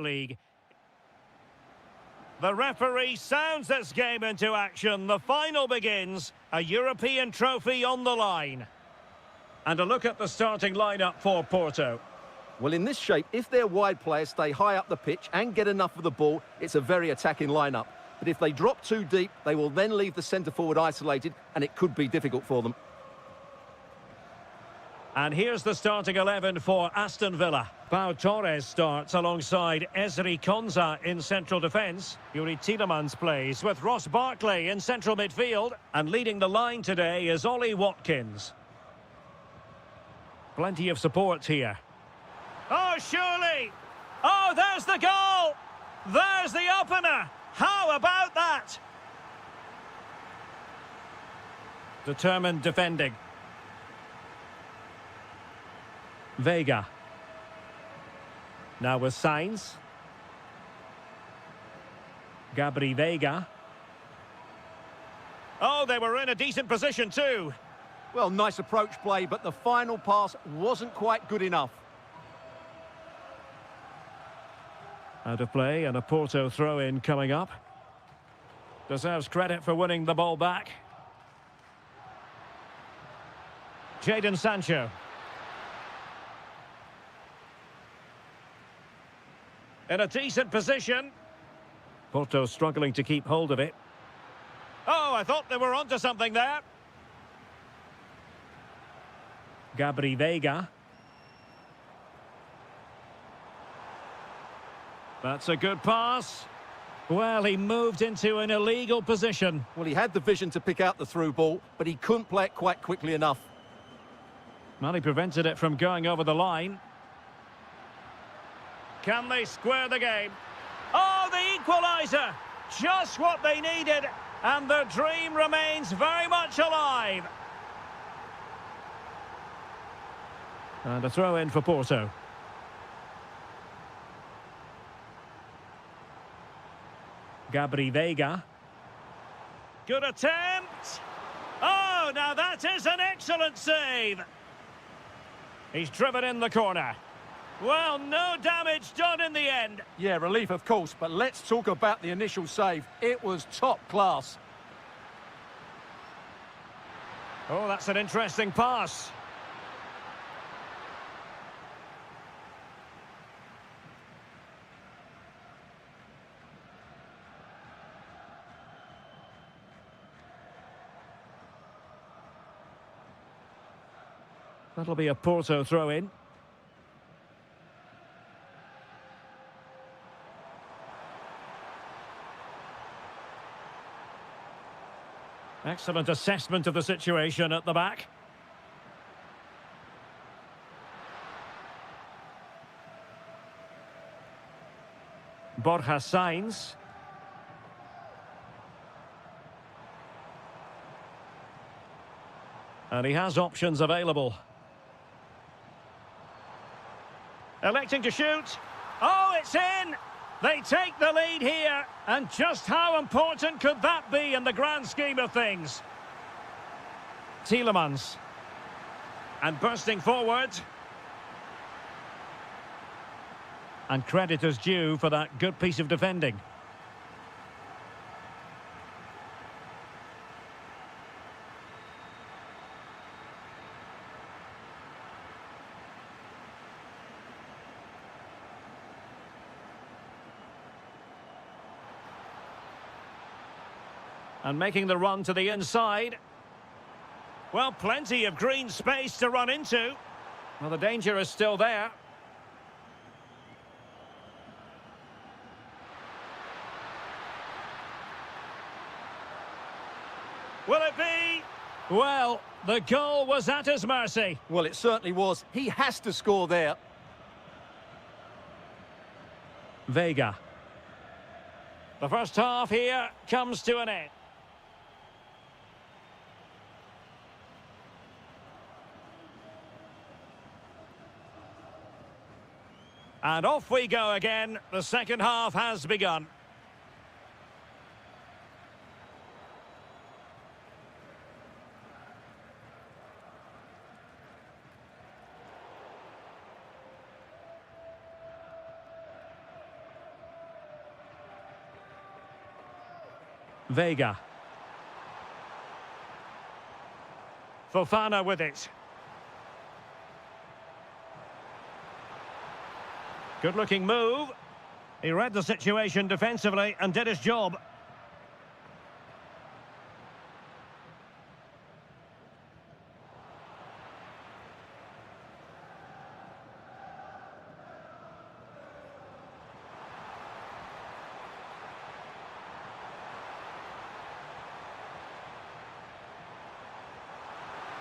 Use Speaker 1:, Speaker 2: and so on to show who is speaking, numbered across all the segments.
Speaker 1: League. The referee sounds this game into action. The final begins. A European trophy on the line. And a look at the starting lineup for Porto.
Speaker 2: Well, in this shape, if their wide players stay high up the pitch and get enough of the ball, it's a very attacking lineup. But if they drop too deep, they will then leave the centre-forward isolated, and it could be difficult for them.
Speaker 1: And here's the starting 11 for Aston Villa. Pau Torres starts alongside Ezri Konsa in central defence. Yuri Tielemans plays with Ross Barkley in central midfield. And leading the line today is Ollie Watkins. Plenty of support here. Oh, surely! Oh, there's the goal! There's the opener! How about that? Determined defending. Vega. Now with Sainz. Gabri Vega. Oh, they were in a decent position too.
Speaker 2: Well, nice approach play, but the final pass wasn't quite good enough.
Speaker 1: Out of play and a Porto throw-in coming up. Deserves credit for winning the ball back. Jadon Sancho. In a decent position. Porto struggling to keep hold of it. Oh, I thought they were onto something there. Gabri Vega. That's a good pass. Well, he moved into an illegal position.
Speaker 2: Well, he had the vision to pick out the through ball, but he couldn't play it quite quickly enough.
Speaker 1: Well, he prevented it from going over the line. Can they square the game? Oh, the equaliser! Just what they needed, and their dream remains very much alive. And a throw-in for Porto. Gabri Vega. Good attempt! Oh, now that is an excellent save! He's driven in the corner. Well, no damage done in the end.
Speaker 2: Yeah, relief of course, but let's talk about the initial save. It was top class.
Speaker 1: Oh, that's an interesting pass. That'll be a Porto throw-in. Excellent assessment of the situation at the back. Borja Sainz. And he has options available. Electing to shoot. Oh, it's in! They take the lead here, and just how important could that be in the grand scheme of things? Tielemans. And bursting forward. And credit is due for that good piece of defending. And making the run to the inside. Well, plenty of green space to run into. Well, the danger is still there. Will it be? Well, the goal was at his mercy.
Speaker 2: Well, it certainly was. He has to score there.
Speaker 1: Vega. The first half here comes to an end. And off we go again. The second half has begun. Vega. Fofana with it. Good-looking move. He read the situation defensively and did his job.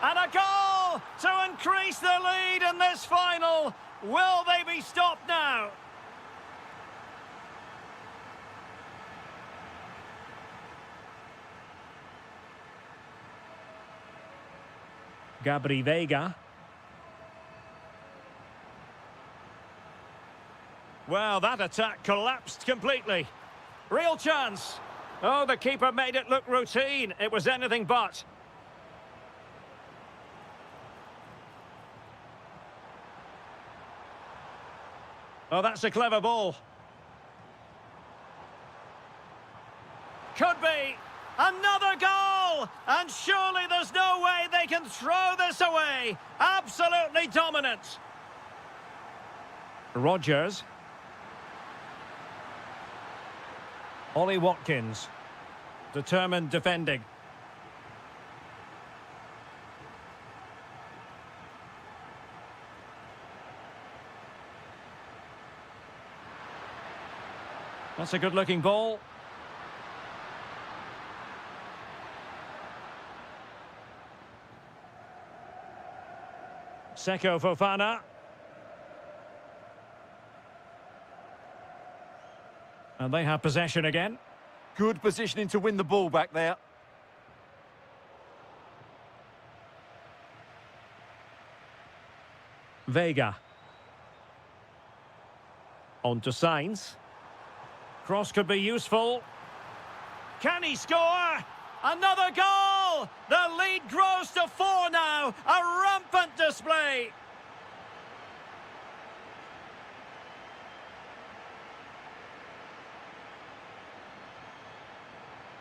Speaker 1: And a goal to increase the lead in this final. Will they be stopped now? Vega. Well, that attack collapsed completely. Real chance. Oh, the keeper made it look routine. It was anything but. Oh, that's a clever ball. Could be. Another goal! And surely there's no way they can throw this away. Absolutely dominant. Rodgers. Ollie Watkins. Determined defending. That's a good-looking ball. Seko Fofana. And they have possession again.
Speaker 2: Good positioning to win the ball back there.
Speaker 1: Vega. On to Sainz. Cross could be useful. Can he score? Another goal! The lead grows to 4 now. A rampant display.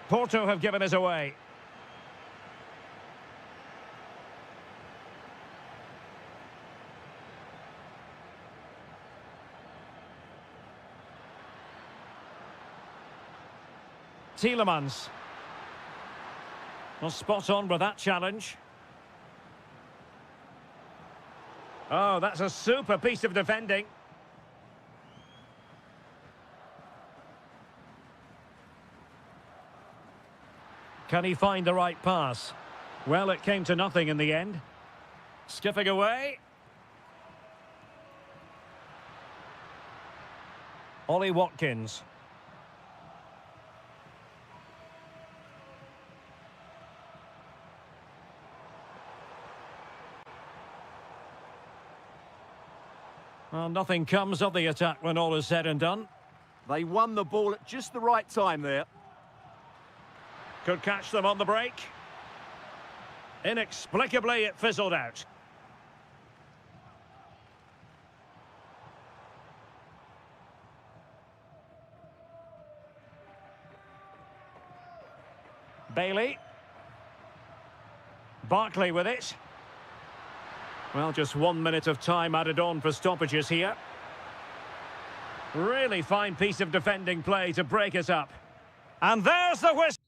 Speaker 1: Porto have given us away. Tielemans. Well, spot on with that challenge. Oh, that's a super piece of defending. Can he find the right pass? Well, it came to nothing in the end. Skipping away. Ollie Watkins. Well, nothing comes of the attack when all is said and done.
Speaker 2: They won the ball at just the right time there.
Speaker 1: Could catch them on the break. Inexplicably, it fizzled out. Bailey. Barkley with it. Well, just 1 minute of time added on for stoppages here. Really fine piece of defending play to break us up. And there's the whistle.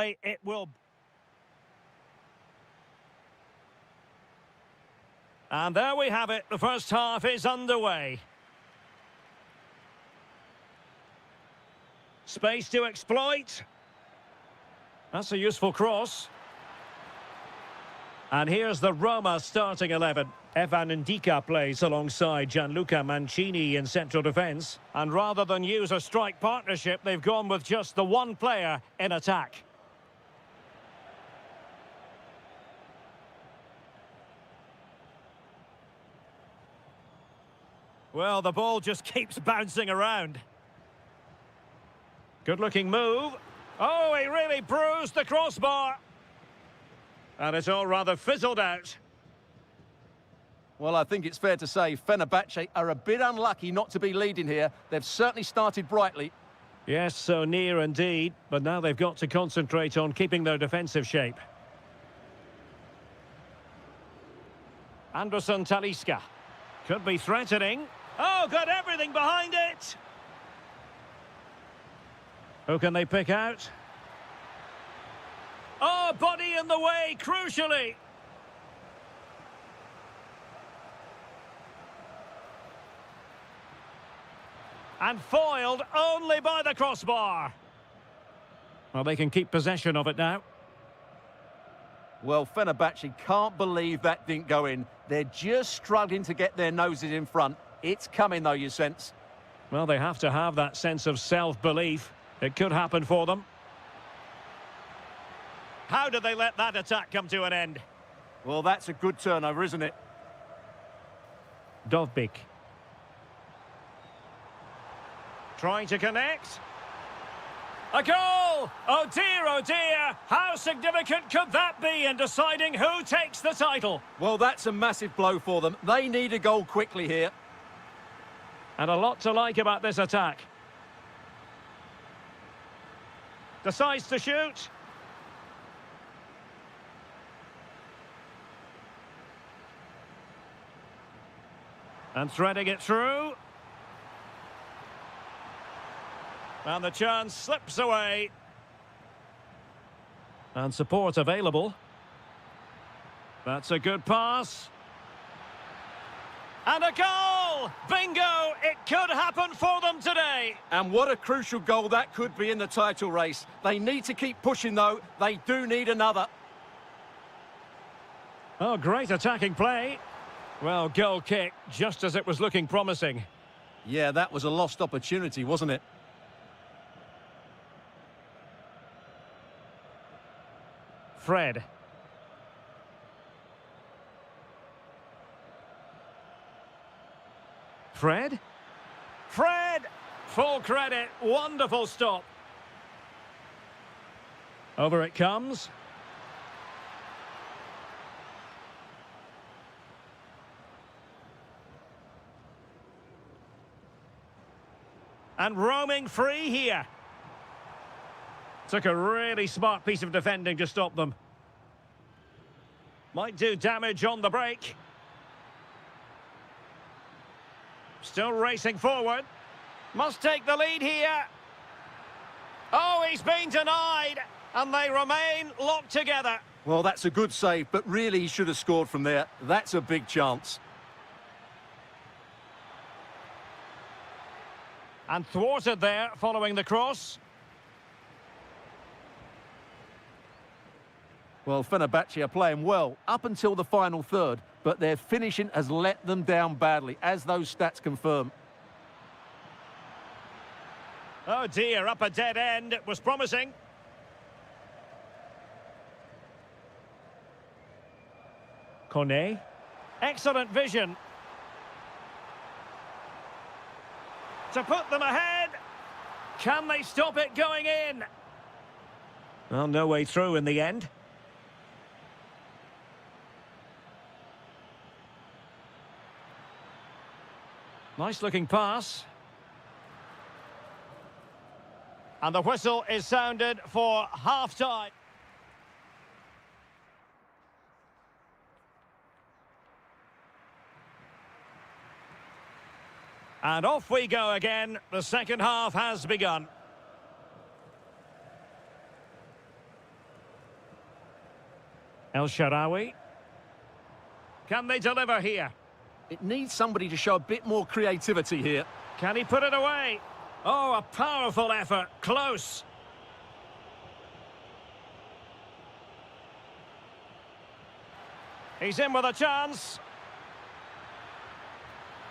Speaker 1: It will. And there we have it. The first half is underway. Space to exploit. That's a useful cross. And here's the Roma starting 11. Evan Ndika plays alongside Gianluca Mancini in central defence. And rather than use a strike partnership, they've gone with just the one player in attack. Well, the ball just keeps bouncing around. Good-looking move. Oh, he really bruised the crossbar. And it's all rather fizzled out.
Speaker 2: Well, I think it's fair to say Fenerbahce are a bit unlucky not to be leading here. They've certainly started brightly.
Speaker 1: Yes, so near indeed. But now they've got to concentrate on keeping their defensive shape. Anderson Talisca. Could be threatening. Oh, got everything behind it. Who can they pick out? Oh, body in the way, crucially. And foiled only by the crossbar. Well, they can keep possession of it now.
Speaker 2: Well, Fenerbahce can't believe that didn't go in. They're just struggling to get their noses in front. It's coming, though, you sense.
Speaker 1: Well, they have to have that sense of self-belief. It could happen for them. How did they let that attack come to an end?
Speaker 2: Well, that's a good turnover, isn't it?
Speaker 1: Dovbik. Trying to connect. A goal! Oh dear, how significant could that be in deciding who takes the title?
Speaker 2: Well, that's a massive blow for them. They need a goal quickly here.
Speaker 1: And a lot to like about this attack. Decides to shoot. And threading it through. And the chance slips away. And support available. That's a good pass. And a goal! Bingo! It could happen for them today.
Speaker 2: And what a crucial goal that could be in the title race. They need to keep pushing, though. They do need another.
Speaker 1: Oh, great attacking play. Well, goal kick, just as it was looking promising.
Speaker 2: Yeah, that was a lost opportunity, wasn't it?
Speaker 1: Fred. Fred? Fred! Full credit. Wonderful stop. Over it comes. And roaming free here. Took a really smart piece of defending to stop them. Might do damage on the break. Still racing forward. Must take the lead here. Oh, he's been denied. And they remain locked together.
Speaker 2: Well, that's a good save, but really he should have scored from there. That's a big chance.
Speaker 1: And thwarted there following the cross.
Speaker 2: Well, Fenerbahce are playing well up until the final third, but their finishing has let them down badly, as those stats confirm.
Speaker 1: Oh dear, up a dead end. It was promising. Kone. Excellent vision. To put them ahead. Can they stop it going in? Well, no way through in the end. Nice looking pass. And the whistle is sounded for half-time. And off we go again. The second half has begun. El Shaarawy. Can they deliver here?
Speaker 2: It needs somebody to show a bit more creativity here.
Speaker 1: Can he put it away? Oh, a powerful effort. Close. He's in with a chance.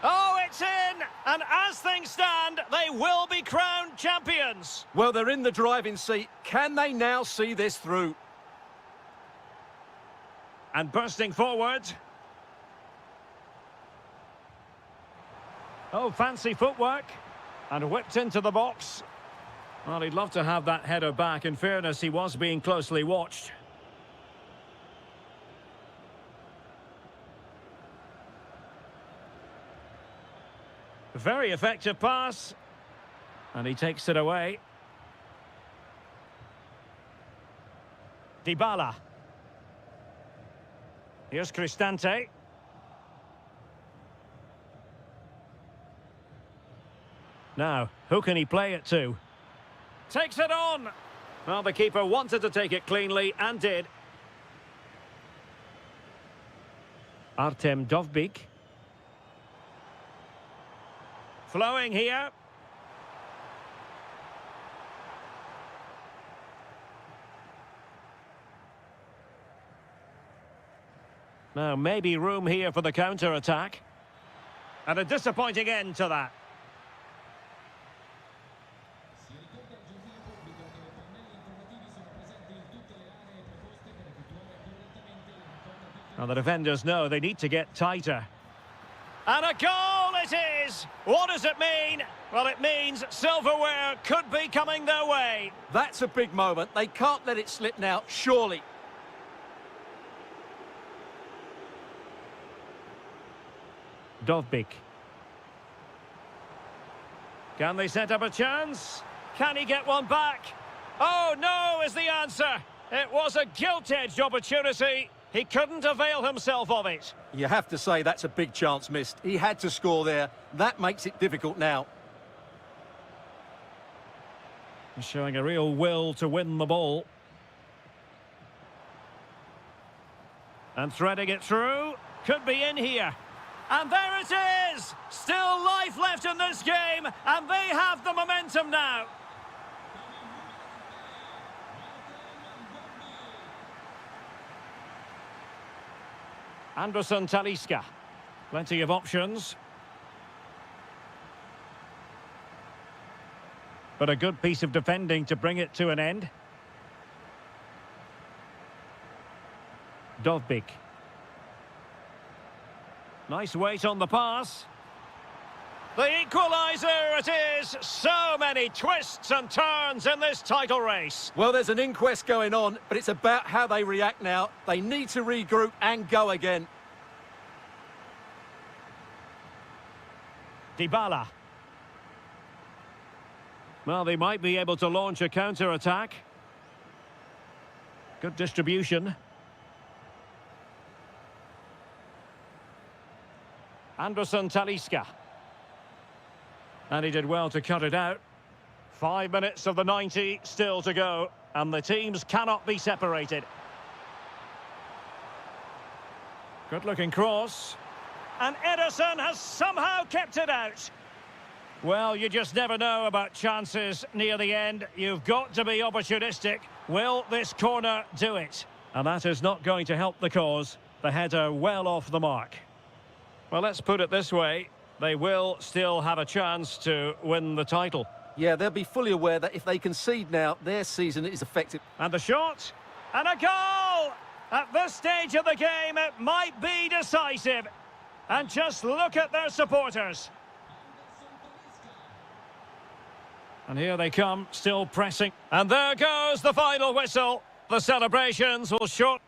Speaker 1: Oh, it's in! And as things stand, they will be crowned champions.
Speaker 2: Well, they're in the driving seat. Can they now see this through?
Speaker 1: And bursting forward. Oh, fancy footwork. And whipped into the box. Well, he'd love to have that header back. In fairness, he was being closely watched. Very effective pass. And he takes it away. Dybala. Here's Cristante. Now, who can he play it to? Takes it on! Well, the keeper wanted to take it cleanly, and did. Artem Dovbyk. Flowing here. Now, maybe room here for the counter-attack. And a disappointing end to that. Now, the defenders know they need to get tighter. And a goal it is! What does it mean? Well, it means silverware could be coming their way.
Speaker 2: That's a big moment. They can't let it slip now, surely.
Speaker 1: Dovbyk. Can they set up a chance? Can he get one back? Oh, no is the answer. It was a gilt-edged opportunity. He couldn't avail himself of it.
Speaker 2: You have to say that's a big chance missed. He had to score there. That makes it difficult now.
Speaker 1: He's showing a real will to win the ball. And threading it through. Could be in here. And there it is! Still life left in this game, and they have the momentum now. Anderson Talisca. Plenty of options. But a good piece of defending to bring it to an end. Dovbyk. Nice weight on the pass. The equaliser it is! So many twists and turns in this title race.
Speaker 2: Well, there's an inquest going on, but it's about how they react now. They need to regroup and go again.
Speaker 1: Dybala. Well, they might be able to launch a counter-attack. Good distribution. Anderson Talisca. And he did well to cut it out. 5 minutes of the 90 still to go, and the teams cannot be separated. Good-looking cross. And Ederson has somehow kept it out. Well, you just never know about chances near the end. You've got to be opportunistic. Will this corner do it? And that is not going to help the cause. The header well off the mark. Well, let's put it this way. They will still have a chance to win the title.
Speaker 2: Yeah, they'll be fully aware that if they concede now, their season is affected.
Speaker 1: And the shot. And a goal! At this stage of the game, it might be decisive. And just look at their supporters. And here they come, still pressing. And there goes the final whistle. The celebrations will shortly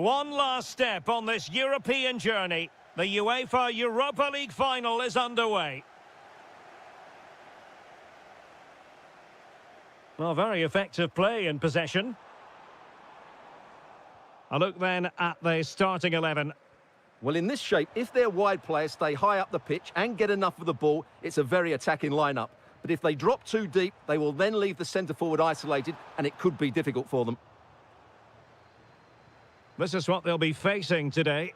Speaker 1: One last step on this European journey. The UEFA Europa League final is underway. Well, very effective play in possession. A look then at the starting 11.
Speaker 2: Well, in this shape, if their wide players stay high up the pitch and get enough of the ball, it's a very attacking lineup. But if they drop too deep, they will then leave the centre-forward isolated, and it could be difficult for them.
Speaker 1: This is what they'll be facing today.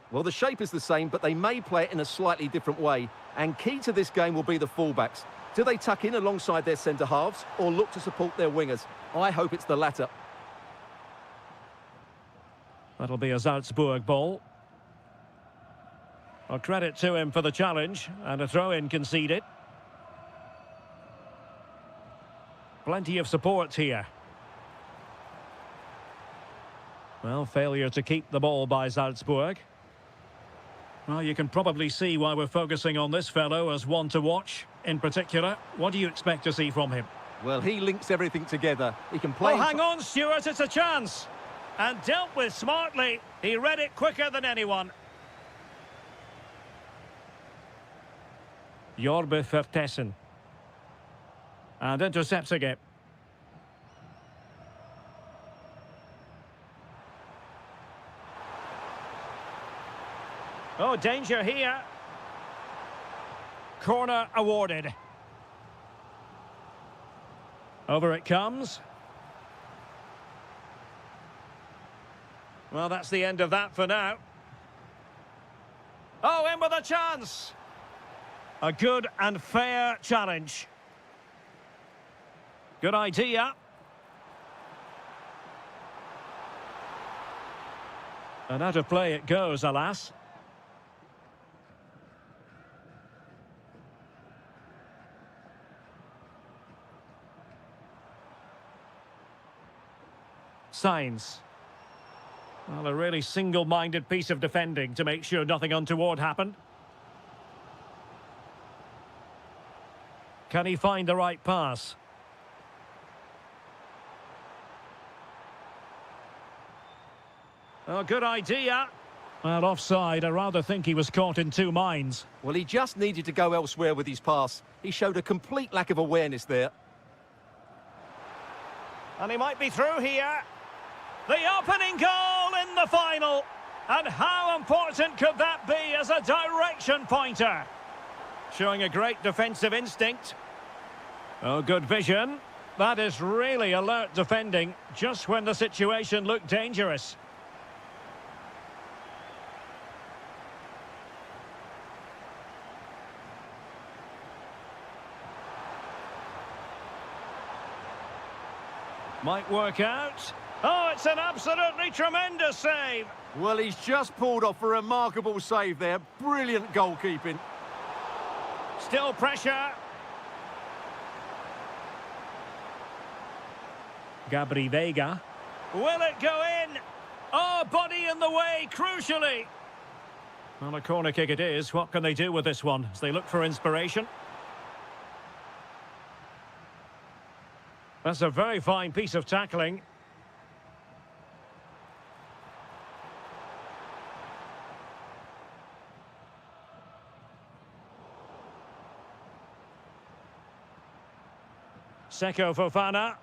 Speaker 2: Well, the shape is the same, but they may play it in a slightly different way. And key to this game will be the fullbacks. Do they tuck in alongside their centre-halves or look to support their wingers? I hope it's the latter.
Speaker 1: That'll be a Salzburg ball. Well, credit to him for the challenge, and a throw-in conceded. Plenty of support here. Well, failure to keep the ball by Salzburg. Well, you can probably see why we're focusing on this fellow as one to watch. In particular, what do you expect to see from him?
Speaker 2: Well, he links everything together. He can play...
Speaker 1: Oh, hang on, Stuart, it's a chance. And dealt with smartly. He read it quicker than anyone. Jorbe Vertessen. And intercepts again. Oh, danger here. Corner awarded. Over it comes. Well, that's the end of that for now. Oh, in with a chance. A good and fair challenge. Good idea. And out of play it goes, alas. Signs. Well, a really single-minded piece of defending to make sure nothing untoward happened. Can he find the right pass? Oh, good idea. Well, offside. I rather think he was caught in two minds.
Speaker 2: Well, he just needed to go elsewhere with his pass. He showed a complete lack of awareness there.
Speaker 1: And he might be through here. The opening goal in the final. And how important could that be as a direction pointer? Showing a great defensive instinct. Oh, good vision. That is really alert defending, just when the situation looked dangerous. Might work out. Oh, it's an absolutely tremendous save.
Speaker 2: Well, he's just pulled off a remarkable save there. Brilliant goalkeeping.
Speaker 1: Still pressure. Gabri Veiga. Will it go in? Oh, body in the way, crucially. Well, a corner kick it is. What can they do with this one as they look for inspiration? That's a very fine piece of tackling. Seko Fofana.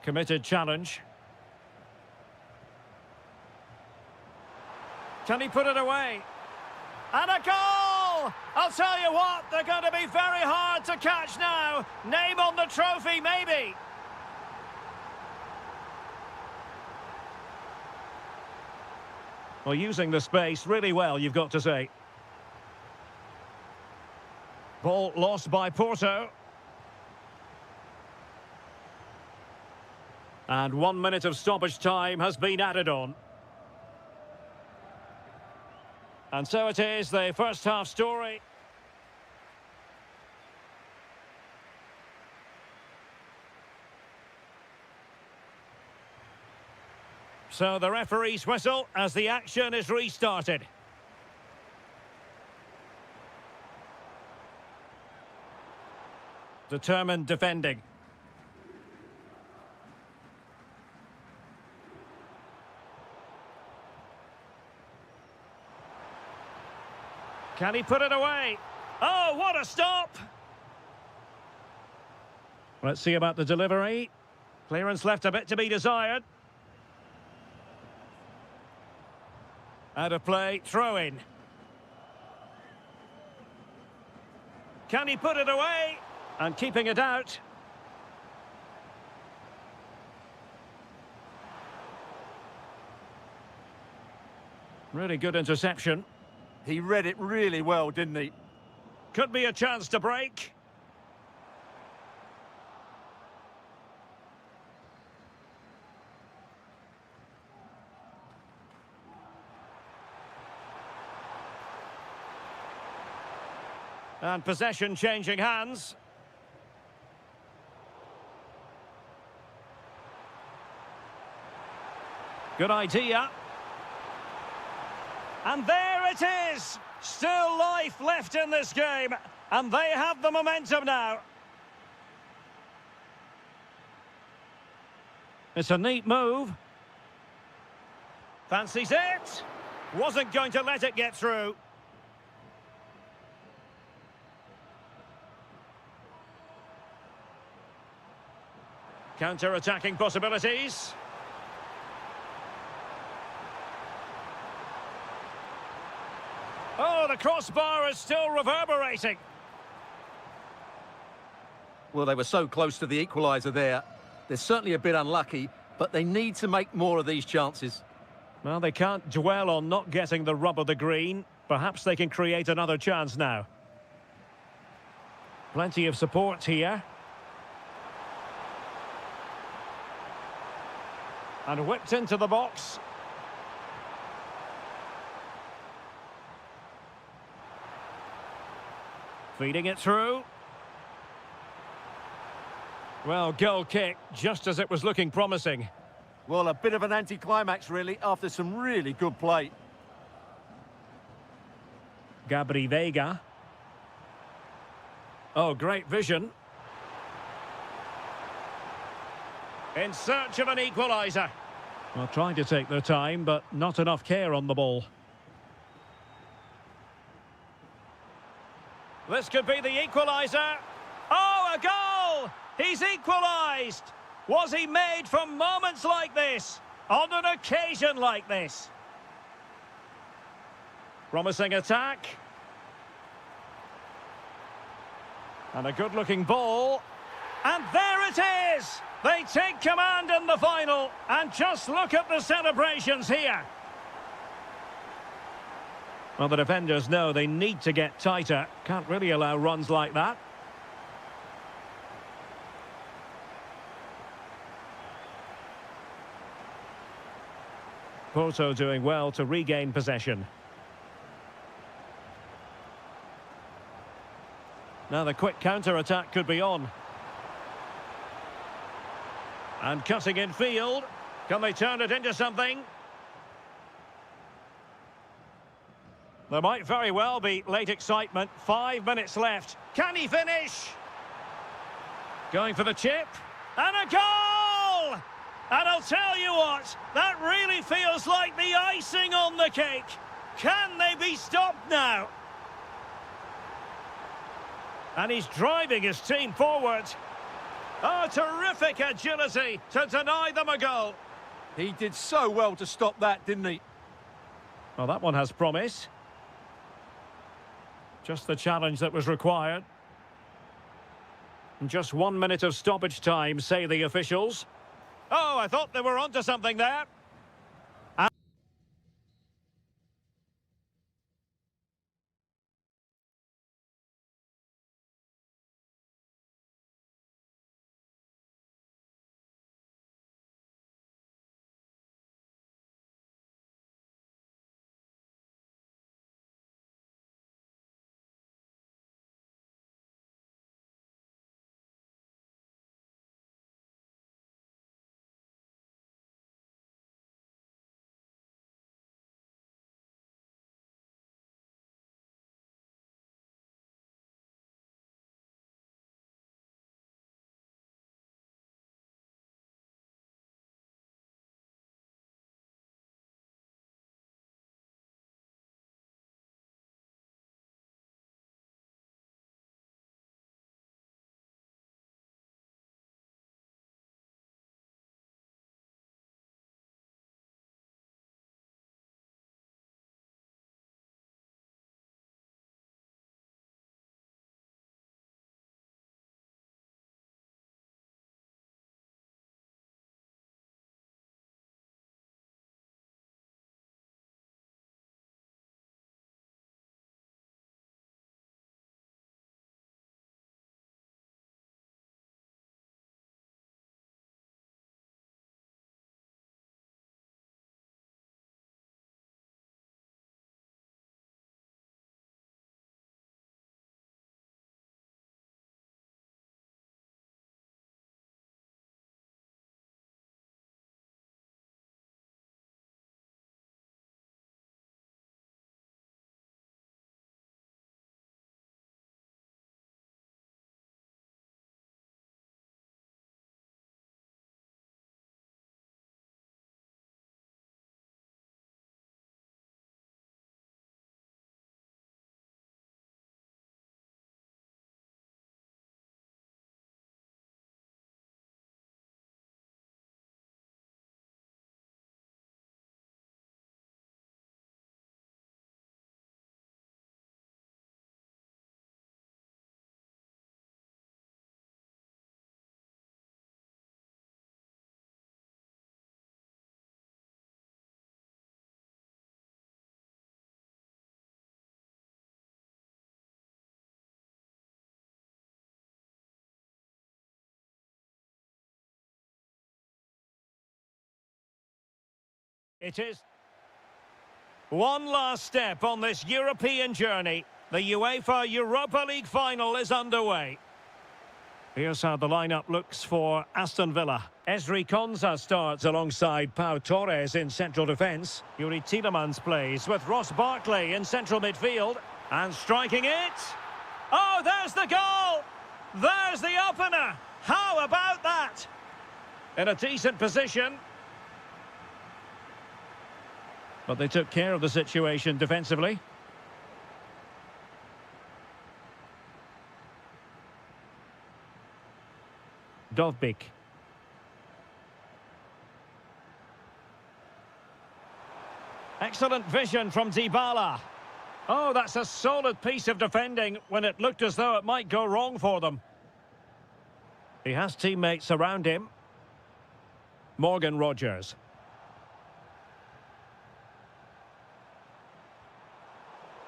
Speaker 1: Committed challenge. Can he put it away? And a goal! I'll tell you what, they're going to be very hard to catch now. Name on the trophy, maybe. Well, using the space really well, you've got to say. Ball lost by Porto. And 1 minute of stoppage time has been added on. And so it is, the first half story. So the referee's whistle as the action is restarted. Determined defending. Can he put it away? Oh, what a stop! Let's see about the delivery. Clearance left a bit to be desired. Out of play, throw in. Can he put it away? And keeping it out. Really good interception.
Speaker 2: He read it really well, didn't he?
Speaker 1: Could be a chance to break. And possession changing hands. Good idea. And there it is! Still life left in this game. And they have the momentum now. It's a neat move. Fancies it. Wasn't going to let it get through. Counter-attacking possibilities. Oh, the crossbar is still reverberating.
Speaker 2: Well, they were so close to the equaliser there. They're certainly a bit unlucky, but they need to make more of these chances.
Speaker 1: Well, they can't dwell on not getting the rub of the green. Perhaps they can create another chance now. Plenty of support here. And whipped into the box. Feeding it through. Well, goal kick, just as it was looking promising.
Speaker 2: Well, a bit of an anticlimax, really, after some really good play.
Speaker 1: Vega. Oh, great vision. In search of an equaliser. Well, trying to take their time, but not enough care on the ball. This could be the equaliser. Oh, a goal! He's equalised! Was he made for moments like this? On an occasion like this? Promising attack. And a good-looking ball. And there it is! They take command in the final. And just look at the celebrations here. Well, the defenders know they need to get tighter. Can't really allow runs like that. Porto doing well to regain possession. Now the quick counter-attack could be on. And cutting in field. Can they turn it into something? There might very well be late excitement. 5 minutes left. Can he finish? Going for the chip. And a goal! And I'll tell you what, that really feels like the icing on the cake. Can they be stopped now? And he's driving his team forward. Oh, terrific agility to deny them a goal.
Speaker 2: He did so well to stop that, didn't he?
Speaker 1: Well, that one has promise. Just the challenge that was required. And just 1 minute of stoppage time, say the officials. Oh, I thought they were onto something there. It is one last step on this European journey. The UEFA Europa League final is underway. Here's how the lineup looks for Aston Villa. Ezri Konsa starts alongside Pau Torres in central defence. Yuri Tielemans plays with Ross Barkley in central midfield. And striking it. Oh, there's the goal! There's the opener! How about that? In a decent position. But they took care of the situation defensively. Dovbyk. Excellent vision from Dybala. Oh, that's a solid piece of defending when it looked as though it might go wrong for them. He has teammates around him. Morgan Rogers.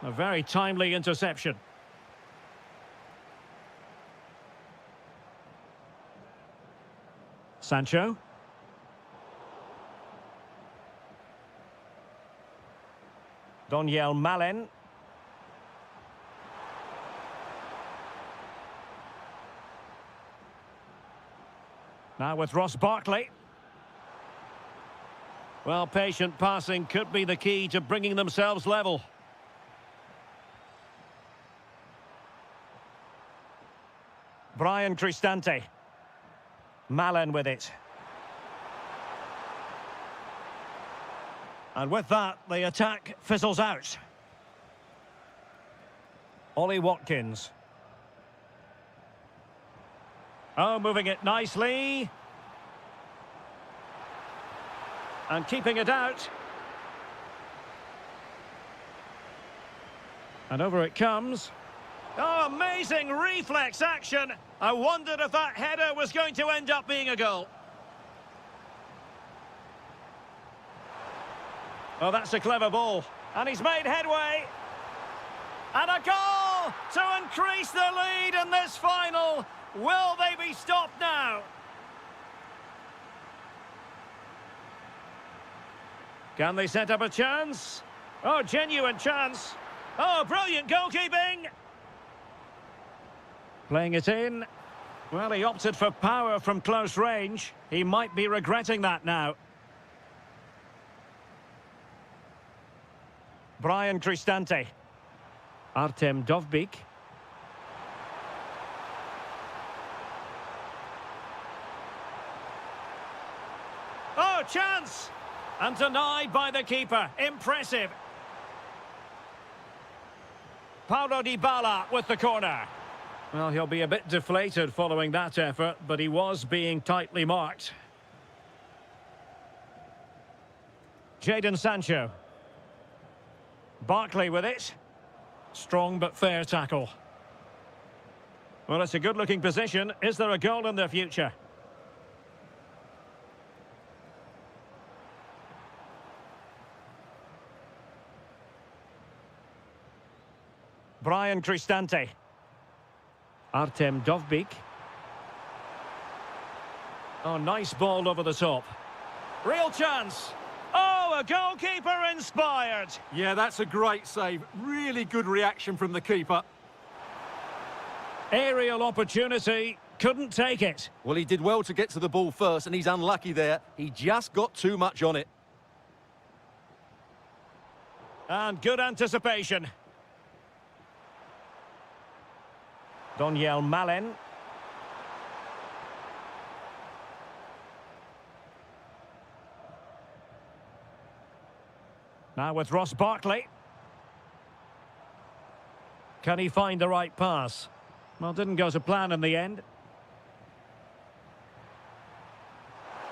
Speaker 1: A very timely interception. Sancho. Donyell Malen. Now with Ross Barkley. Well, patient passing could be the key to bringing themselves level. Brian Cristante. Malen with it. And with that, the attack fizzles out. Ollie Watkins. Oh, moving it nicely. And keeping it out. And over it comes. Oh, amazing reflex action. I wondered if that header was going to end up being a goal. Oh, that's a clever ball. And he's made headway. And a goal to increase the lead in this final. Will they be stopped now? Can they set up a chance? Oh, genuine chance. Oh, brilliant goalkeeping. Playing it in. Well, he opted for power from close range. He might be regretting that now. Brian Cristante. Artem Dovbyk. Oh, chance! And denied by the keeper. Impressive. Paulo Dybala with the corner. Well, he'll be a bit deflated following that effort, but he was being tightly marked. Jadon Sancho. Barkley with it. Strong but fair tackle. Well, it's a good-looking position. Is there a goal in their future? Brian Cristante. Artem Dovbyk. Oh, nice ball over the top. Real chance. Oh, a goalkeeper inspired.
Speaker 2: Yeah, that's a great save. Really good reaction from the keeper.
Speaker 1: Aerial opportunity. Couldn't take it.
Speaker 2: Well, he did well to get to the ball first, and he's unlucky there. He just got too much on it.
Speaker 1: And good anticipation. Donyell Malen. Now with Ross Barkley. Can he find the right pass? Well, didn't go to plan in the end.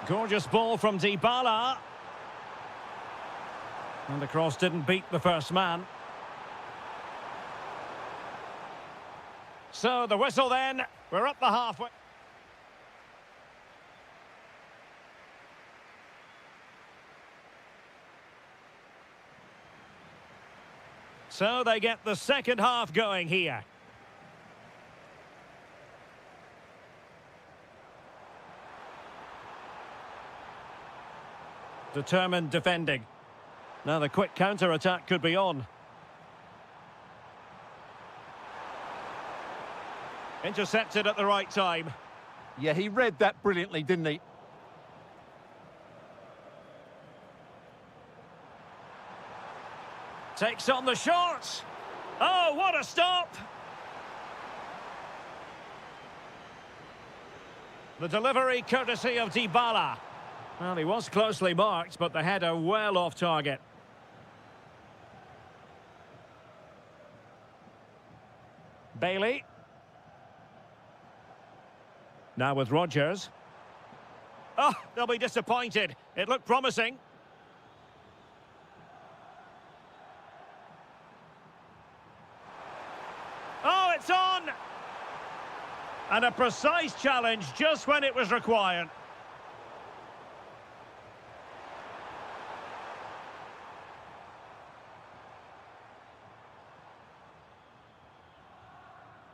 Speaker 1: Gorgeous ball from Dybala. And the cross didn't beat the first man. So the whistle then. We're up the halfway. So they get the second half going here. Determined defending. Now the quick counter-attack could be on. Intercepted at the right time.
Speaker 2: Yeah, he read that brilliantly, didn't he?
Speaker 1: Takes on the shot. Oh, what a stop! The delivery courtesy of Dybala. Well, he was closely marked, but the header well off target. Bailey. Now with Rodgers. Oh, they'll be disappointed. It looked promising. Oh, it's on! And a precise challenge just when it was required.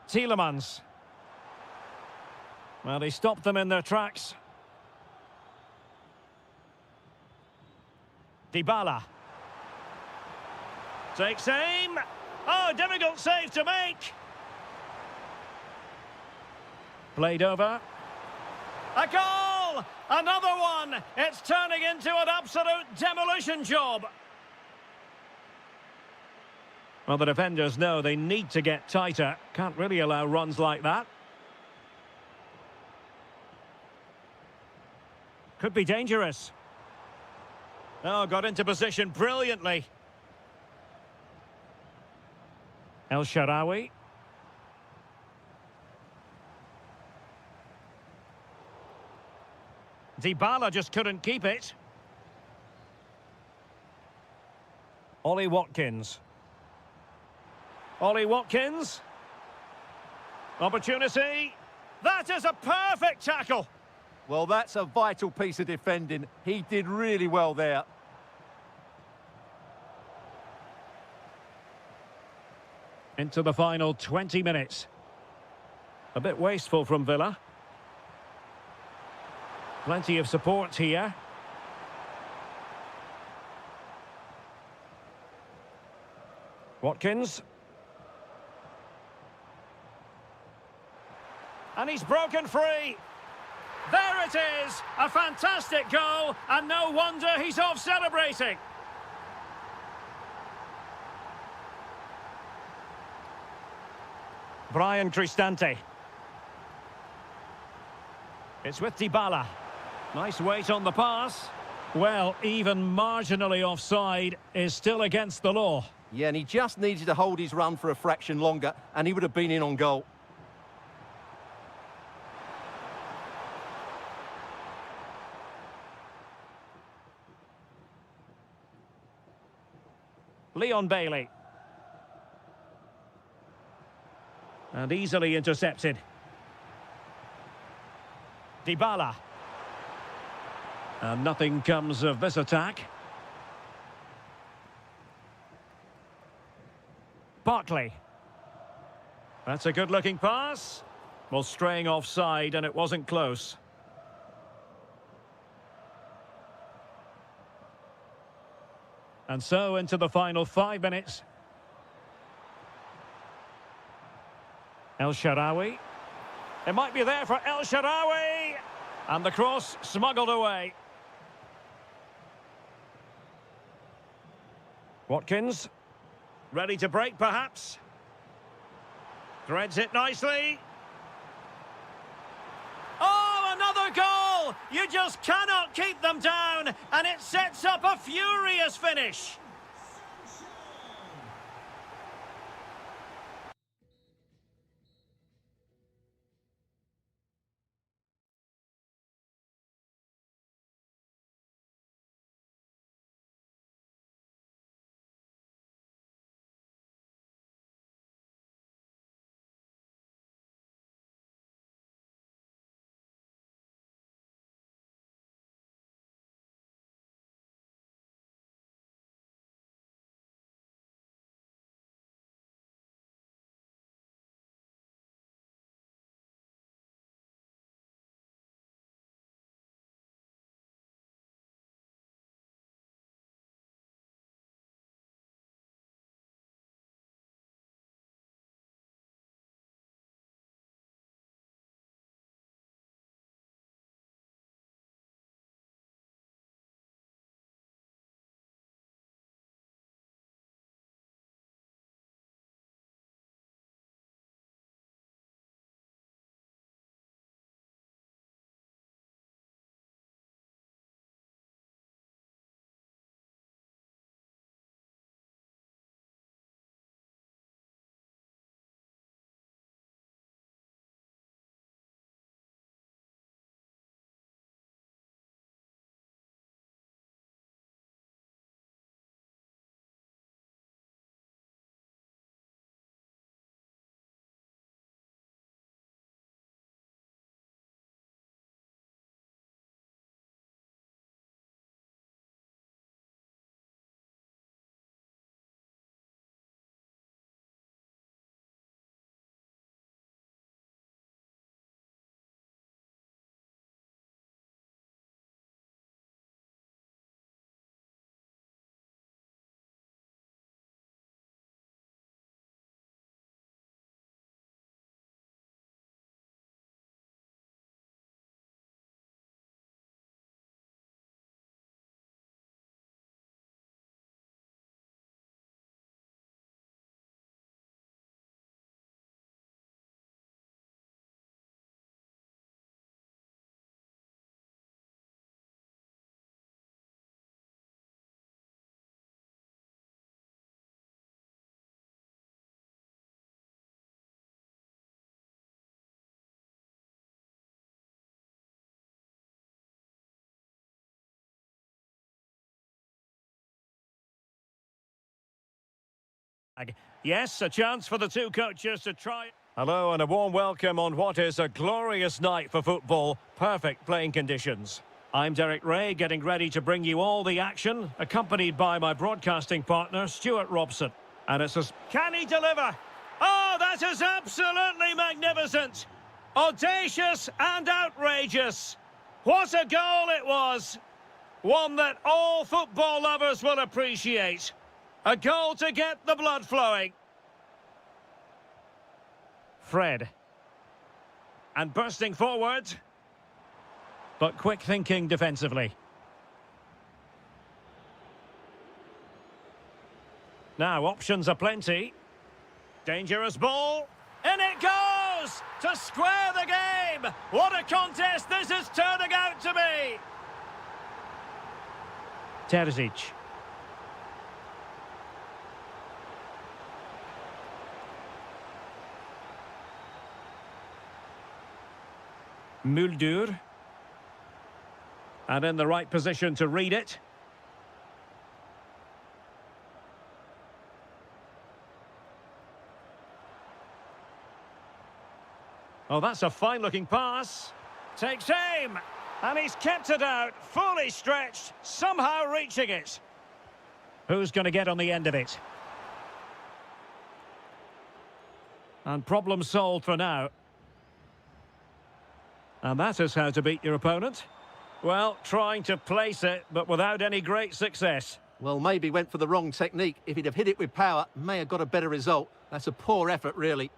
Speaker 1: Tielemans. Well, he stopped them in their tracks. Dybala. Takes aim. Oh, difficult save to make. Played over. A goal! Another one! It's turning into an absolute demolition job. Well, the defenders know they need to get tighter. Can't really allow runs like that. Could be dangerous. Oh, got into position brilliantly. El Shaarawy. Dybala just couldn't keep it. Ollie Watkins. Ollie Watkins. Opportunity. That is a perfect tackle.
Speaker 2: Well, that's a vital piece of defending. He did really well there.
Speaker 1: Into the final 20 minutes. A bit wasteful from Villa. Plenty of support here. Watkins. And he's broken free. There it is! A fantastic goal, and no wonder he's off celebrating. Brian Cristante. It's with Dybala. Nice weight on the pass. Well, even marginally offside is still against the law.
Speaker 2: Yeah, and he just needed to hold his run for a fraction longer, and he would have been in on goal.
Speaker 1: Leon Bailey. And easily intercepted. Dybala. And nothing comes of this attack. Barkley. That's a good-looking pass. Well, straying offside, and it wasn't close. And so into the final 5 minutes. El Shaarawy. It might be there for El Shaarawy. And the cross smuggled away. Watkins. Ready to break, perhaps. Threads it nicely. Oh, another goal! You just cannot keep them down, and it sets up a furious finish. Yes, a chance for the two coaches to try. Hello and a warm welcome on what is a glorious night for football. Perfect playing conditions. I'm Derek Ray, getting ready to bring you all the action, accompanied by my broadcasting partner, Stuart Robson. And it's a... Can he deliver? Oh, that is absolutely magnificent! Audacious and outrageous. What a goal it was! One that all football lovers will appreciate. A goal to get the blood flowing. Fred. And bursting forward. But quick thinking defensively. Now, options are plenty. Dangerous ball. In it goes! To square the game! What a contest this is turning out to be! Terzic. Muldur. And in the right position to read it. Oh, that's a fine-looking pass. Takes aim. And he's kept it out, fully stretched, somehow reaching it. Who's going to get on the end of it? And problem solved for now. And that is how to beat your opponent. Well, trying to place it, but without any great success.
Speaker 2: Well, maybe went for the wrong technique. If he'd have hit it with power, may have got a better result. That's a poor effort, really.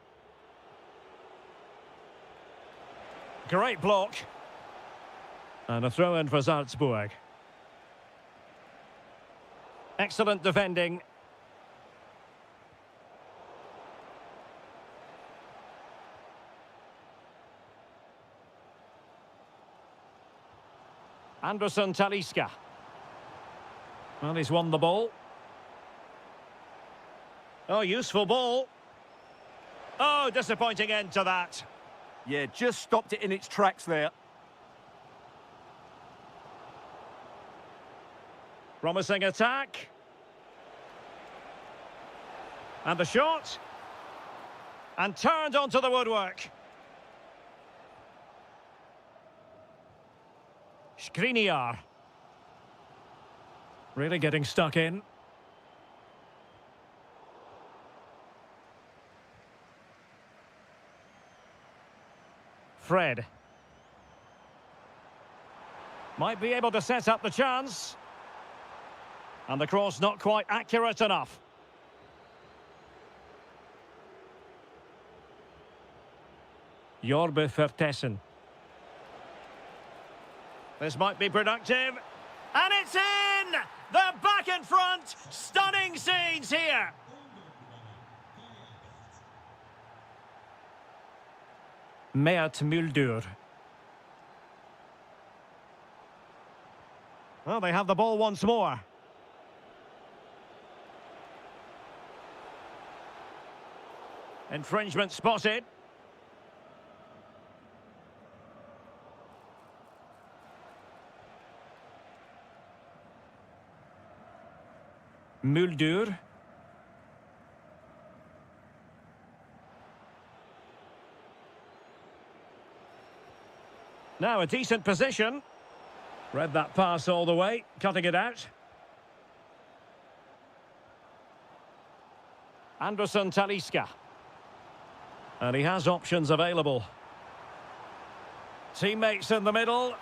Speaker 1: Great block. And a throw-in for Salzburg. Excellent defending. Anderson Talisca. Well, he's won the ball. Oh, useful ball. Oh, disappointing end to that.
Speaker 2: Yeah, just stopped it in its tracks there.
Speaker 1: Promising attack. And the shot. And turned onto the woodwork. Skriniar. Really getting stuck in. Fred. Might be able to set up the chance. And the cross not quite accurate enough. Jorbe Vertessen. This might be productive. And it's in! They're back in front! Stunning scenes here! Mert Muldur. Well, they have the ball once more. Infringement spotted. Muldur. Now a decent position. Read that pass all the way, cutting it out. Anderson Talisca. And he has options available. Teammates in the middle.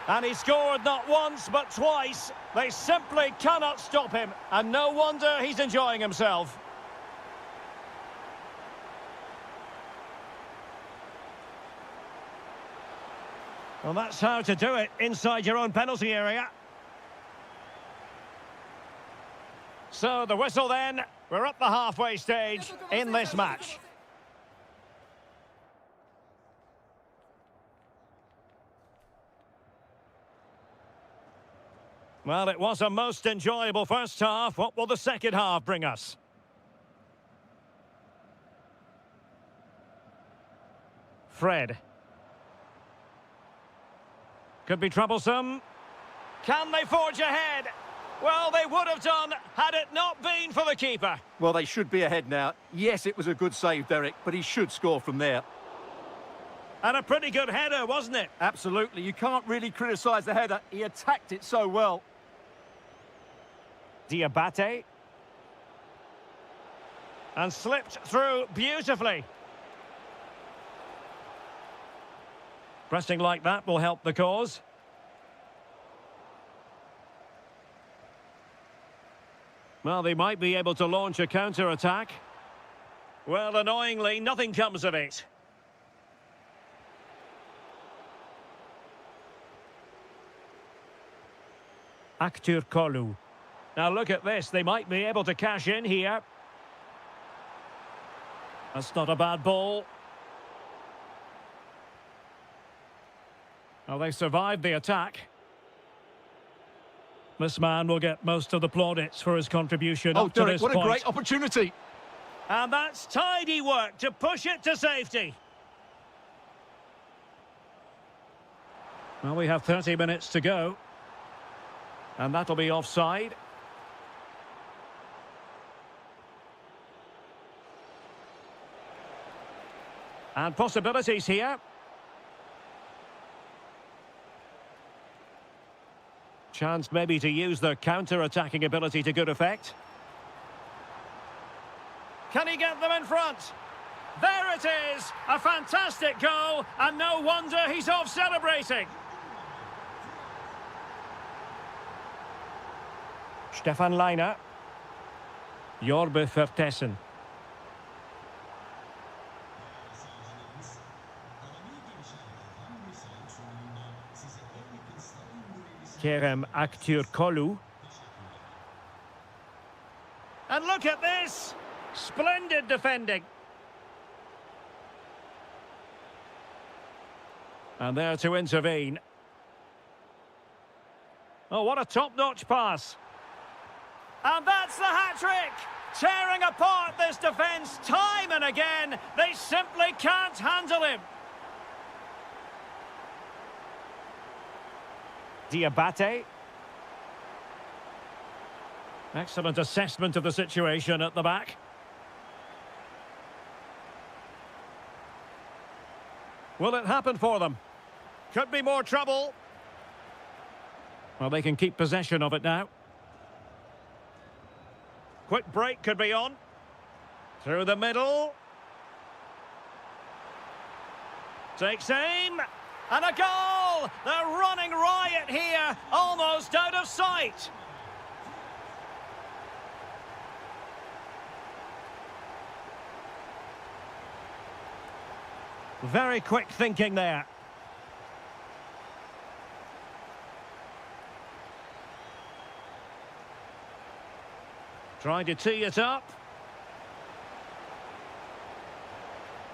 Speaker 1: And he scored not once, but twice. They simply cannot stop him. And no wonder he's enjoying himself. Well, that's how to do it inside your own penalty area. So the whistle then. We're up the halfway stage in this match. Well, it was a most enjoyable first half. What will the second half bring us? Fred. Could be troublesome. Can they forge ahead? Well, they would have done had it not been for the keeper.
Speaker 2: Well, they should be ahead now. Yes, it was a good save, Derek, but he should score from there.
Speaker 1: And a pretty good header, wasn't it?
Speaker 2: Absolutely. You can't really criticise the header. He attacked it so well.
Speaker 1: Diabate. And slipped through beautifully. Pressing like that will help the cause. Well, they might be able to launch a counter-attack. Well, annoyingly, nothing comes of it. Kolu. Now look at this, they might be able to cash in here. That's not a bad ball. Well, they survived the attack. This man will get most of the plaudits for his contribution up to
Speaker 2: Derek,
Speaker 1: this
Speaker 2: what
Speaker 1: point.
Speaker 2: a great opportunity.
Speaker 1: And that's tidy work to push it to safety. Well, we have 30 minutes to go. And that'll be offside. And possibilities here. Chance maybe to use their counter-attacking ability to good effect. Can he get them in front? There it is! A fantastic goal, and no wonder he's off celebrating. Stefan Leiner. Jorbe Vertessen. Kerem Kolu. And look at this! Splendid defending. And there to intervene. Oh, what a top-notch pass. And that's the hat-trick! Tearing apart this defence time and again. They simply can't handle him. Diabate. Excellent assessment of the situation at the back. Will it happen for them? Could be more trouble. Well, they can keep possession of it now. Quick break could be on. Through the middle. Takes aim. And a goal! They're running riot here, almost out of sight. Very quick thinking there. Trying to tee it up.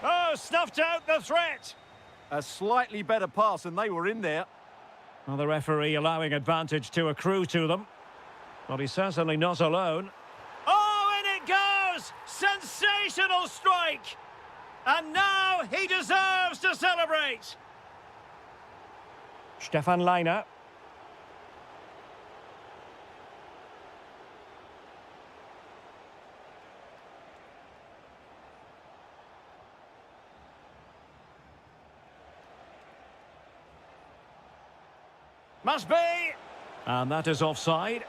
Speaker 1: Oh, snuffed out the threat.
Speaker 2: A slightly better pass, and they were in there.
Speaker 1: Well, the referee allowing advantage to accrue to them. But he's certainly not alone. Oh, in it goes! Sensational strike! And now he deserves to celebrate. Stefan Leiner. Must be! And that is offside.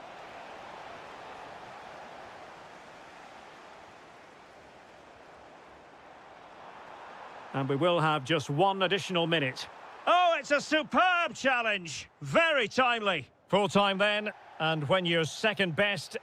Speaker 1: And we will have just one additional minute. Oh, it's a superb challenge. Very timely. Full time then, and when you're second best...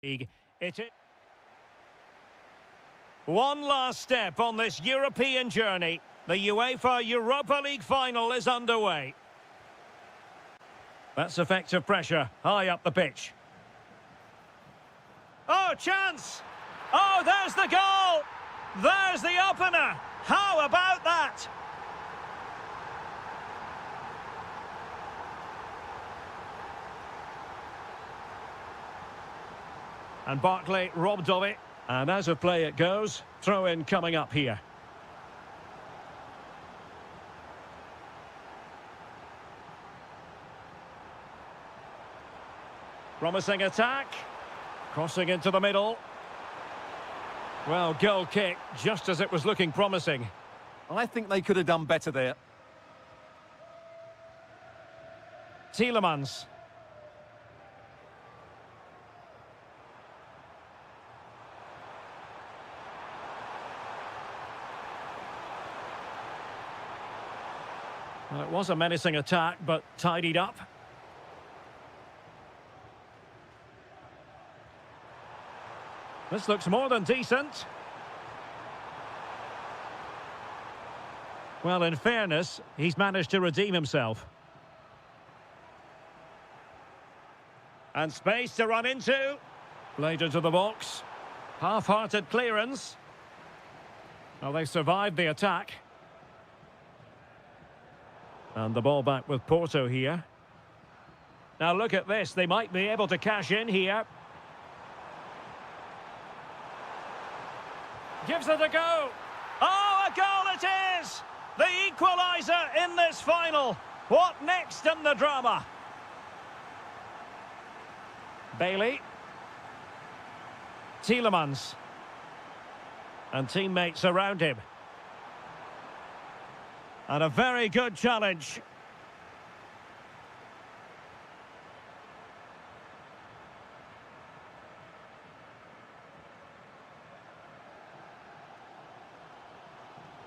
Speaker 1: League. One last step on this European journey. The UEFA Europa League final is underway. That's effective pressure high up the pitch. Oh, chance! Oh, there's the goal! There's the opener! How about that? And Barkley robbed of it. And as a play it goes, throw-in coming up here. Promising attack. Crossing into the middle. Well, goal kick, just as it was looking promising.
Speaker 2: I think they could have done better there.
Speaker 1: Tielemans. Well, it was a menacing attack, but tidied up. This looks more than decent. Well, in fairness, he's managed to redeem himself. And space to run into. Played into the box. Half-hearted clearance. Well, they survived the attack. And the ball back with Porto here. Now look at this, they might be able to cash in here. Gives it a go. Oh, a goal it is! The equaliser in this final. What next in the drama? Bailey. Tielemans. And teammates around him. And a very good challenge.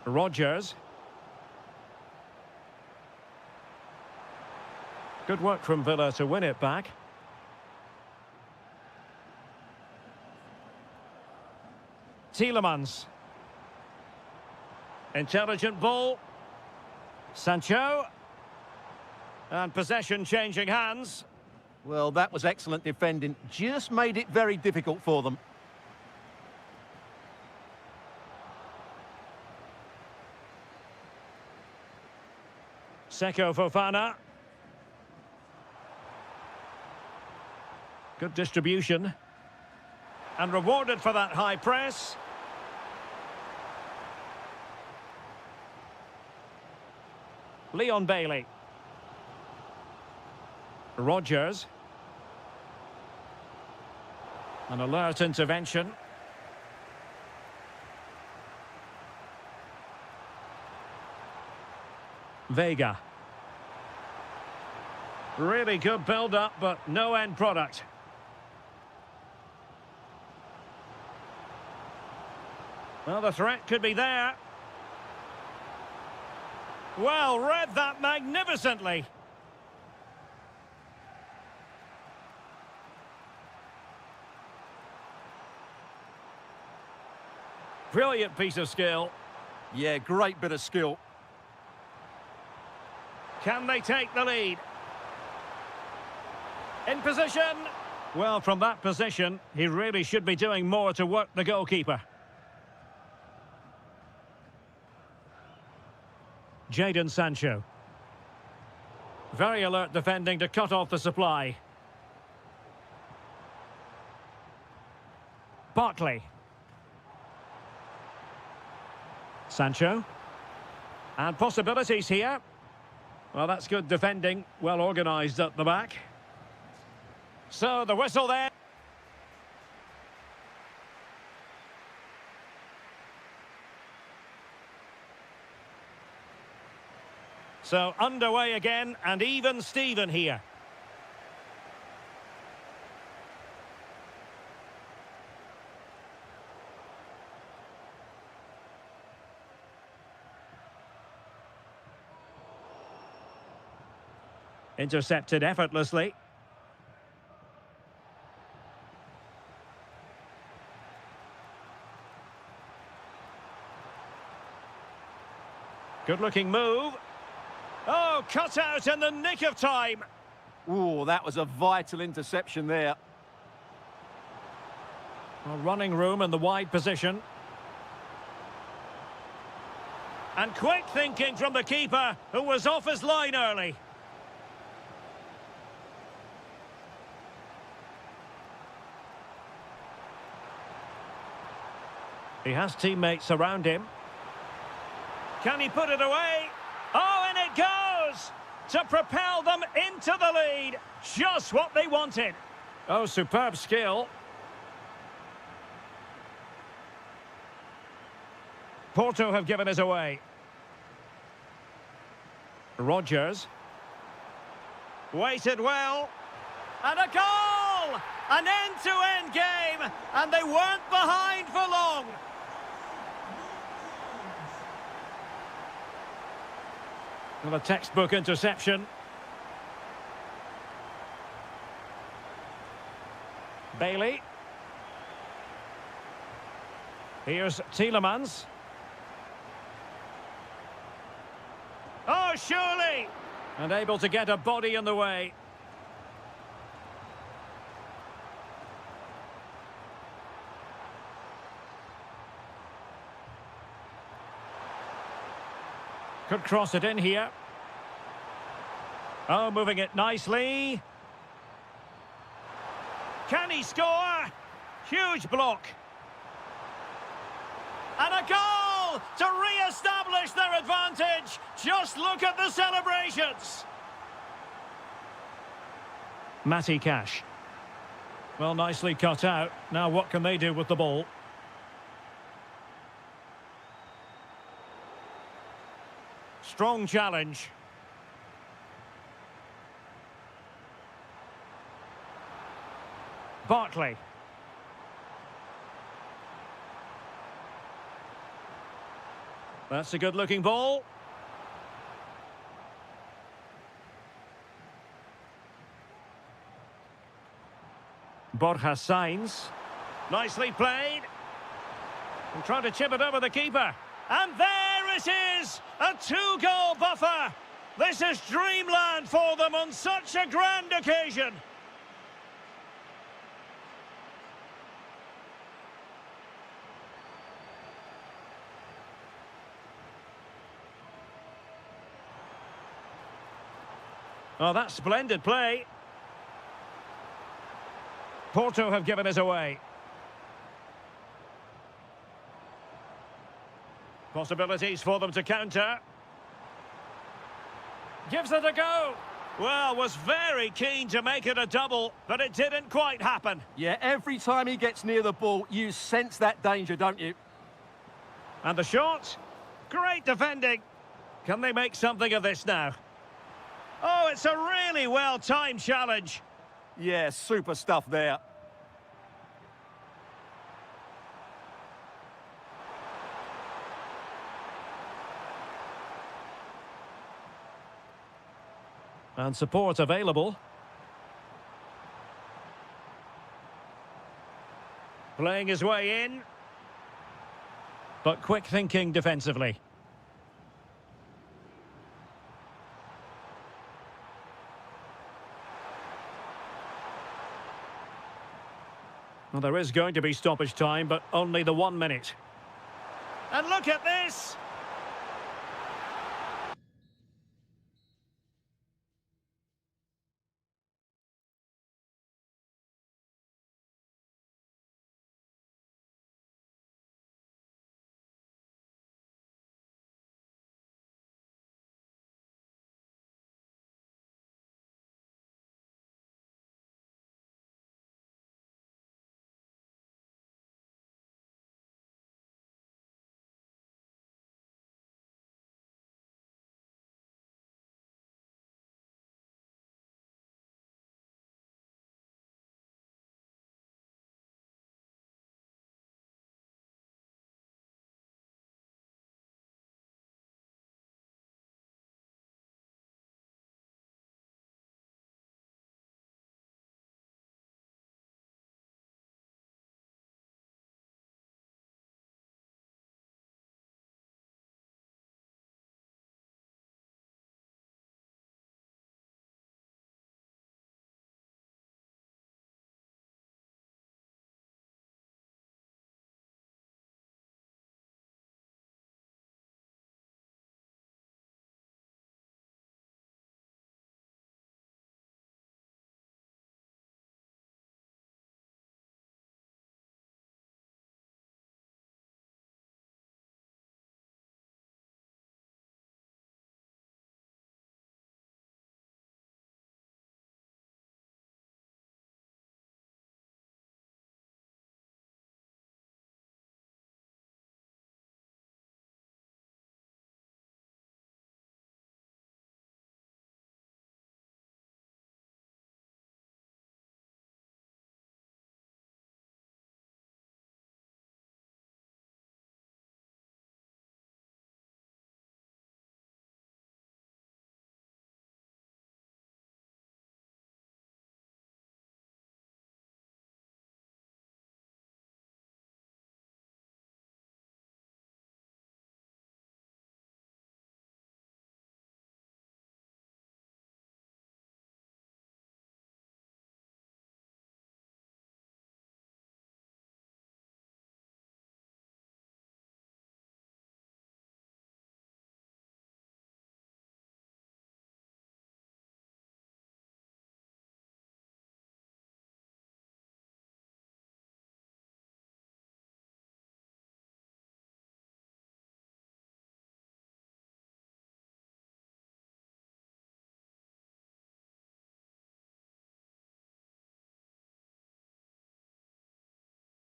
Speaker 1: Rodgers. Good work from Villa to win it back. Tielemans. Intelligent ball. Sancho. And possession changing hands.
Speaker 2: Well, that was excellent defending. Just made it very difficult for them.
Speaker 1: Seko Fofana. Good distribution. And rewarded for that high press. Leon Bailey. Rodgers. An alert intervention. Vega. Really good build-up, but no end product. Well, the threat could be there. Well, read that magnificently. Brilliant piece of skill.
Speaker 2: Yeah, great bit of skill.
Speaker 1: Can they take the lead? In position. Well, from that position, he really should be doing more to work the goalkeeper. Jadon Sancho. Very alert defending to cut off the supply. Barkley. Sancho. And possibilities here. Well, that's good defending. Well organised at the back. So, the whistle there. So, underway again, and even Steven here. Intercepted effortlessly. Good-looking move. Oh, cut out in the nick of time.
Speaker 2: Ooh, that was a vital interception there.
Speaker 1: Well, running room in the wide position. And quick thinking from the keeper, who was off his line early. He has teammates around him. Can he put it away? Oh, and it goes! To propel them into the lead. Just what they wanted. Oh, superb skill. Porto have given us away. Rodgers. Waited well. And a goal! An end-to-end game. And they weren't behind for long. Well, a textbook interception. Bailey. Here's Tielemans. Oh, surely! And able to get a body in the way. Could cross it in here. Oh, moving it nicely. Can he score? Huge block. And a goal to re-establish their advantage. Just look at the celebrations. Matty Cash. Well, nicely cut out. Now what can they do with the ball? Strong challenge. Bartley. That's a good-looking ball. Borja Sainz. Nicely played. And trying to chip it over the keeper. And there it is! A two-goal buffer! This is dreamland for them on such a grand occasion. Oh, that's splendid play. Porto have given us away. Possibilities for them to counter. Gives it a go. Well, was very keen to make it a double, but it didn't quite happen.
Speaker 2: Yeah, every time he gets near the ball, you sense that danger, don't you?
Speaker 1: And the shot. Great defending. Can they make something of this now? Oh, it's a really well-timed challenge.
Speaker 2: Yeah, super stuff there.
Speaker 1: And support available. Playing his way in. But quick thinking defensively. Well, there is going to be stoppage time, but only the 1 minute. And look at this!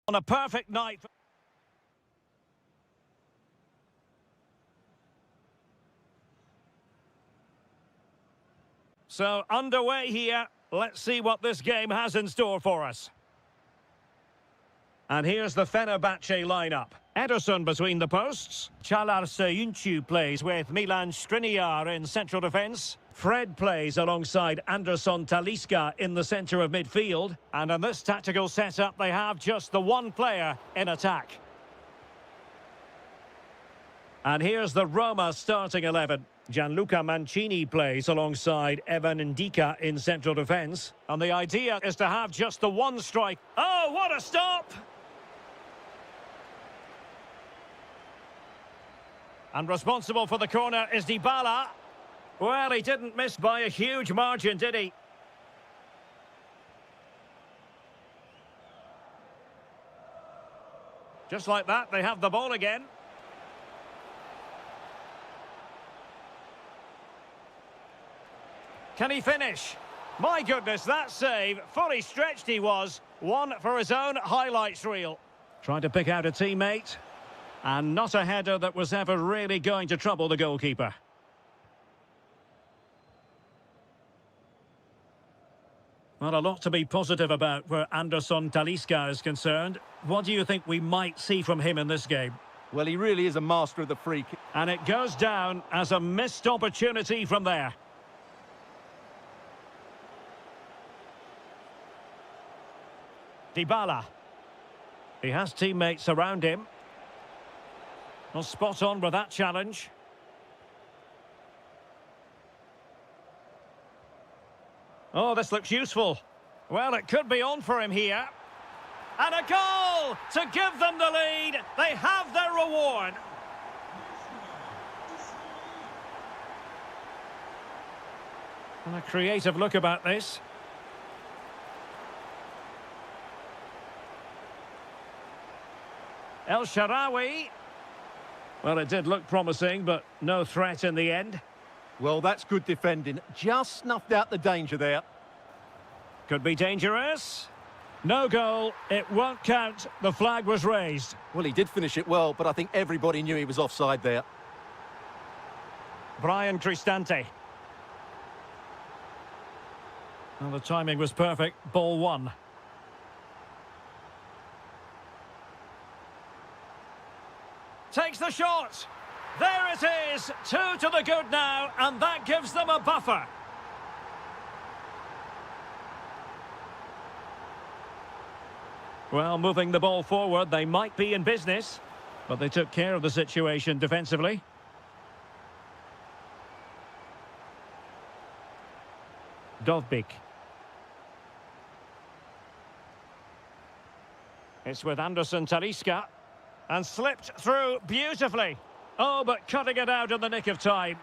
Speaker 1: On a perfect night. So, underway here. Let's see what this game has in store for us. And here's the Fenerbahce lineup. Ederson between the posts. Çağlar Söyüncü plays with Milan Skriniar in central defence. Fred plays alongside Anderson Talisca in the centre of midfield. And in this tactical setup, they have just the one player in attack. And here's the Roma starting 11. Gianluca Mancini plays alongside Evan Ndika in central defence. And the idea is to have just the one strike. Oh, what a stop! And responsible for the corner is Dybala. Well, he didn't miss by a huge margin, did he? Just like that, they have the ball again. Can he finish? My goodness, that save. Fully stretched he was. One for his own highlights reel. Trying to pick out a teammate. And not a header that was ever really going to trouble the goalkeeper. Well, a lot to be positive about where Anderson Talisca is concerned. What do you think we might see from him in this game?
Speaker 2: Well, he really is a master of the free kick.
Speaker 1: And it goes down as a missed opportunity from there. Dybala. He has teammates around him. Well, spot on with that challenge. Oh, this looks useful. Well, it could be on for him here. And a goal to give them the lead. They have their reward. And a creative look about this. El Shaarawy. Well, it did look promising, but no threat in the end.
Speaker 2: Well, that's good defending. Just snuffed out the danger there.
Speaker 1: Could be dangerous. No goal. It won't count. The flag was raised.
Speaker 2: Well, he did finish it well, but I think everybody knew he was offside there.
Speaker 1: Brian Cristante. Well, the timing was perfect. Ball one. Takes the shot. There it is. 2 to the good now, and that gives them a buffer. Well, moving the ball forward, they might be in business, but they took care of the situation defensively. Dovbyk. It's with Anderson Talisca. And slipped through beautifully. Oh, but cutting it out in the nick of time.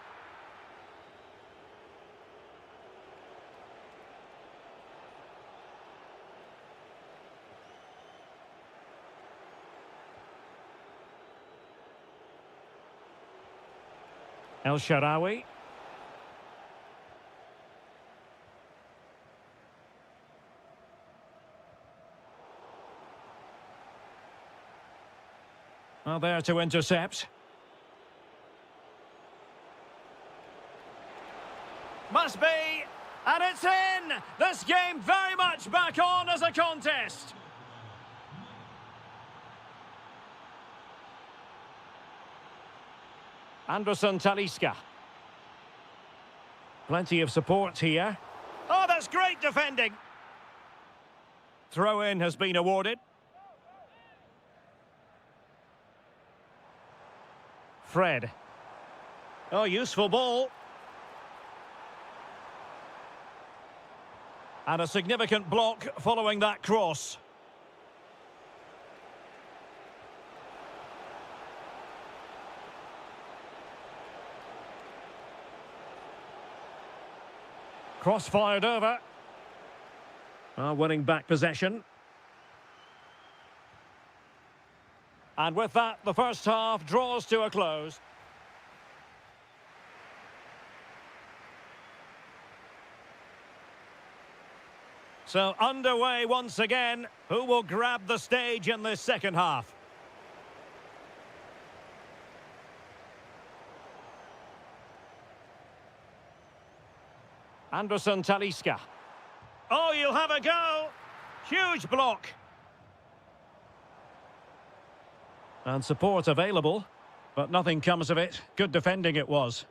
Speaker 1: El Shaarawy. Well, there to intercept. Must be, and it's in! This game very much back on as a contest. Anderson Talisca. Plenty of support here. Oh, that's great defending. Throw-in has been awarded. Fred. Oh, useful ball. And a significant block following that cross. Cross fired over. Winning back possession. And with that, the first half draws to a close. So underway once again. Who will grab the stage in this second half? Anderson Talisca. Oh, you'll have a go. Huge block. And support available, but nothing comes of it. Good defending it was.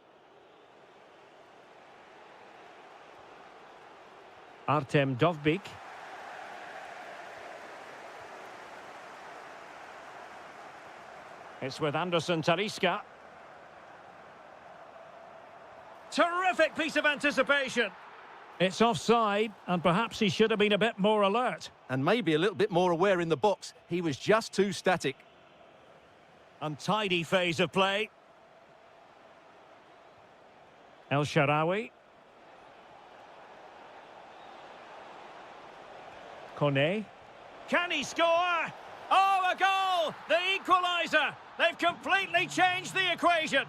Speaker 1: Artem Dovbyk. It's with Anderson Talisca. Terrific piece of anticipation. It's offside, and perhaps he should have been a bit more alert.
Speaker 2: And maybe a little bit more aware in the box. He was just too static.
Speaker 1: Untidy phase of play. El Shaarawy. Kone. Can he score? Oh, a goal! The equaliser! They've completely changed the equation.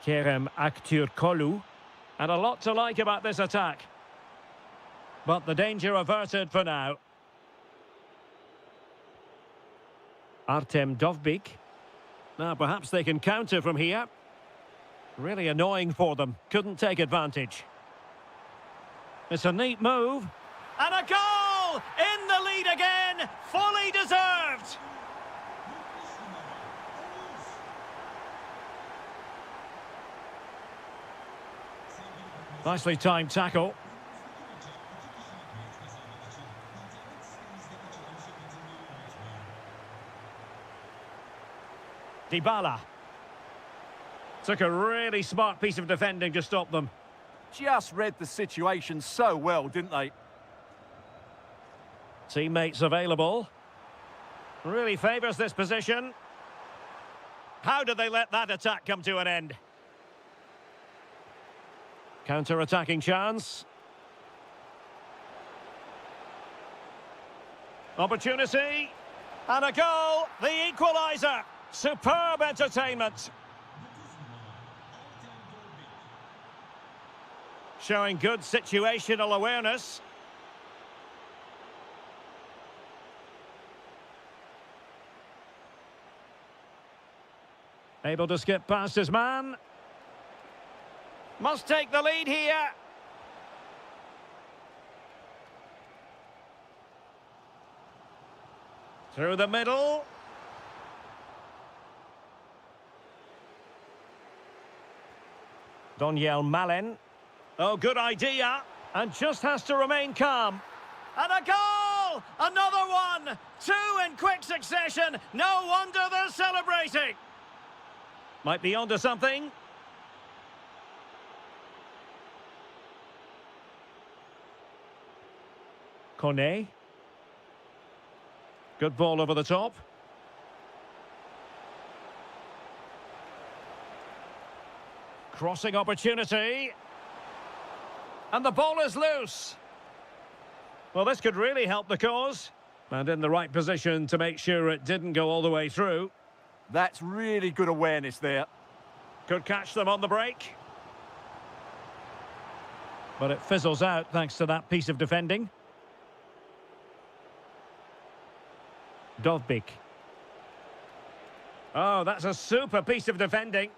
Speaker 1: Kerem Aktürkoğlu. And a lot to like about this attack. But the danger averted for now. Artem Dovbyk. Now perhaps they can counter from here. Really annoying for them. Couldn't take advantage. It's a neat move. And a goal! In the lead again! Fully deserved! Nicely timed tackle. Dybala. Took a really smart piece of defending to stop them.
Speaker 2: Just read the situation so well, didn't they?
Speaker 1: Teammates available. Really favours this position. How did they let that attack come to an end? Counter-attacking chance. Opportunity. And a goal. The equaliser. Superb entertainment. Showing good situational awareness. Able to skip past his man. Must take the lead here. Through the middle. Donyell Malen. Oh, good idea. And just has to remain calm. And a goal! Another one! Two in quick succession. No wonder they're celebrating. Might be onto something. Kone. Good ball over the top. Crossing opportunity. And the ball is loose. Well, this could really help the cause. And in the right position to make sure it didn't go all the way through.
Speaker 2: That's really good awareness there.
Speaker 1: Could catch them on the break. But it fizzles out thanks to that piece of defending. Dovbyk. Oh, that's a super piece of defending.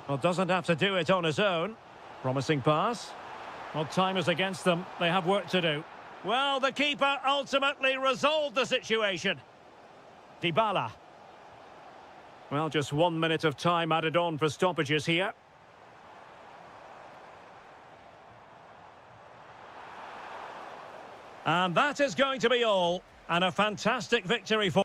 Speaker 1: Well, doesn't have to do it on his own. Promising pass. Well, time is against them. They have work to do. Well, the keeper ultimately resolved the situation. Dybala. Well, just 1 minute of time added on for stoppages here. And that is going to be all. And a fantastic victory for...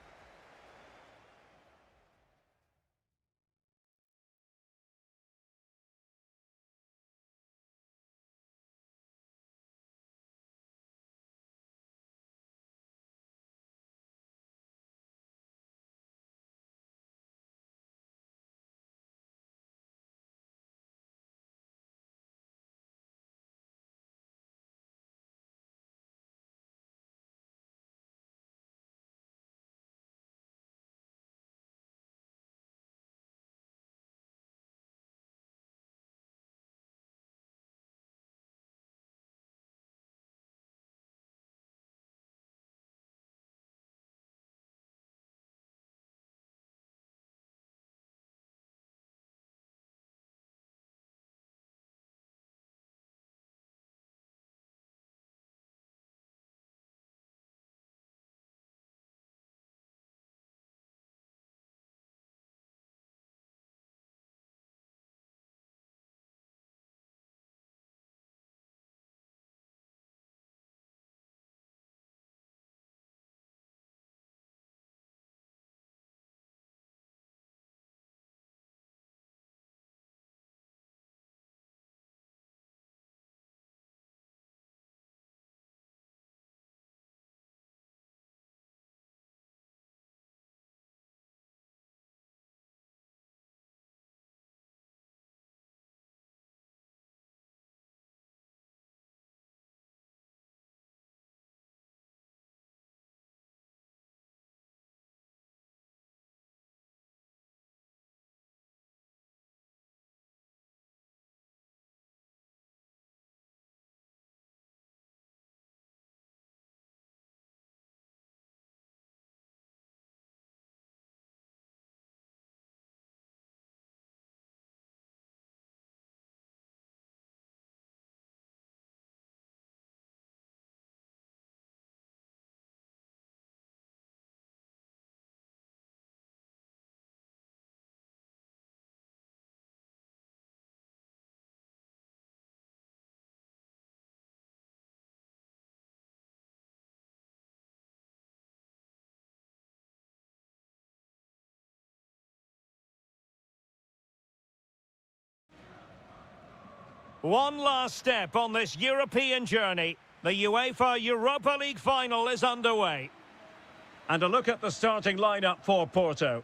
Speaker 1: One last step on this European journey. The UEFA Europa League final is underway. And a look at the starting lineup for Porto.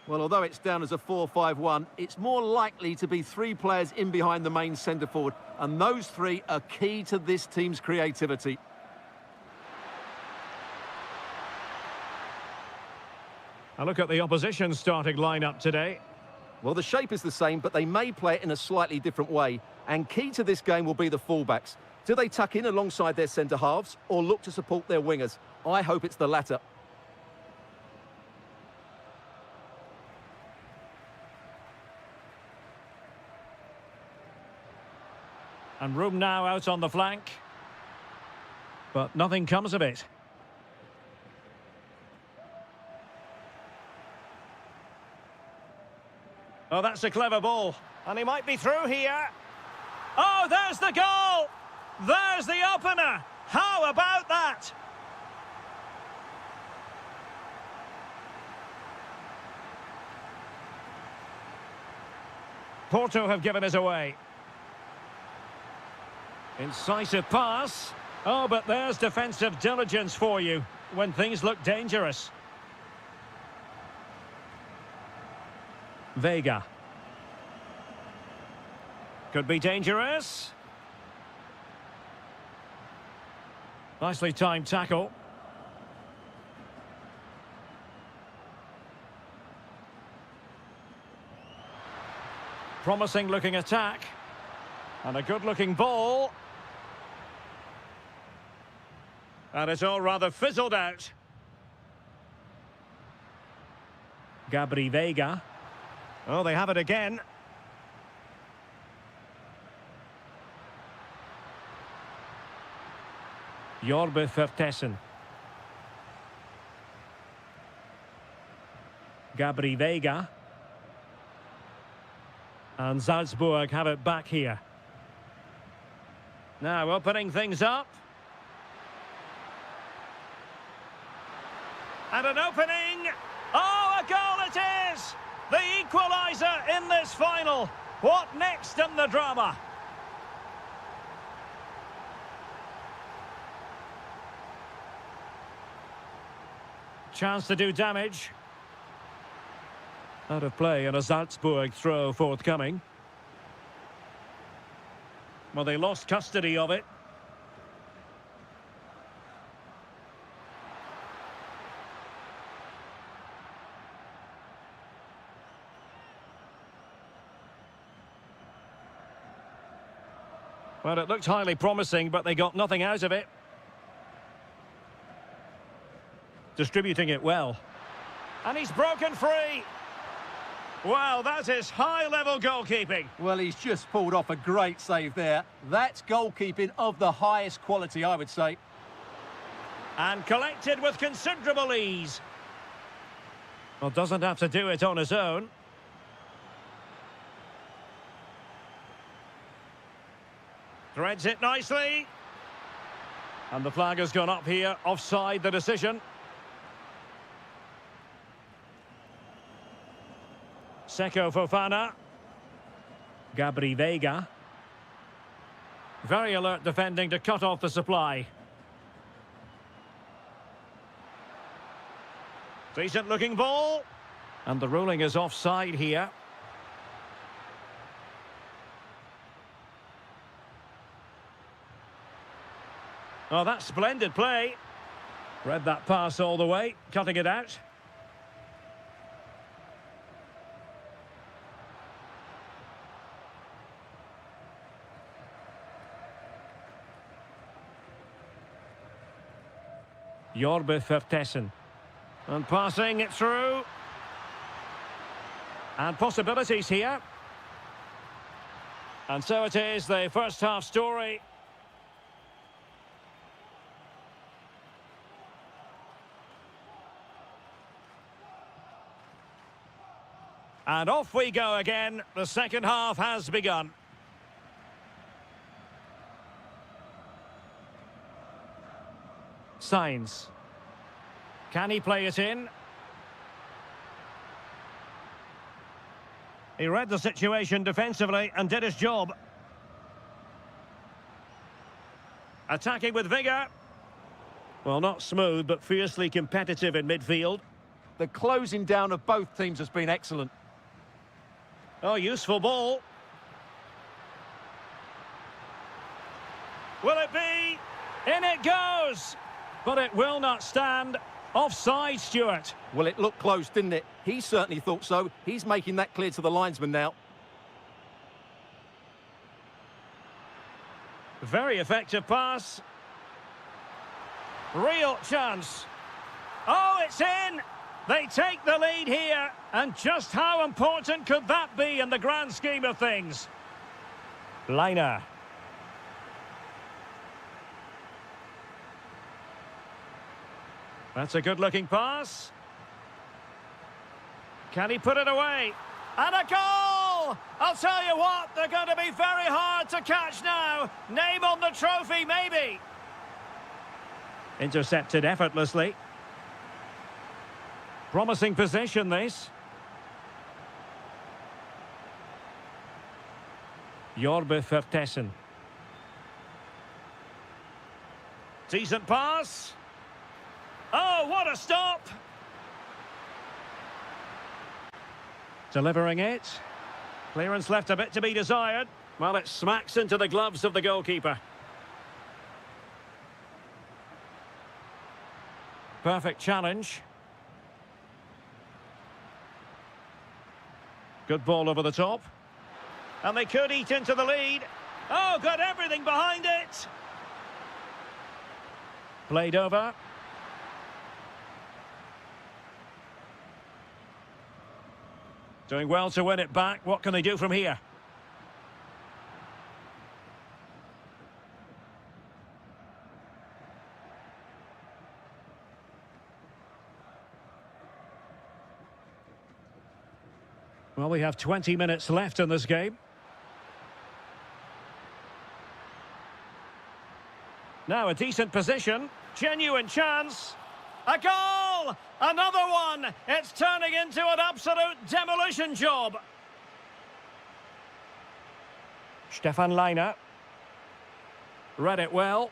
Speaker 2: Well, although it's down as a 4-5-1, it's more likely to be three players in behind the main centre-forward, and those three are key to this team's creativity.
Speaker 1: A look at the opposition starting lineup today.
Speaker 2: Well, the shape is the same, but they may play it in a slightly different way. And key to this game will be the fullbacks. Do they tuck in alongside their centre-halves or look to support their wingers? I hope it's the latter.
Speaker 1: And room now out on the flank. But nothing comes of it. Oh, that's a clever ball. And he might be through here. Oh, there's the goal! There's the opener! How about that? Porto have given us away. Incisive pass. Oh, but there's defensive diligence for you when things look dangerous. Vega. Could be dangerous. Nicely timed tackle. Promising looking attack. And a good looking ball. And it's all rather fizzled out. Vega. Oh, they have it again. Vertessen. Vega. And Salzburg have it back here. Now opening things up. And an opening. Oh, a goal it is! The equaliser in this final. What next in the drama? Chance to do damage. Out of play and a Salzburg throw forthcoming. Well, they lost custody of it. Well, it looked highly promising, but they got nothing out of it. Distributing it well. And he's broken free. Wow, that is high-level goalkeeping.
Speaker 2: Well, he's just pulled off a great save there. That's goalkeeping of the highest quality, I would say.
Speaker 1: And collected with considerable ease. Well, doesn't have to do it on his own. Threads it nicely. And the flag has gone up here. Offside the decision. Seko Fofana. Vega. Very alert defending to cut off the supply. Decent looking ball. And the ruling is offside here. Oh, that's splendid play. Read that pass all the way, cutting it out. Vertessen. And passing it through. And possibilities here. And so it is, the first half story. And off we go again. The second half has begun. Sainz. Can he play it in? He read the situation defensively and did his job. Attacking with vigour. Well, not smooth, but fiercely competitive in midfield.
Speaker 2: The closing down of both teams has been excellent.
Speaker 1: Oh, useful ball. Will it be? In it goes! But it will not stand. Offside, Stuart.
Speaker 2: Well, it looked close, didn't it? He certainly thought so. He's making that clear to the linesman now.
Speaker 1: Very effective pass. Real chance. Oh, it's in! They take the lead here. And just how important could that be in the grand scheme of things? Liner. That's a good-looking pass. Can he put it away? And a goal! I'll tell you what, they're going to be very hard to catch now. Name on the trophy, maybe. Intercepted effortlessly. Promising position, this. Jorbe Vertessen. Decent pass. Oh, what a stop! Delivering it. Clearance left a bit to be desired. Well, it smacks into the gloves of the goalkeeper. Perfect challenge. Good ball over the top. And they could eat into the lead. Oh, got everything behind it. Played over. Doing well to win it back. What can they do from here? Well, we have 20 minutes left in this game. Now a decent position. Genuine chance. A goal! Another one! It's turning into an absolute demolition job. Stefan Liner. Read it well.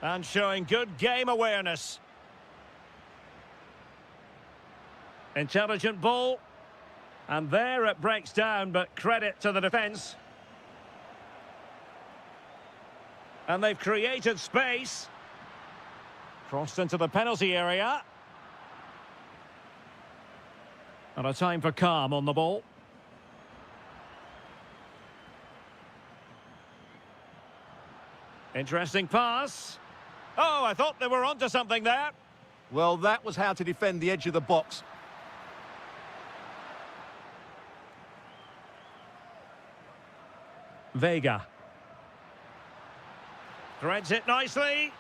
Speaker 1: And showing good game awareness. Intelligent ball. And there it breaks down, but credit to the defence. And they've created space. Crossed into the penalty area. And a time for calm on the ball. Interesting pass. Oh, I thought they were onto something there.
Speaker 2: Well, that was how to defend the edge of the box.
Speaker 1: Vega. Threads it nicely.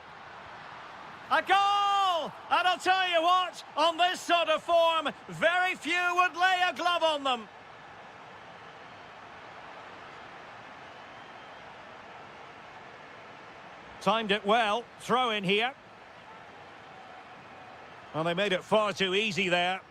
Speaker 1: A goal! And I'll tell you what, on this sort of form, very few would lay a glove on them. Timed it well. Throw in here. Well, they made it far too easy there.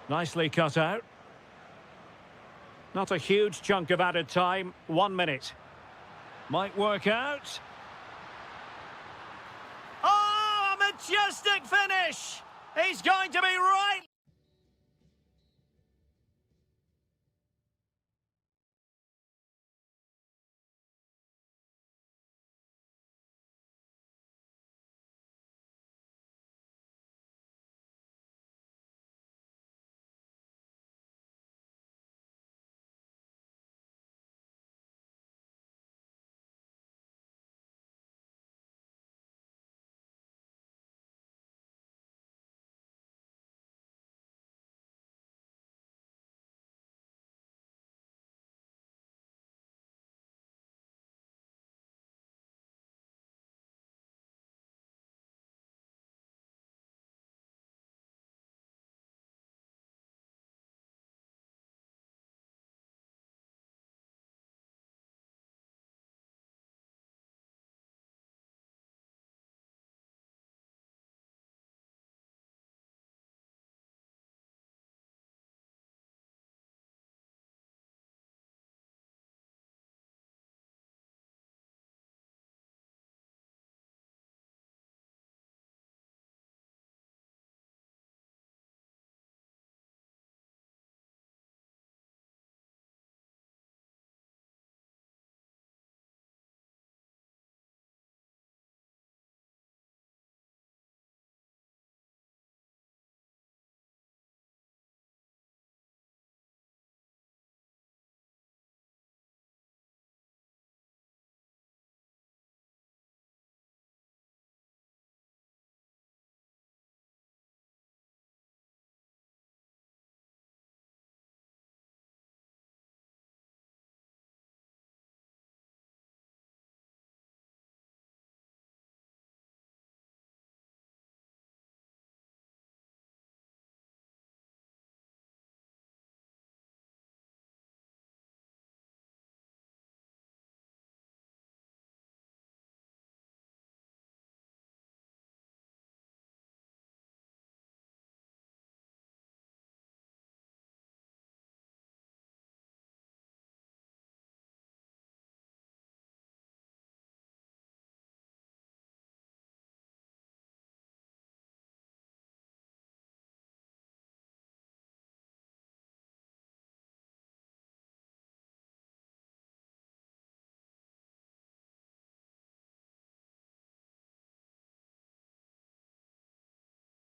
Speaker 1: Nicely cut out. Not a huge chunk of added time. 1 minute. Might work out. Oh, a majestic finish! He's going to be right.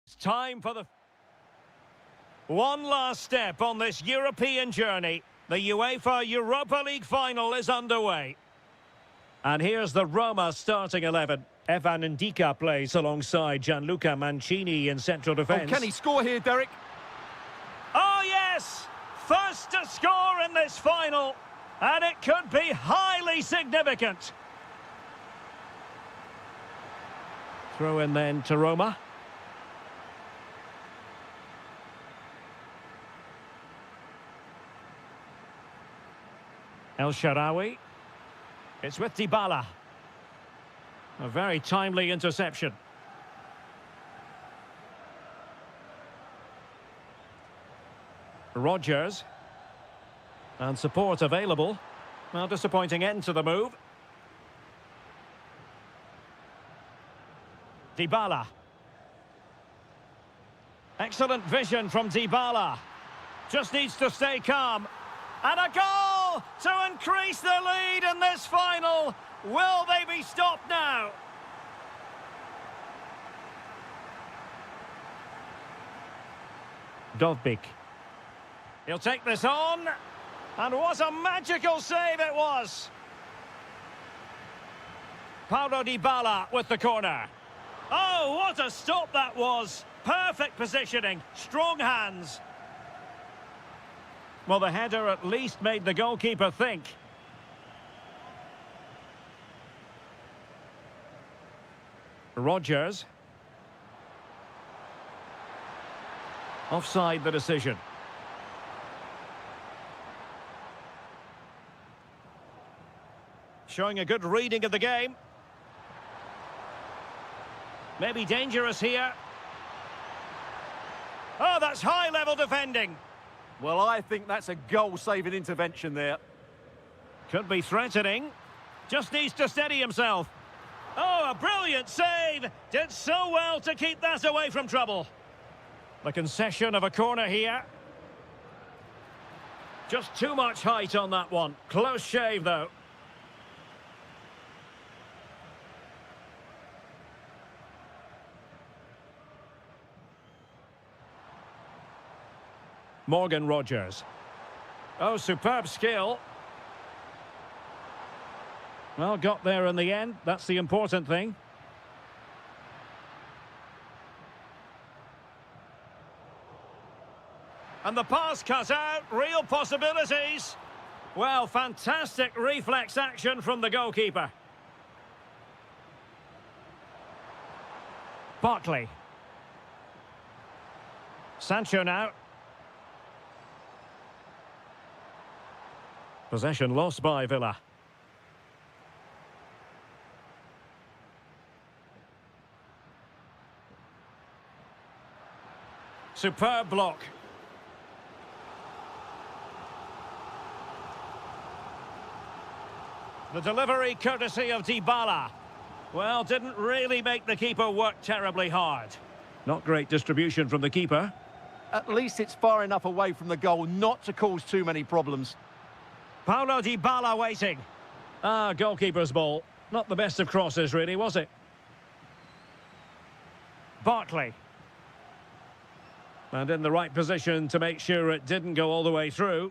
Speaker 1: It's time for the one last step on this European journey. The UEFA Europa League final is underway. And here's the Roma starting 11. Evan Ndika plays alongside Gianluca Mancini in central defence.
Speaker 2: Oh, can he score here, Derek?
Speaker 1: Oh, yes! First to score in this final. And it could be highly significant. Throw in then to Roma. El Shaarawy. It's with Dybala. A very timely interception. Rodgers. And support available. Well, disappointing end to the move. Dybala. Excellent vision from Dybala. Just needs to stay calm. And a goal to increase the lead in this final. Will they be stopped now? Dovbyk. He'll take this on. And what a magical save it was. Paulo Dybala with the corner. Oh, what a stop that was. Perfect positioning, strong hands. Well, the header at least made the goalkeeper think. Rodgers. Offside the decision. Showing a good reading of the game. Maybe dangerous here. Oh, that's high-level defending.
Speaker 2: Well, I think that's a goal-saving intervention there.
Speaker 1: Could be threatening. Just needs to steady himself. Oh, a brilliant save. Did so well to keep that away from trouble. The concession of a corner here. Just too much height on that one. Close shave, though. Morgan Rodgers. Oh, superb skill. Well, got there in the end. That's the important thing. And the pass cut out. Real possibilities. Well, fantastic reflex action from the goalkeeper. Barkley. Sancho now. Possession lost by Villa. Superb block. The delivery courtesy of Dybala. Well, didn't really make the keeper work terribly hard. Not great distribution from the keeper.
Speaker 2: At least it's far enough away from the goal not to cause too many problems.
Speaker 1: Paulo Dybala waiting. Ah, goalkeeper's ball. Not the best of crosses, really, was it? Barkley. And in the right position to make sure it didn't go all the way through.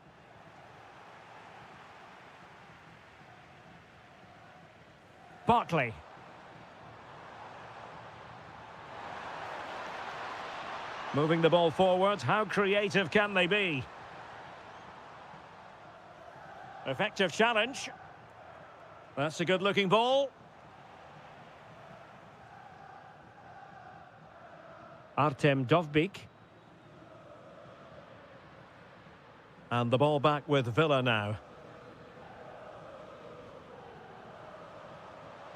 Speaker 1: Barkley. Moving the ball forward. How creative can they be? Effective challenge. That's a good-looking ball. Artem Dovbyk. And the ball back with Villa now.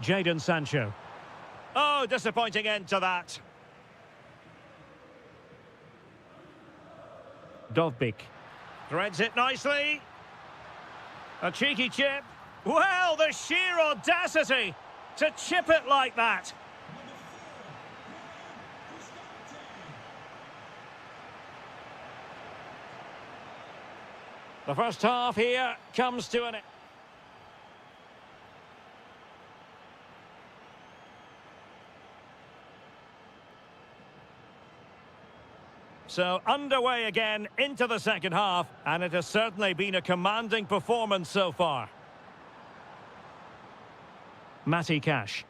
Speaker 1: Jadon Sancho. Oh, disappointing end to that. Dovbyk. Threads it nicely. A cheeky chip. Well, the sheer audacity to chip it like that. The first half here comes to an end. So underway again into the second half, and it has certainly been a commanding performance so far. Matty Cash.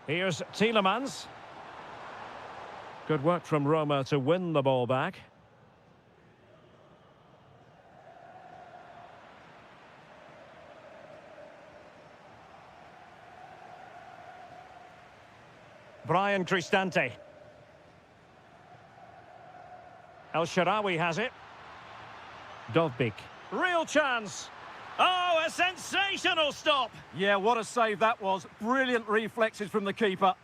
Speaker 1: Here's Tielemans. Good work from Roma to win the ball back. Brian Cristante. El Shaarawy has it. Dovbik. Real chance. Oh, a sensational stop.
Speaker 2: Yeah, what a save that was. Brilliant reflexes from the keeper.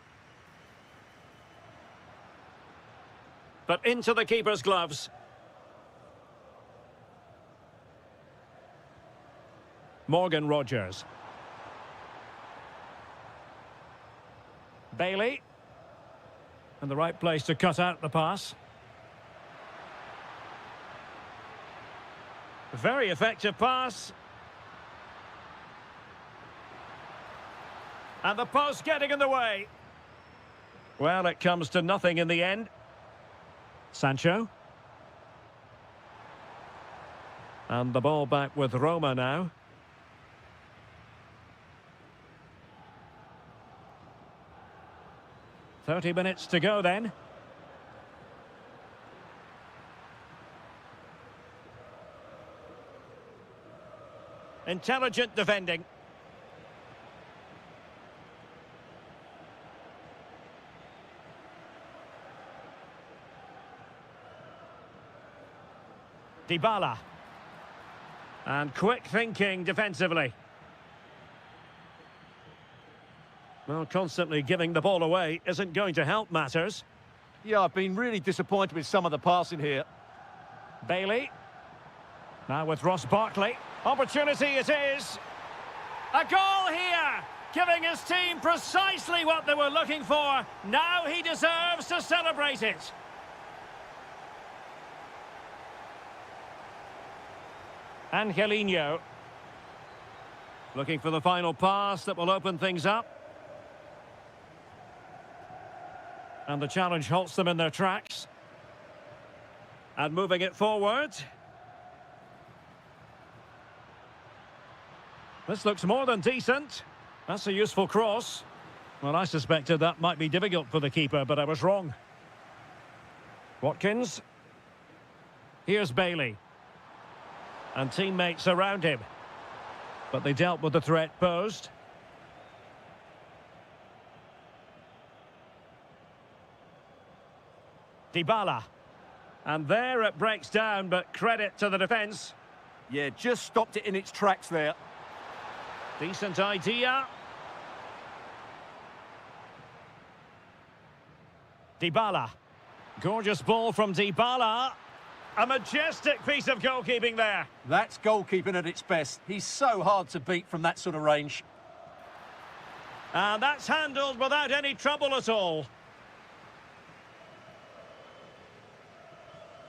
Speaker 1: But into the keeper's gloves. Morgan Rogers. Bailey. And the right place to cut out the pass. Very effective pass. And the post getting in the way. Well, it comes to nothing in the end. Sancho. And the ball back with Roma now. "30 minutes to go then. Intelligent defending. Dybala. And quick thinking defensively. Well, constantly giving the ball away isn't going to help matters.
Speaker 2: Yeah, I've been really disappointed with some of the passing here.
Speaker 1: Bailey. Now with Ross Barkley. Opportunity it is. A goal here, giving his team precisely what they were looking for. Now he deserves to celebrate it. Angelino. Looking for the final pass that will open things up. And the challenge halts them in their tracks. And moving it forward. This looks more than decent. That's a useful cross. Well, I suspected that might be difficult for the keeper, but I was wrong. Watkins. Here's Bailey. And teammates around him. But they dealt with the threat posed. Dybala. And there it breaks down, but credit to the defence.
Speaker 2: Yeah, just stopped it in its tracks there.
Speaker 1: Decent idea. Dybala. Gorgeous ball from Dybala. A majestic piece of goalkeeping there.
Speaker 2: That's goalkeeping at its best. He's so hard to beat from that sort of range.
Speaker 1: And that's handled without any trouble at all.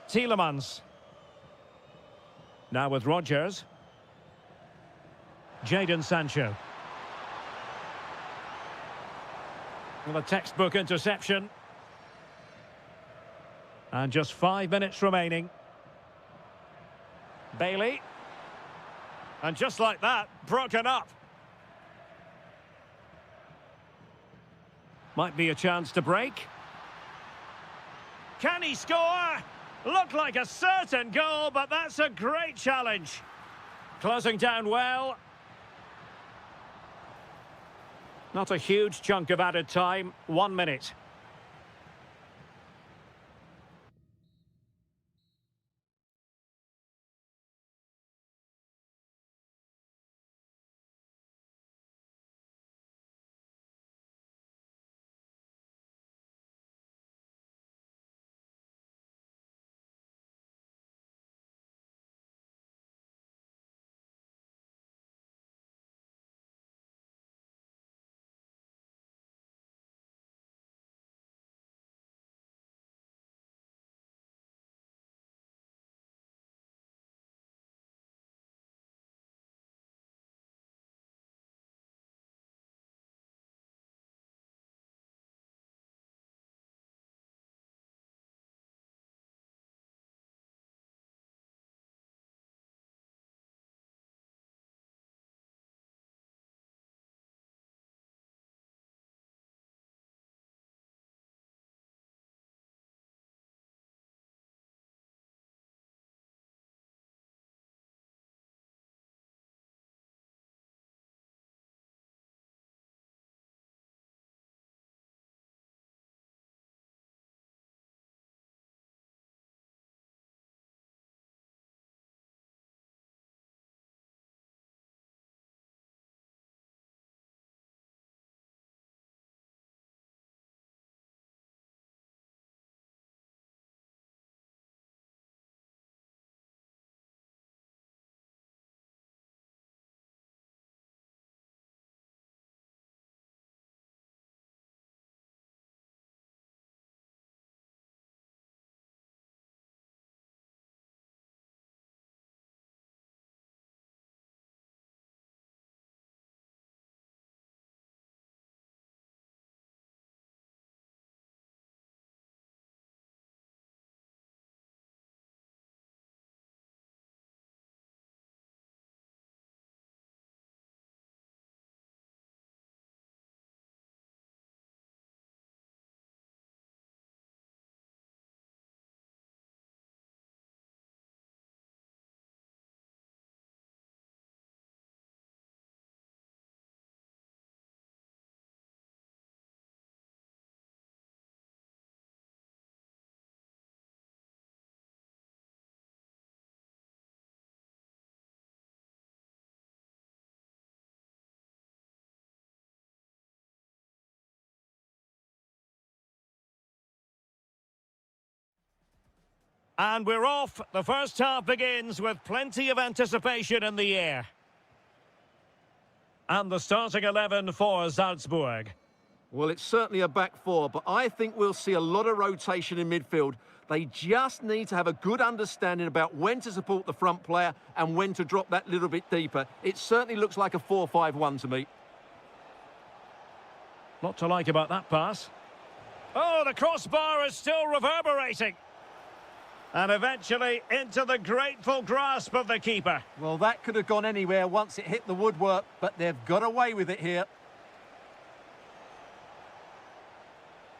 Speaker 1: Tielemans. Now with Rogers. Jadon Sancho. Well, a textbook interception. And just 5 minutes remaining. Bailey. And just like that, broken up. Might be a chance to break. Can he score? Looked like a certain goal, but that's a great challenge. Closing down well. Not a huge chunk of added time. 1 minute. And we're off. The first half begins with plenty of anticipation in the air. And the starting 11 for Salzburg.
Speaker 2: Well, it's certainly a back four, but I think we'll see a lot of rotation in midfield. They just need to have a good understanding about when to support the front player and when to drop that little bit deeper. It certainly looks like a 4-5-1 to me.
Speaker 1: Not to like about that pass. Oh, the crossbar is still reverberating. And eventually into the grateful grasp of the keeper.
Speaker 2: Well, that could have gone anywhere once it hit the woodwork, but they've got away with it here.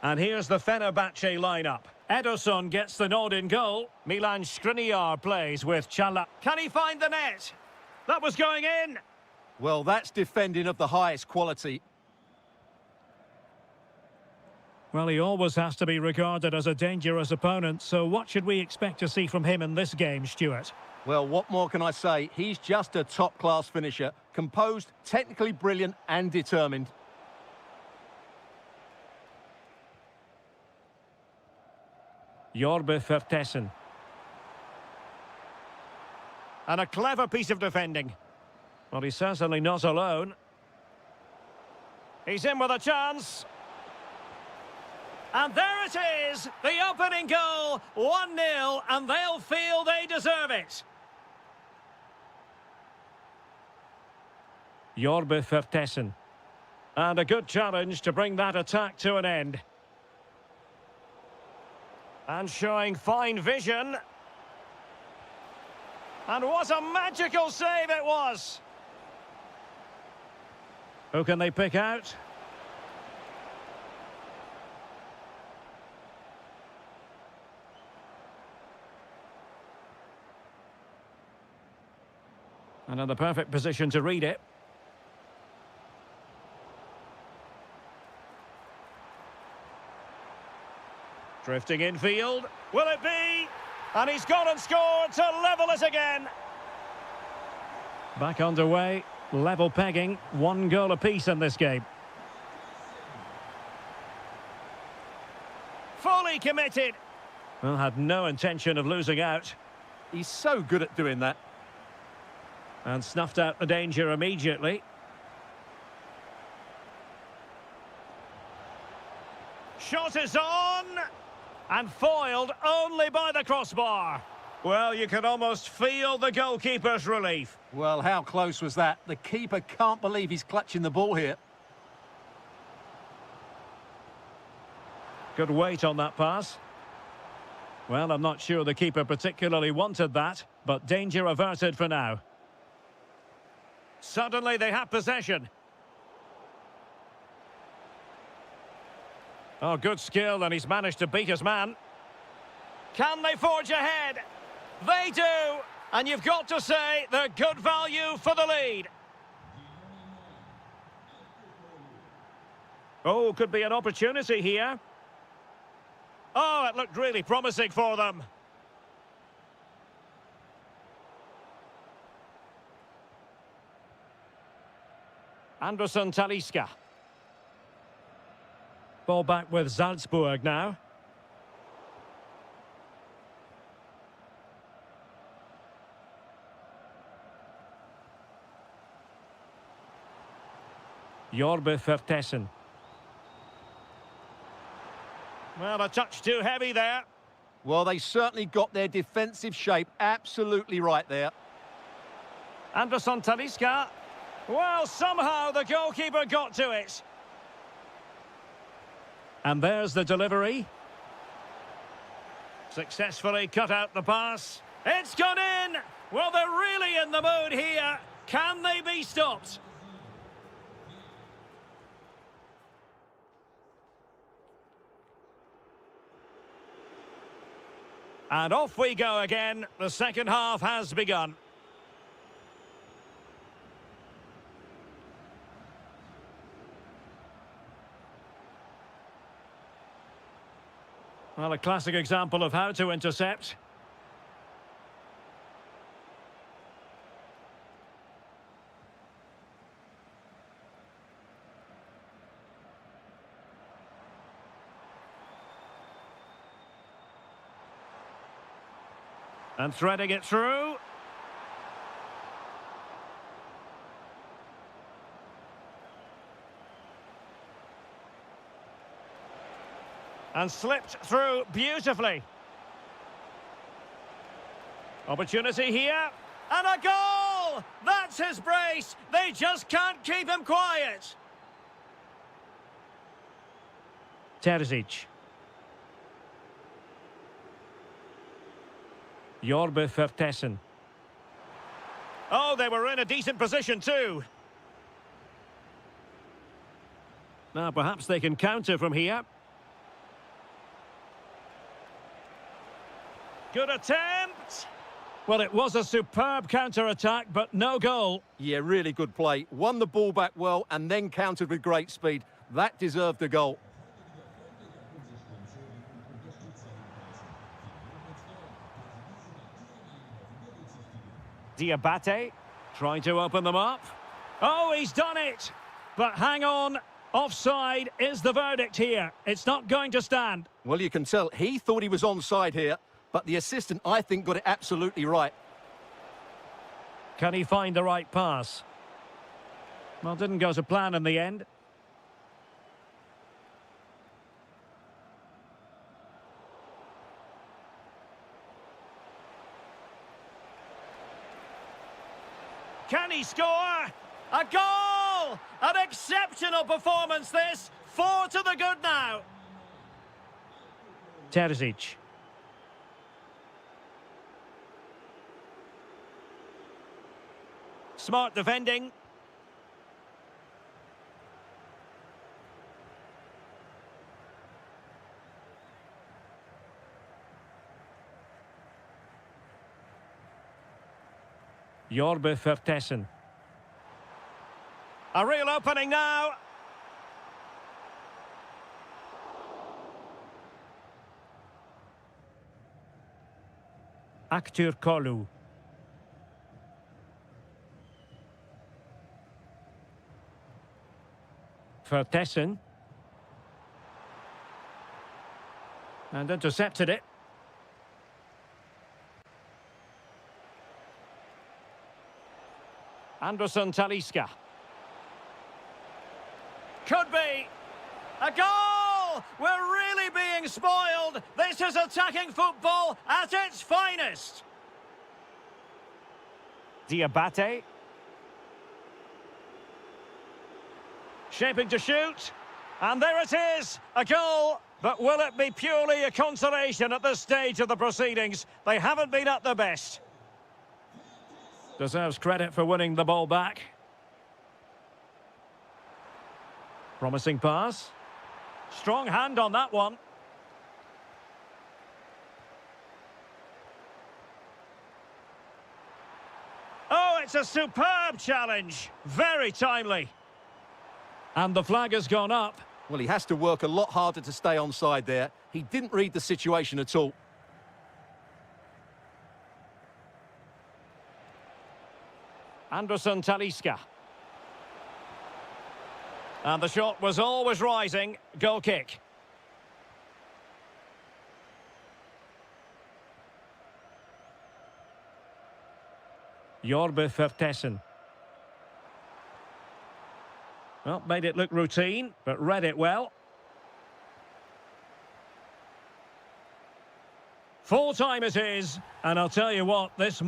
Speaker 1: And here's the Fenerbahce lineup. Ederson gets the nod in goal. Milan Skriniar plays with Chala. Can he find the net? That was going in.
Speaker 2: Well, that's defending of the highest quality.
Speaker 1: Well, he always has to be regarded as a dangerous opponent, so what should we expect to see from him in this game, Stuart?
Speaker 2: Well, what more can I say? He's just a top-class finisher. Composed, technically brilliant and determined.
Speaker 1: Jorbe Vertessen. And a clever piece of defending. Well, he's certainly not alone. He's in with a chance. And there it is, the opening goal, 1-0, and they'll feel they deserve it. Jorbe Vertessen. And a good challenge to bring that attack to an end. And showing fine vision. And what a magical save it was. Who can they pick out? And in the perfect position to read it. Drifting infield. Will it be? And he's gone and scored to level it again. Back underway. Level pegging. 1 goal apiece in this game. Fully committed. Well, had no intention of losing out.
Speaker 2: He's so good at doing that.
Speaker 1: And snuffed out the danger immediately. Shot is on. And foiled only by the crossbar. Well, you can almost feel the goalkeeper's relief.
Speaker 2: Well, how close was that? The keeper can't believe he's clutching the ball here.
Speaker 1: Good weight on that pass. Well, I'm not sure the keeper particularly wanted that, but danger averted for now. Suddenly they have possession. Oh, good skill, and he's managed to beat his man. Can they forge ahead? They do, and you've got to say they're good value for the lead. Oh, could be an opportunity here. Oh, it looked really promising for them. Anderson Talisca. Ball back with Salzburg now. Jorbe Vertessen. Well, a touch too heavy there.
Speaker 2: Well, they certainly got their defensive shape absolutely right there.
Speaker 1: Anderson Talisca. Well, somehow the goalkeeper got to it. And there's the delivery. Successfully cut out the pass. It's gone in! Well, they're really in the mood here. Can they be stopped? And off we go again. The second half has begun. Well, a classic example of how to intercept. And threading it through. And slipped through beautifully. Opportunity here. And a goal! That's his brace. They just can't keep him quiet. Terzic. Jorbe Vertessen. Oh, they were in a decent position too. Now perhaps they can counter from here. Good attempt. Well, it was a superb counter-attack, but no goal.
Speaker 2: Yeah, really good play. Won the ball back well and then countered with great speed. That deserved a goal.
Speaker 1: Diabate trying to open them up. Oh, he's done it. But hang on. Offside is the verdict here. It's not going to stand.
Speaker 2: Well, you can tell he thought he was onside here, but the assistant, I think, got it absolutely right.
Speaker 1: Can he find the right pass? Well, didn't go to plan in the end. Can he score? A goal! An exceptional performance, this. 4 to the good now. Terzic. Smart defending. Jorbe Vertessen. A real opening now. Aktur Kolu. Vertessen. And intercepted it. Anderson Talisca. Could be. A goal! We're really being spoiled. This is attacking football at its finest. Diabate. Shaping to shoot. And there it is. A goal. But will it be purely a consolation at this stage of the proceedings? They haven't been at their best. Deserves credit for winning the ball back. Promising pass. Strong hand on that one. Oh, it's a superb challenge. Very timely. And the flag has gone up.
Speaker 2: Well, he has to work a lot harder to stay onside there. He didn't read the situation at all.
Speaker 1: Anderson Talisca. And the shot was always rising. Goal kick. Jorbe Vertessen. Well, made it look routine, but read it well. Full time it is, and I'll tell you what, this...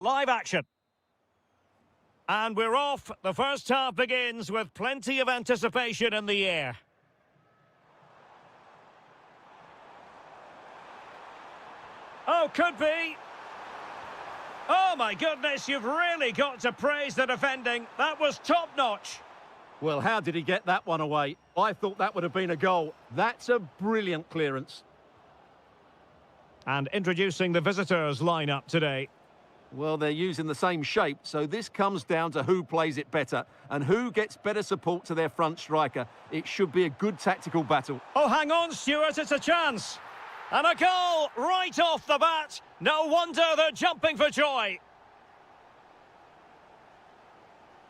Speaker 1: Live action. And we're off. The first half begins with plenty of anticipation in the air. Oh, could be. Oh, my goodness, you've really got to praise the defending. That was top-notch.
Speaker 2: Well, how did he get that one away? I thought that would have been a goal. That's a brilliant clearance.
Speaker 1: And introducing the visitors' lineup today.
Speaker 2: Well, they're using the same shape, so this comes down to who plays it better and who gets better support to their front striker. It should be a good tactical battle.
Speaker 1: Oh, hang on, Stuart, it's a chance. And a goal right off the bat. No wonder they're jumping for joy.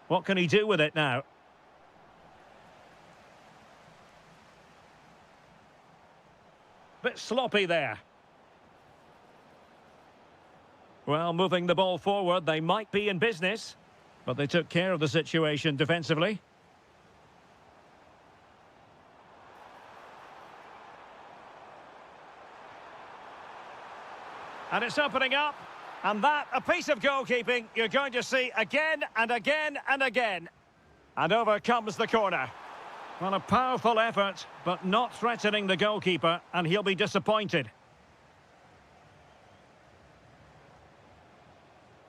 Speaker 1: What can he do with it now? Bit sloppy there. Well, moving the ball forward, they might be in business, but they took care of the situation defensively. And it's opening up, and that, a piece of goalkeeping you're going to see again and again and again. And over comes the corner. Well, a powerful effort, but not threatening the goalkeeper, and he'll be disappointed.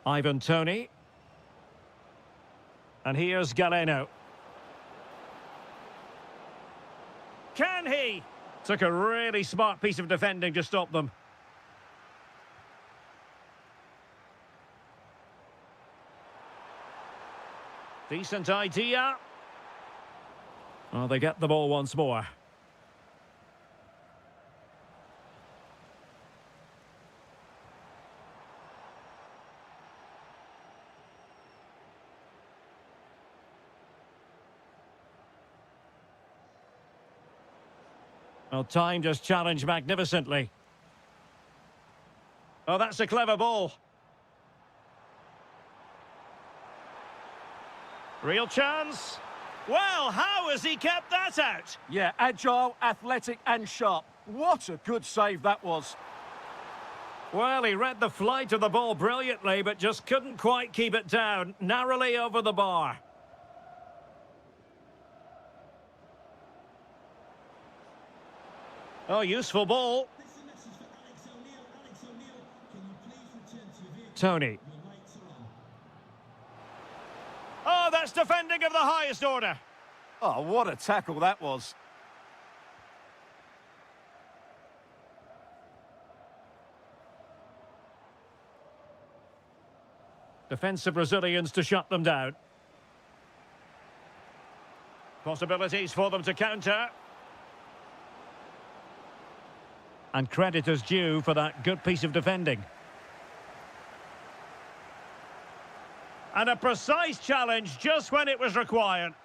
Speaker 1: Ivan Toney. And here's Galeno. Can he? Took a really smart piece of defending to stop them. Decent idea. Well, they get the ball once more. Well, time just challenged magnificently. Oh, that's a clever ball. Real chance. Well, how has he kept that out?
Speaker 2: Yeah, agile, athletic and sharp. What a good save that was.
Speaker 1: Well, he read the flight of the ball brilliantly, but just couldn't quite keep it down. Narrowly over the bar. Oh, useful ball. Toney. Oh, that's defending of the highest order.
Speaker 2: Oh, what a tackle that was.
Speaker 1: Defensive Brazilians to shut them down. Possibilities for them to counter. And credit is due for that good piece of defending. And a precise challenge just when it was required.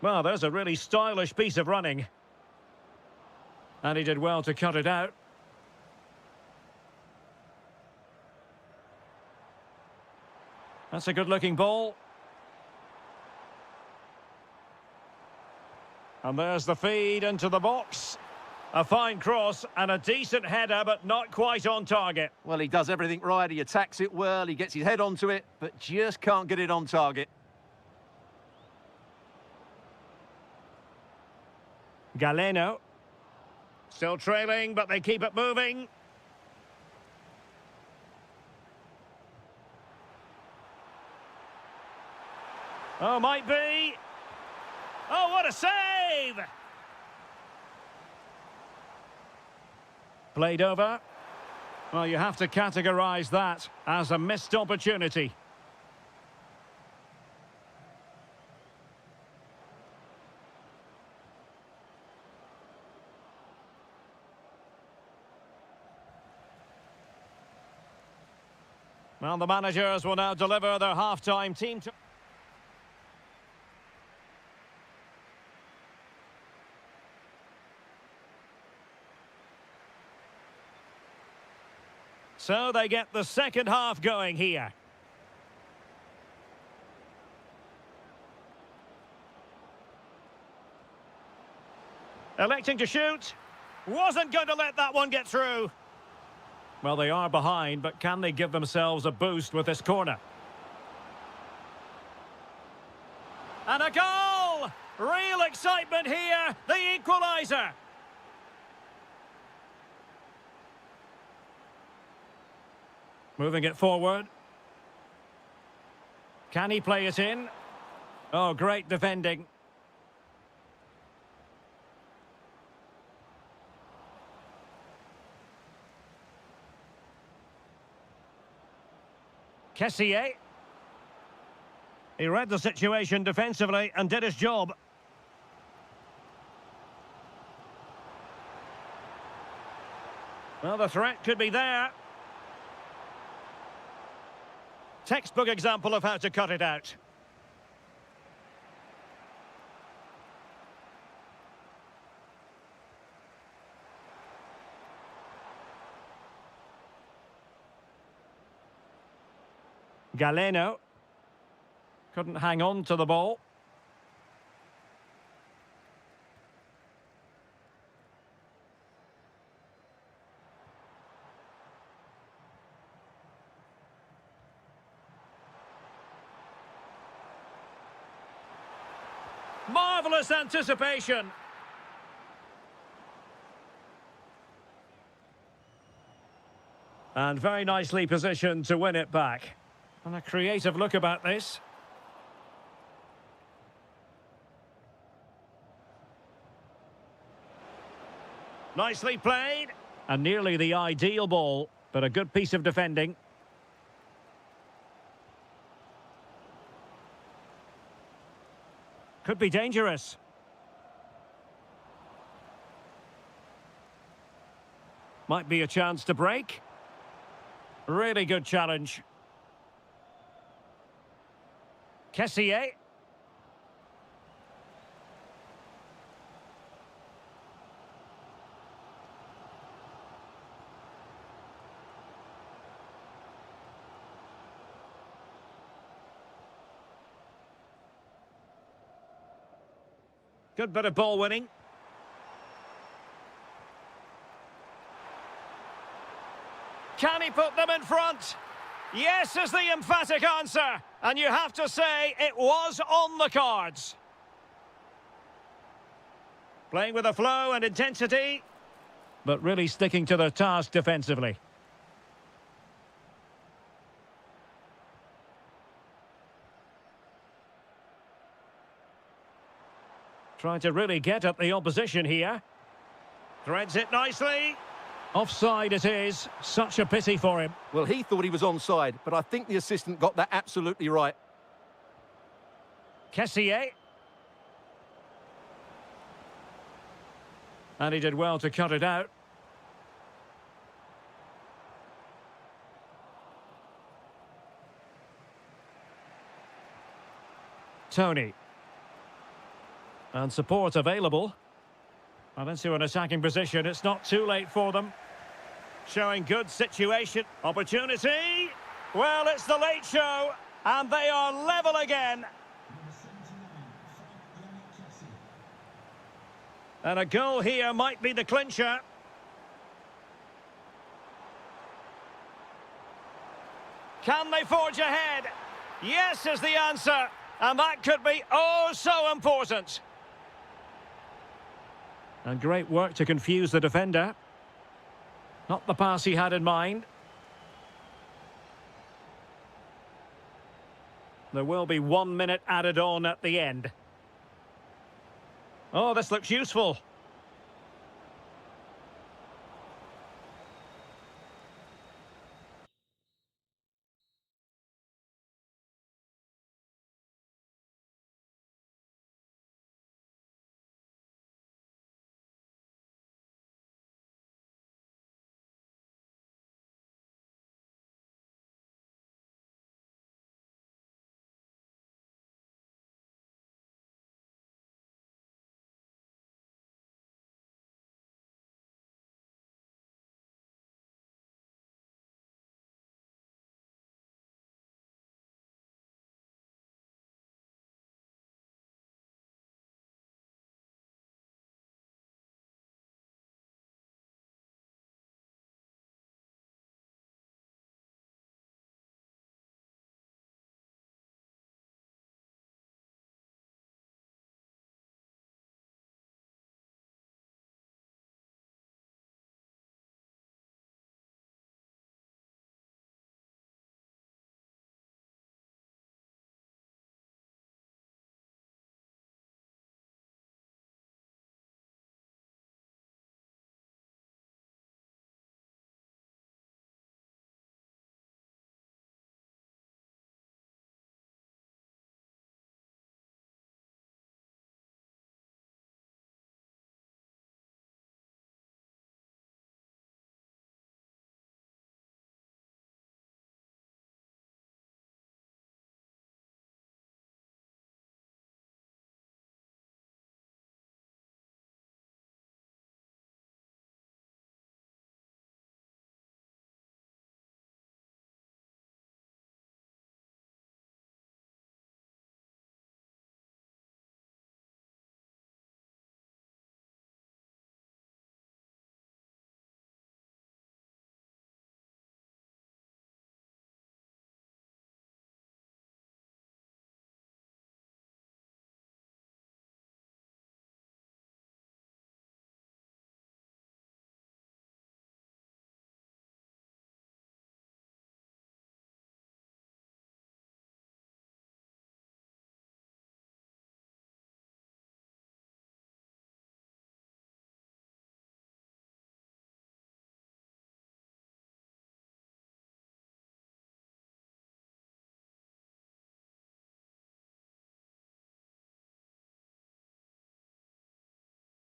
Speaker 1: Well, there's a really stylish piece of running. And he did well to cut it out. That's a good-looking ball. And there's the feed into the box. A fine cross and a decent header, but not quite on target.
Speaker 2: Well, he does everything right. He attacks it well. He gets his head onto it, but just can't get it on target.
Speaker 1: Galeno. Still trailing, but they keep it moving. Oh, might be. Oh, what a save! Played over. Well, you have to categorise that as a missed opportunity. Well, the managers will now deliver their half-time team to... So they get the second half going here. Electing to shoot. Wasn't going to let that one get through. Well, they are behind, but can they give themselves a boost with this corner? And a goal! Real excitement here, the equaliser. Moving it forward. Can he play it in? Oh, great defending. Kessié. He read the situation defensively and did his job. Well, the threat could be there. Textbook example of how to cut it out. Galeno. Couldn't hang on to the ball. Marvellous anticipation. And very nicely positioned to win it back. And a creative look about this. Nicely played. And nearly the ideal ball, but a good piece of defending. Could be dangerous. Might be a chance to break. Really good challenge. Kessié. Good bit of ball winning. Can he put them in front? Yes is the emphatic answer. And you have to say it was on the cards. Playing with a flow and intensity, but really sticking to their task defensively. Trying to really get at the opposition here. Threads it nicely. Offside it is. Such a pity for him.
Speaker 2: Well, he thought he was onside, but I think the assistant got that absolutely right.
Speaker 1: Kessié. And he did well to cut it out. Tony. And support available. Well, into an attacking position. It's not too late for them. Showing good situation. Opportunity. Well, it's the late show. And they are level again. And a goal here might be the clincher. Can they forge ahead? Yes is the answer. And that could be oh so important. And great work to confuse the defender. Not the pass he had in mind. There will be 1 minute added on at the end. Oh, this looks useful.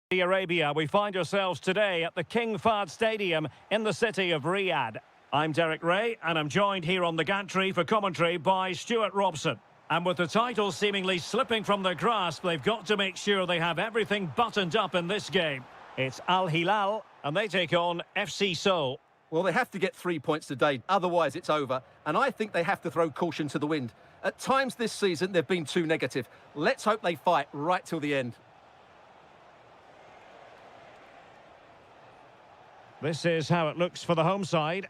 Speaker 1: Saudi Arabia, we find ourselves today at the King Fahd Stadium in the city of Riyadh. I'm Derek Ray, and I'm joined here on the gantry for commentary by Stuart Robson. And with the title seemingly slipping from their grasp, they've got to make sure they have everything buttoned up in this game. It's Al Hilal, and they take on FC Seoul.
Speaker 2: Well, they have to get 3 points today, otherwise it's over. And I think they have to throw caution to the wind. At times this season, they've been too negative. Let's hope they fight right till the end.
Speaker 1: This is how it looks for the home side.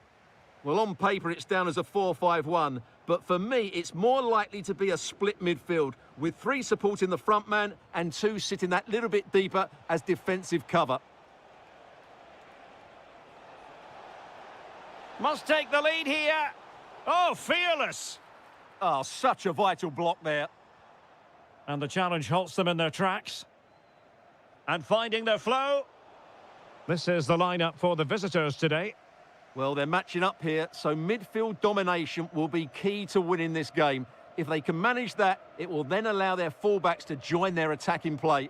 Speaker 2: Well, on paper, it's down as a 4-5-1. But for me, it's more likely to be a split midfield, with 3 supporting the front man and 2 sitting that little bit deeper as defensive cover.
Speaker 1: Must take the lead here. Oh, fearless.
Speaker 2: Oh, such a vital block there.
Speaker 1: And the challenge halts them in their tracks. And finding their flow. This is the lineup for the visitors today.
Speaker 2: Well, they're matching up here, so midfield domination will be key to winning this game. If they can manage that, it will then allow their fullbacks to join their attacking play.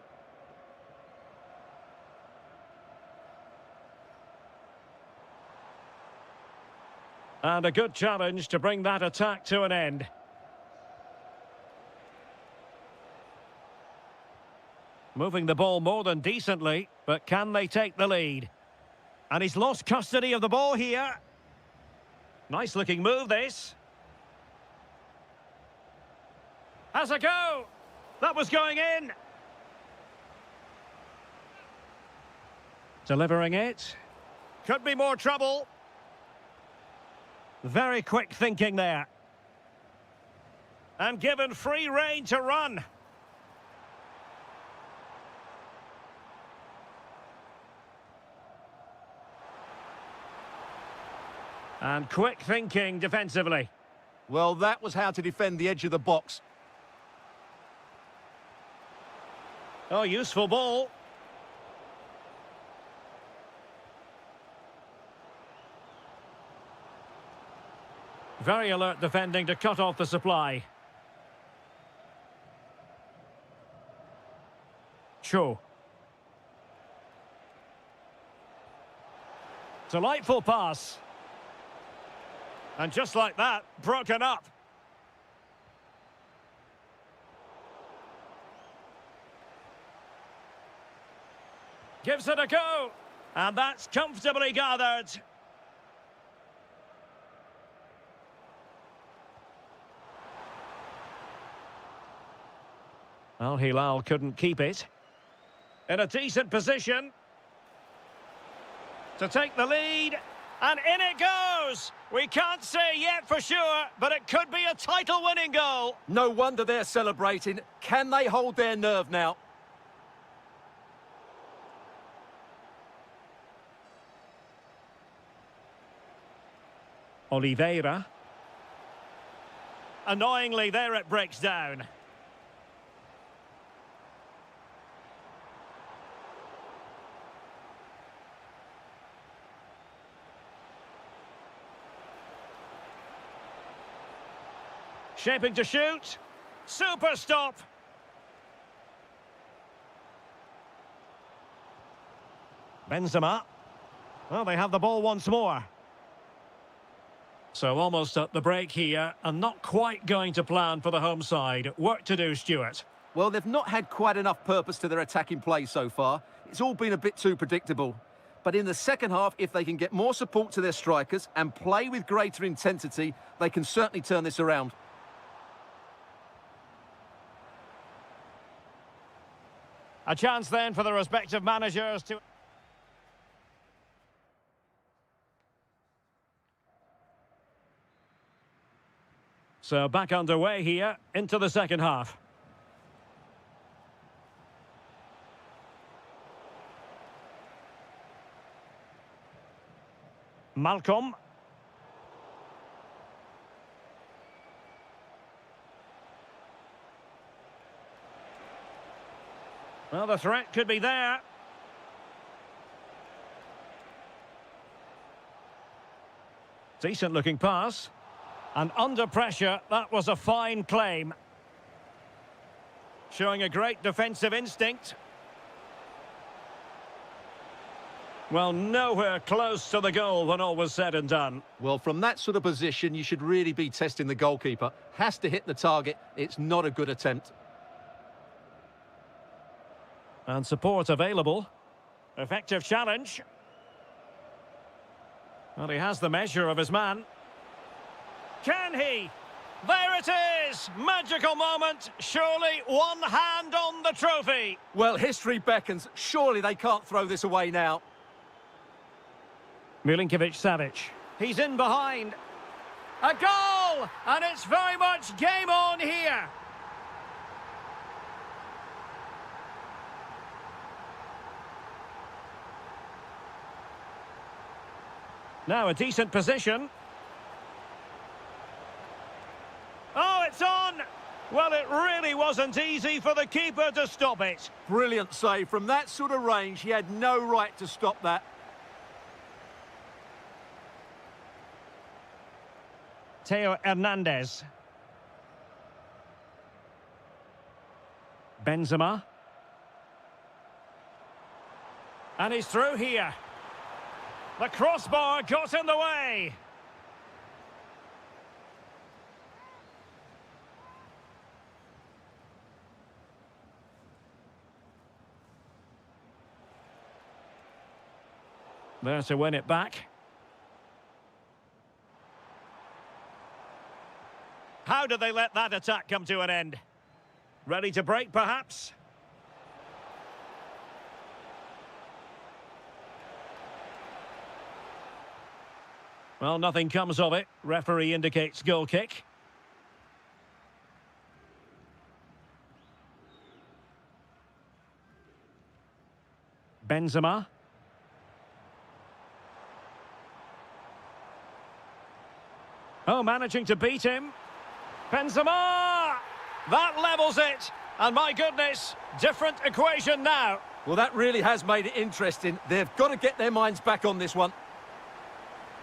Speaker 1: And a good challenge to bring that attack to an end. Moving the ball more than decently, but can they take the lead? And he's lost custody of the ball here. Nice looking move, this. Has a go. That was going in. Delivering it. Could be more trouble. Very quick thinking there. And given free rein to run. And quick thinking defensively.
Speaker 2: Well, that was how to defend the edge of the box.
Speaker 1: Oh, useful ball. Very alert defending to cut off the supply. Cho. Delightful pass. And just like that, broken up. Gives it a go. And that's comfortably gathered. Al Hilal couldn't keep it. In a decent position. To take the lead. And in it goes! We can't say yet for sure, but it could be a title-winning goal.
Speaker 2: No wonder they're celebrating. Can they hold their nerve now?
Speaker 1: Oliveira. Annoyingly, there it breaks down. Shaping to shoot. Super stop. Benzema. Well, they have the ball once more. So almost at the break here, and not quite going to plan for the home side. Work to do, Stuart.
Speaker 2: Well, they've not had quite enough purpose to their attacking play so far. It's all been a bit too predictable. But in the second half, if they can get more support to their strikers and play with greater intensity, they can certainly turn this around.
Speaker 1: A chance then for the respective managers to... So back underway here into the second half. Malcolm. Well, the threat could be there. Decent looking pass. And under pressure, that was a fine claim. Showing a great defensive instinct. Well, nowhere close to the goal when all was said and done.
Speaker 2: Well, from that sort of position, you should really be testing the goalkeeper. Has to hit the target. It's not a good attempt.
Speaker 1: And support available. Effective challenge. Well, he has the measure of his man. Can he? There it is! Magical moment. Surely one hand on the trophy.
Speaker 2: Well, history beckons. Surely they can't throw this away now.
Speaker 1: Milinkovic-Savic. He's in behind. A goal! And it's very much game on here. Now a decent position. Oh, it's on! Well, it really wasn't easy for the keeper to stop it.
Speaker 2: Brilliant save. From that sort of range, he had no right to stop that.
Speaker 1: Theo Hernandez. Benzema. And he's through here. The crossbar got in the way. There to win it back. How did they let that attack come to an end? Ready to break, perhaps? Well, nothing comes of it. Referee indicates goal kick. Benzema. Oh, managing to beat him. Benzema! That levels it. And my goodness, different equation now.
Speaker 2: Well, that really has made it interesting. They've got to get their minds back on this one.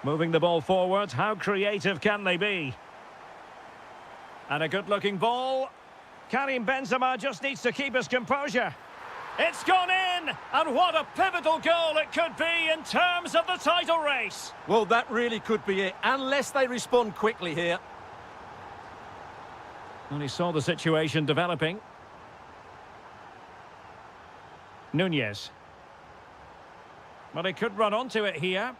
Speaker 1: Moving the ball forward, how creative can they be? And a good-looking ball. Karim Benzema just needs to keep his composure. It's gone in! And what a pivotal goal it could be in terms of the title race.
Speaker 2: Well, that really could be it, unless they respond quickly here.
Speaker 1: And he saw the situation developing. Nunez. But he could run onto it here.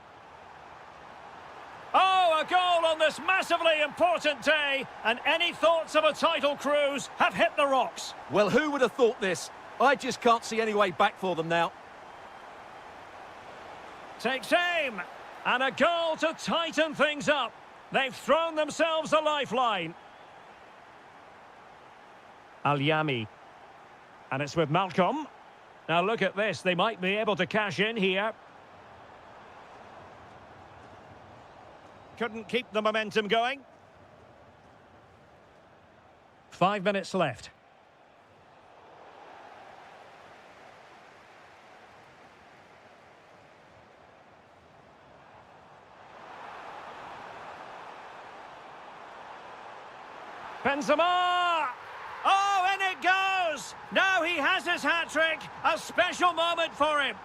Speaker 1: Oh, a goal on this massively important day, and any thoughts of a title cruise have hit the rocks.
Speaker 2: Well, who would have thought this? I just can't see any way back for them now.
Speaker 1: Takes aim, and a goal to tighten things up. They've thrown themselves a lifeline. Al-Yami. And it's with Malcolm. Now look at this, they might be able to cash in here. Couldn't keep the momentum going. 5 minutes left. Benzema! Oh, and it goes! Now he has his hat-trick. A special moment for him.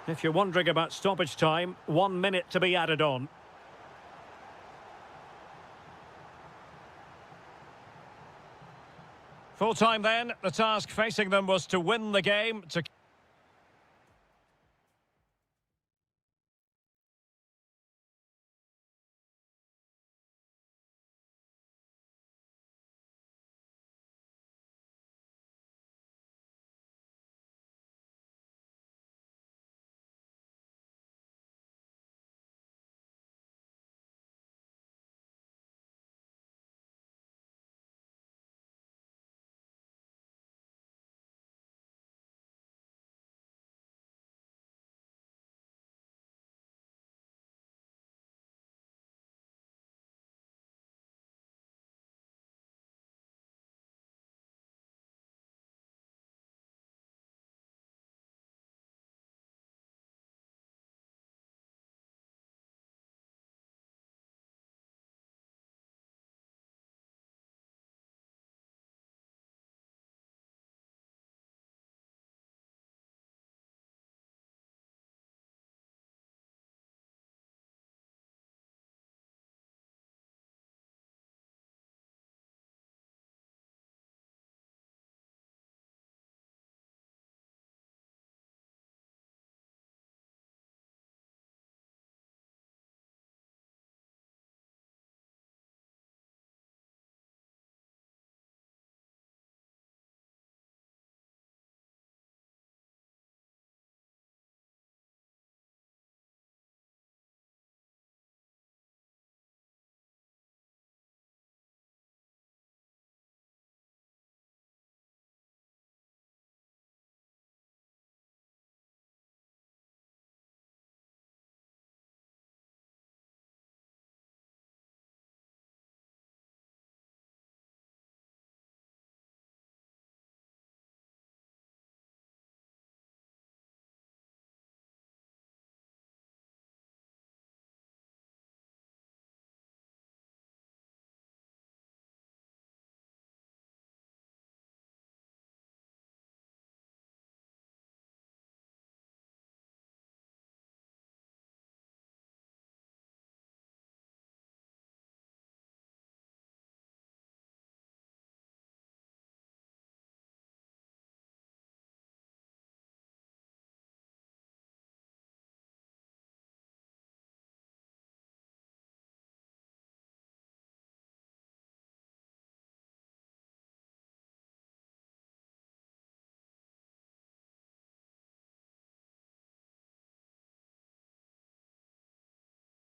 Speaker 1: If you're wondering about stoppage time, 1 minute to be added on. Full time then, the task facing them was to win the game, to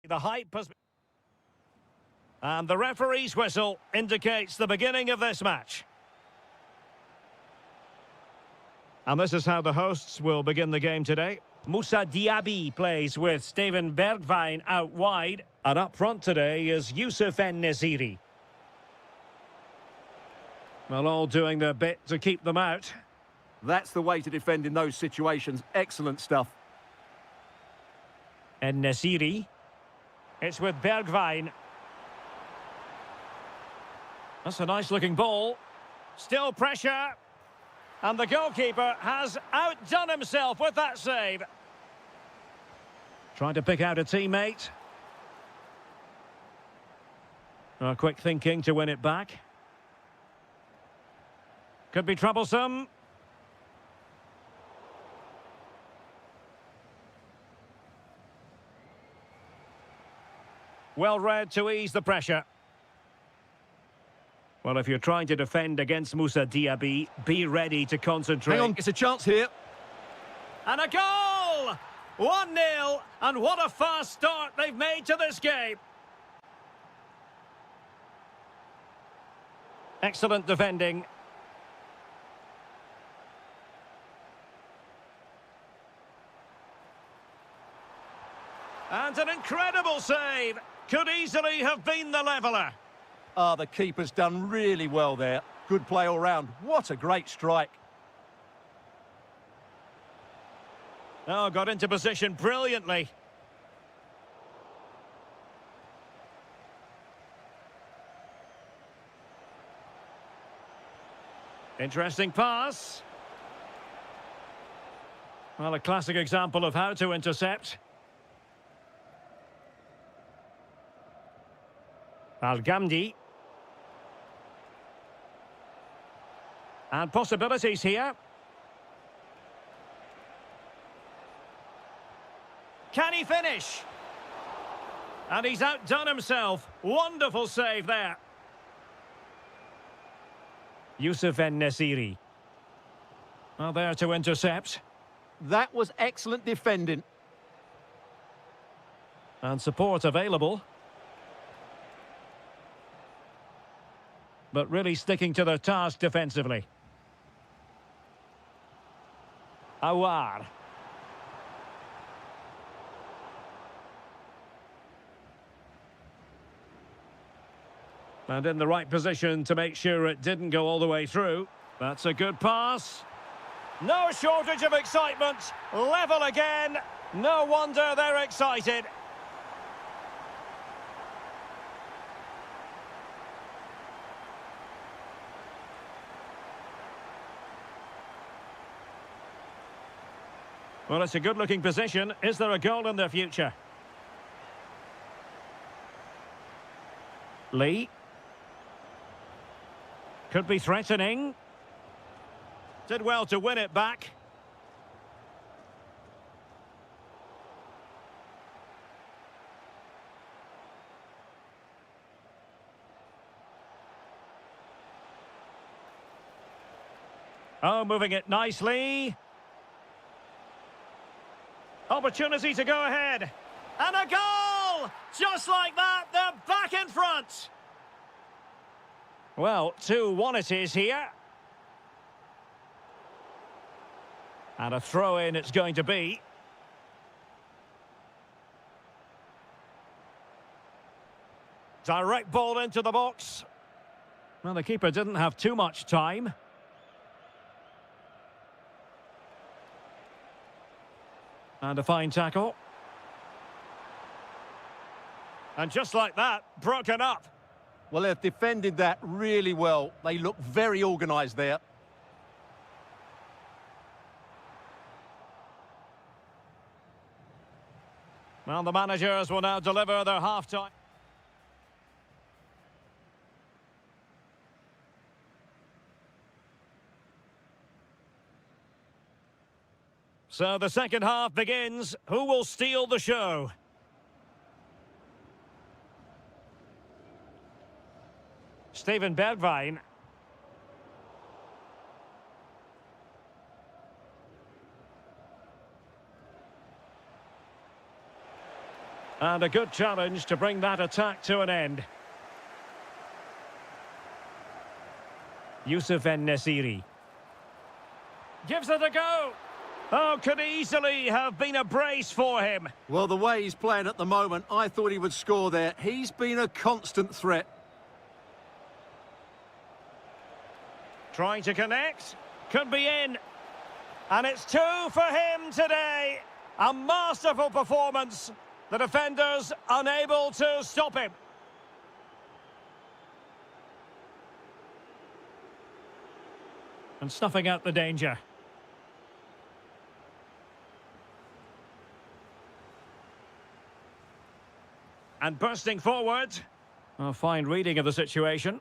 Speaker 1: The hype has... And the referee's whistle indicates the beginning of this match. And this is how the hosts will begin the game today. Moussa Diaby plays with Steven Bergwijn out wide. And up front today is Youssef En-Nesyri. Well, all doing their bit to keep them out.
Speaker 2: That's the way to defend in those situations. Excellent stuff.
Speaker 1: En-Nesyri. It's with Bergwijn. That's a nice-looking ball. Still pressure. And the goalkeeper has outdone himself with that save. Trying to pick out a teammate. Oh, quick thinking to win it back. Could be troublesome. Well read to ease the pressure. Well, if you're trying to defend against Moussa Diaby, be ready to concentrate.
Speaker 2: Hang on, it's a chance here.
Speaker 1: And a goal! 1-0, and what a fast start they've made to this game. Excellent defending. And an incredible save. Could easily have been the leveller.
Speaker 2: The keeper's done really well there. Good play all round. What a great strike.
Speaker 1: Oh, got into position brilliantly. Interesting pass. Well, a classic example of how to intercept. Al-Ghamdi. And possibilities here. Can he finish? And he's outdone himself. Wonderful save there. Youssef En-Nesyri. Well, there to intercept.
Speaker 2: That was excellent defending.
Speaker 1: And support available. But really sticking to their task defensively. Awar. And in the right position to make sure it didn't go all the way through. That's a good pass. No shortage of excitement. Level again. No wonder they're excited. Well, it's a good-looking position. Is there a goal in their future? Lee. Could be threatening. Did well to win it back. Oh, moving it nicely. Opportunity to go ahead. And a goal! Just like that, they're back in front. Well, 2-1 it is here. And a throw-in it's going to be. Direct ball into the box. Well, the keeper didn't have too much time. And a fine tackle. And just like that, broken up.
Speaker 2: Well, they've defended that really well. They look very organised there.
Speaker 1: Well, the managers will now deliver their half-time. So the second half begins. Who will steal the show? Steven Bergwijn. And a good challenge to bring that attack to an end. Yusuf En-Nesyri gives it a go. Oh, could easily have been a brace for him.
Speaker 2: Well, the way he's playing at the moment, I thought he would score there. He's been a constant threat.
Speaker 1: Trying to connect. Could be in. And it's 2 for him today. A masterful performance. The defenders unable to stop him. And snuffing out the danger. And bursting forward. A fine reading of the situation.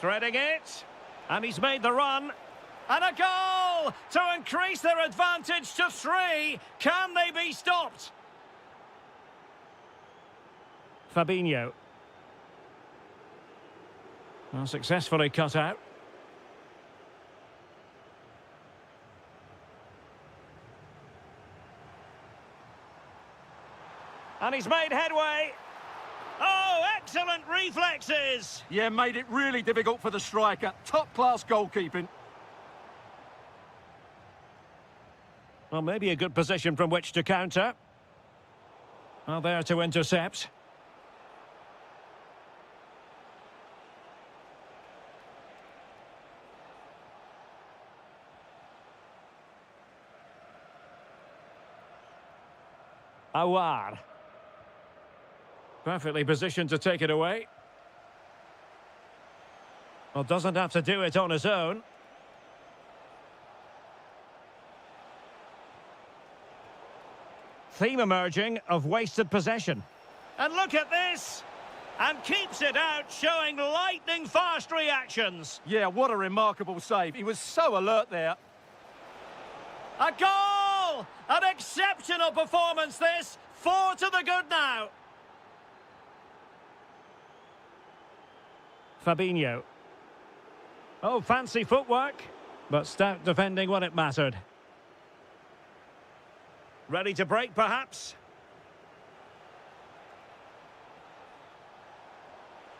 Speaker 1: Threading it. And he's made the run. And a goal to increase their advantage to 3. Can they be stopped? Fabinho. Well, successfully cut out. And he's made headway. Oh, excellent reflexes!
Speaker 2: Yeah, made it really difficult for the striker. Top-class goalkeeping.
Speaker 1: Well, maybe a good position from which to counter. Well, there to intercept. Awar. Perfectly positioned to take it away. Well, doesn't have to do it on his own. Theme emerging of wasted possession. And look at this! And keeps it out, showing lightning-fast reactions.
Speaker 2: Yeah, what a remarkable save. He was so alert there.
Speaker 1: A goal! An exceptional performance, this. 4 to the good now. Fabinho. Oh, fancy footwork, but stout defending when it mattered. Ready to break, perhaps?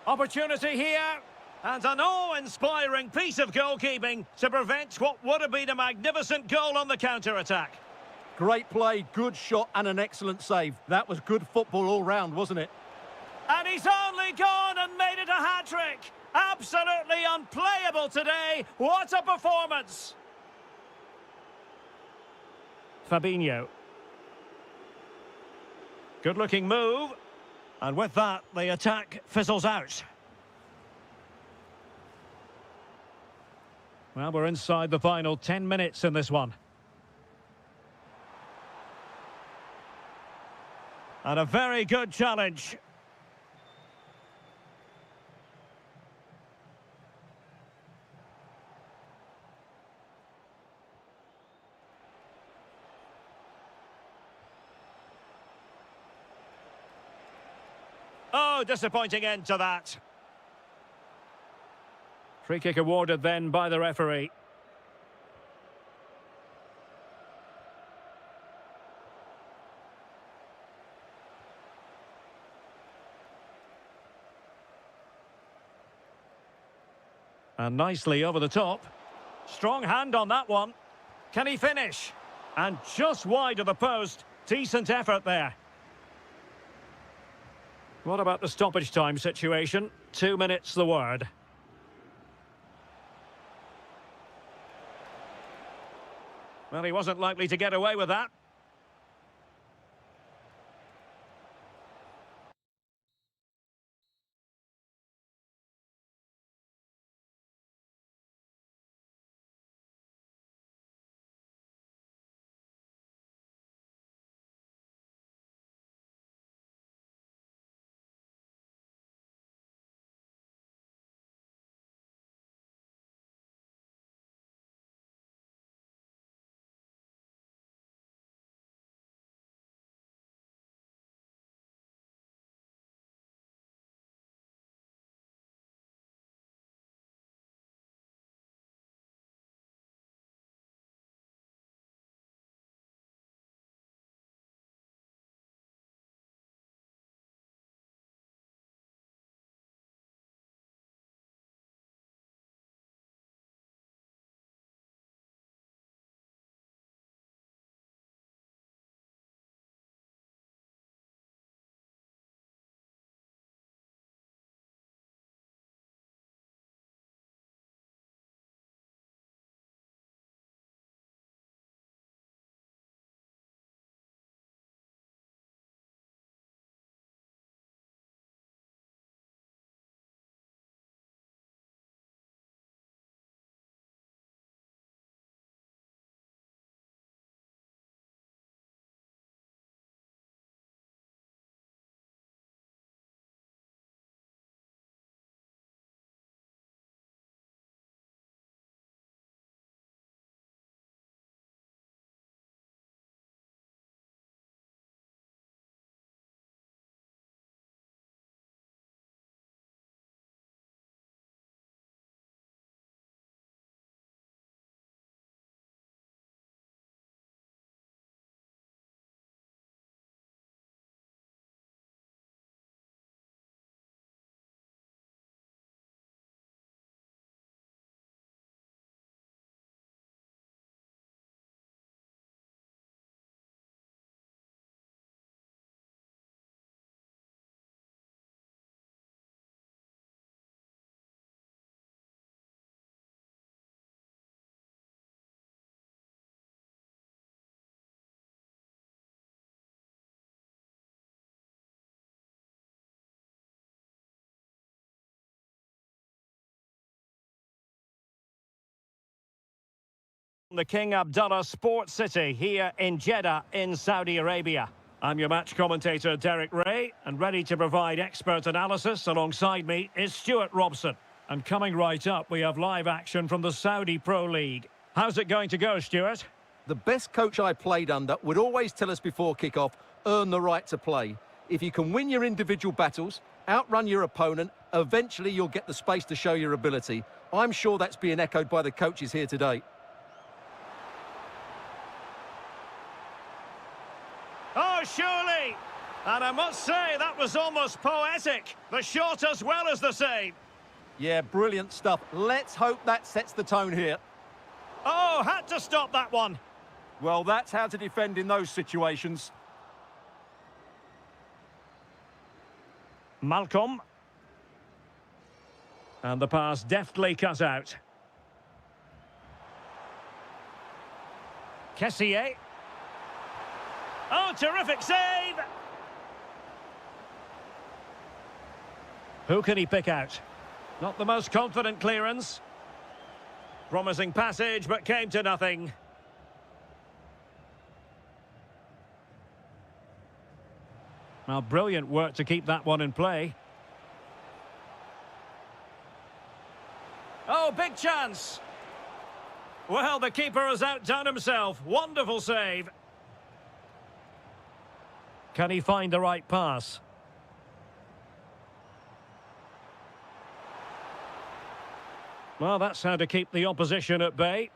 Speaker 1: Opportunity here, and an awe-inspiring piece of goalkeeping to prevent what would have been a magnificent goal on the counter-attack.
Speaker 2: Great play, good shot, and an excellent save. That was good football all round, wasn't it?
Speaker 1: And he's only gone and made it a hat-trick. Absolutely unplayable today. What a performance. Fabinho. Good-looking move. And with that, the attack fizzles out. Well, we're inside the final 10 minutes in this one. And a very good challenge. Oh, disappointing end to that. Free kick awarded then by the referee. And nicely over the top. Strong hand on that one. Can he finish? And just wide of the post. Decent effort there. What about the stoppage time situation? 2 minutes the word. Well, he wasn't likely to get away with that. The King Abdullah Sports City here in Jeddah in Saudi Arabia. I'm your match commentator Derek Ray, and ready to provide expert analysis alongside me is Stuart Robson. And coming right up, we have live action from the Saudi Pro League. How's it going to go, Stuart?
Speaker 2: The best coach I played under would always tell us before kick-off, earn the right to play. If you can win your individual battles, outrun your opponent, eventually you'll get the space to show your ability. I'm sure that's being echoed by the coaches here today.
Speaker 1: Oh, surely! And I must say, that was almost poetic. The shot as well as the save.
Speaker 2: Yeah, brilliant stuff. Let's hope that sets the tone here.
Speaker 1: Oh, had to stop that one.
Speaker 2: Well, that's how to defend in those situations.
Speaker 1: Malcolm. And the pass deftly cut out. Kessier. Oh, terrific save! Who can he pick out? Not the most confident clearance. Promising passage, but came to nothing. Well, brilliant work to keep that one in play. Oh, big chance! Well, the keeper has outdone himself. Wonderful save. Can he find the right pass? Well, that's how to keep the opposition at bay.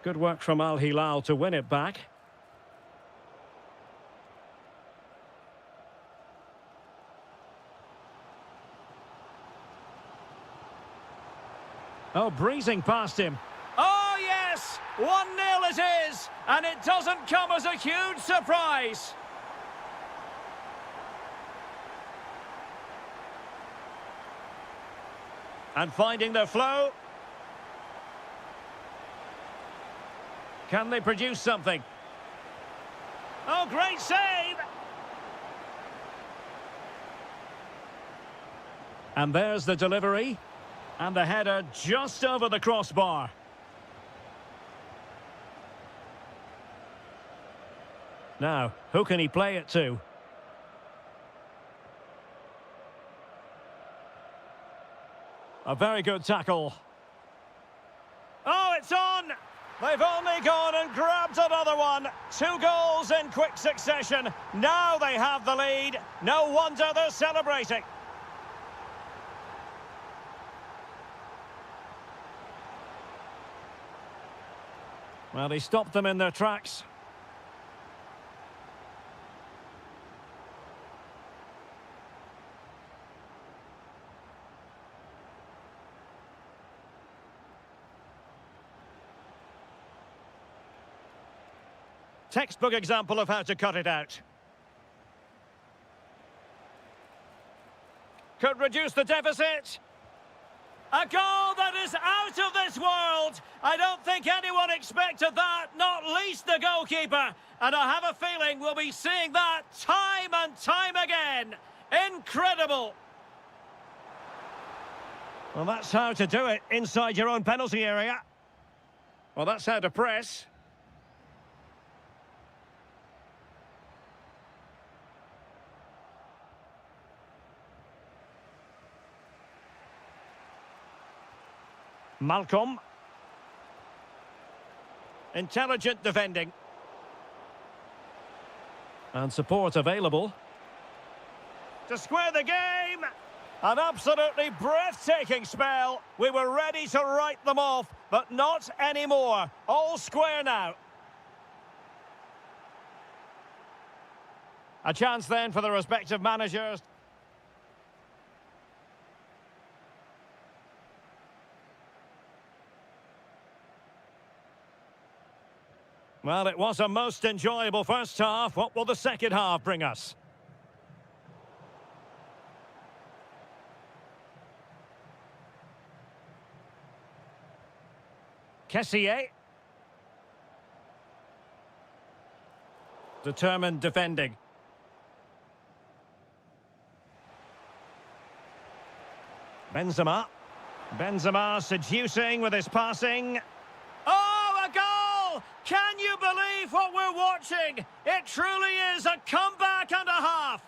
Speaker 1: Good work from Al Hilal to win it back. Oh, breezing past him. Oh, yes! 1-0 it is! And it doesn't come as a huge surprise. And finding their flow. Can they produce something? Oh, great save! And there's the delivery. And the header just over the crossbar. Now, who can he play it to? A very good tackle. Oh, it's on! They've only gone and grabbed another one. 2 goals in quick succession. Now they have the lead. No wonder they're celebrating. Well, he stopped them in their tracks. Textbook example of how to cut it out. Could reduce the deficit. A goal that is out of this world. I don't think anyone expected that, not least the goalkeeper. And I have a feeling we'll be seeing that time and time again. Incredible. Well, that's how to do it inside your own penalty area. Well, that's how to press. Malcolm. Intelligent defending. And support available. To square the game. An absolutely breathtaking spell. We were ready to write them off, but not anymore. All square now. A chance then for the respective managers. Well, it was a most enjoyable first half. What will the second half bring us? Kessier. Determined defending. Benzema. Benzema seducing with his passing. Oh, a goal! Can you believe what we're watching? It truly is a comeback and a half.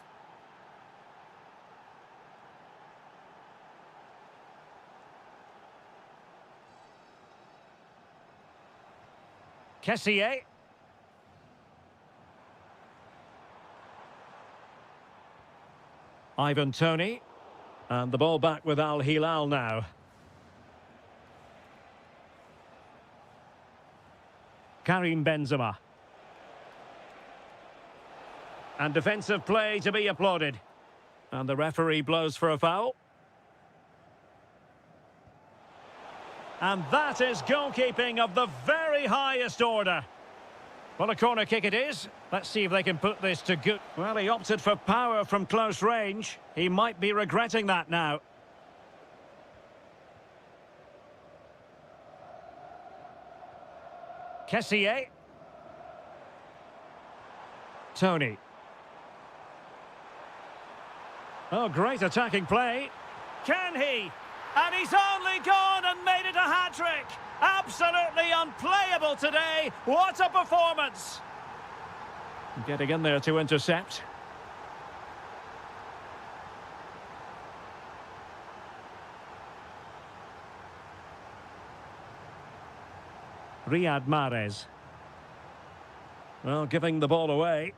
Speaker 1: Kessié. Ivan Toney. And the ball back with Al Hilal now. Karim Benzema. And defensive play to be applauded. And the referee blows for a foul. And that is goalkeeping of the very highest order. Well, a corner kick it is. Let's see if they can put this to good. Well, he opted for power from close range. He might be regretting that now. Kessié. Toney. Oh, great attacking play. Can he? And he's only gone and made it a hat-trick. Absolutely unplayable today. What a performance. Getting in there to intercept. Riyad Mahrez. Well, giving the ball away.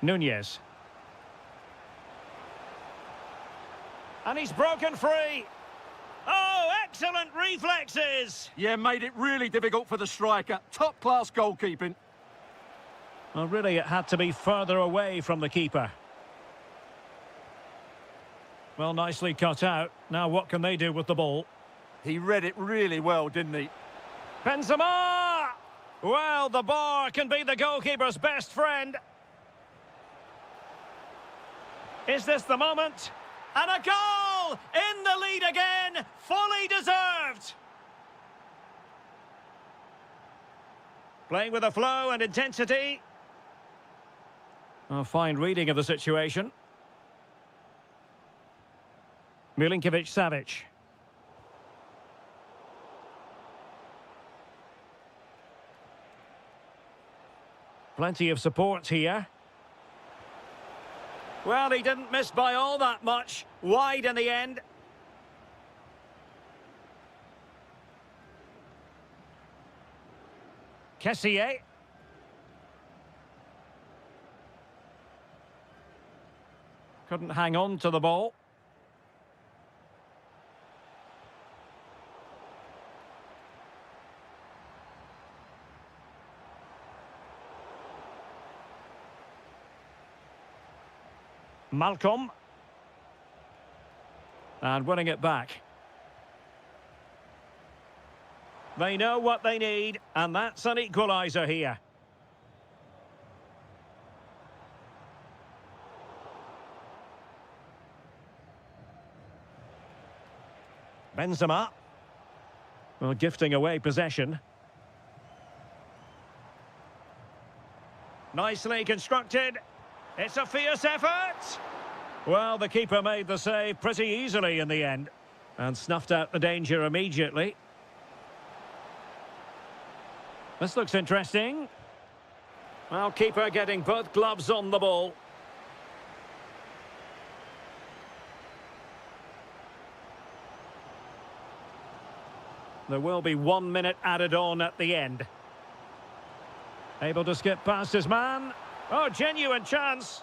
Speaker 1: Nunez. And he's broken free. Oh, excellent reflexes.
Speaker 2: Yeah, made it really difficult for the striker. Top-class goalkeeping.
Speaker 1: Well, really, it had to be further away from the keeper. Well, nicely cut out. Now, what can they do with the ball?
Speaker 2: He read it really well, didn't he?
Speaker 1: Benzema! Well, the bar can be the goalkeeper's best friend. Is this the moment? And a goal! In the lead again! Fully deserved! Playing with a flow and intensity. A fine reading of the situation. Milinkovic-Savic. Plenty of support here. Well, he didn't miss by all that much. Wide in the end. Kessié. Couldn't hang on to the ball. Malcolm. And winning it back. They know what they need, and that's an equaliser here. Benzema. Well, gifting away possession. Nicely constructed. It's a fierce effort. Well, the keeper made the save pretty easily in the end and snuffed out the danger immediately. This looks interesting. Well, keeper getting both gloves on the ball. There will be 1 minute added on at the end. Able to skip past his man. Oh, genuine chance.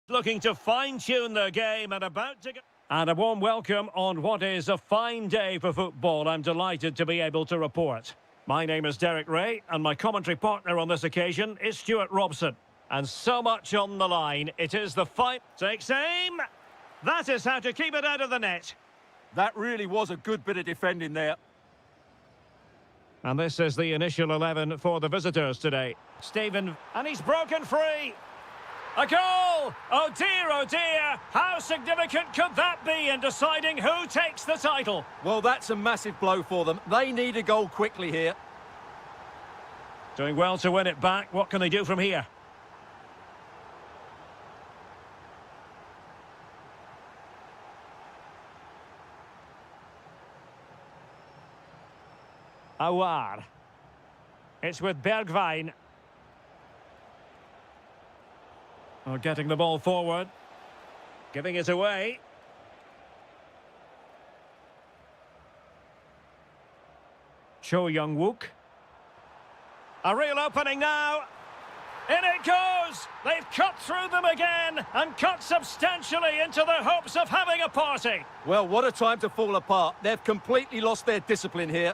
Speaker 1: Looking to fine-tune their game and about to go. And a warm welcome on what is a fine day for football. I'm delighted to be able to report. My name is Derek Ray, and my commentary partner on this occasion is Stuart Robson. And so much on the line. It is the fight. Takes aim. That is how to keep it out of the net.
Speaker 2: That really was a good bit of defending there.
Speaker 1: And this is the initial 11 for the visitors today. Stephen, and he's broken free. A goal! Oh dear, how significant could that be in deciding who takes the title?
Speaker 2: Well, that's a massive blow for them. They need a goal quickly here.
Speaker 1: Doing well to win it back. What can they do from here? Awar. It's with Bergwijn. Oh, getting the ball forward. Giving it away. Cho Young-wook. A real opening now. In it goes! They've cut through them again and cut substantially into their hopes of having a party.
Speaker 2: Well, what a time to fall apart. They've completely lost their discipline here.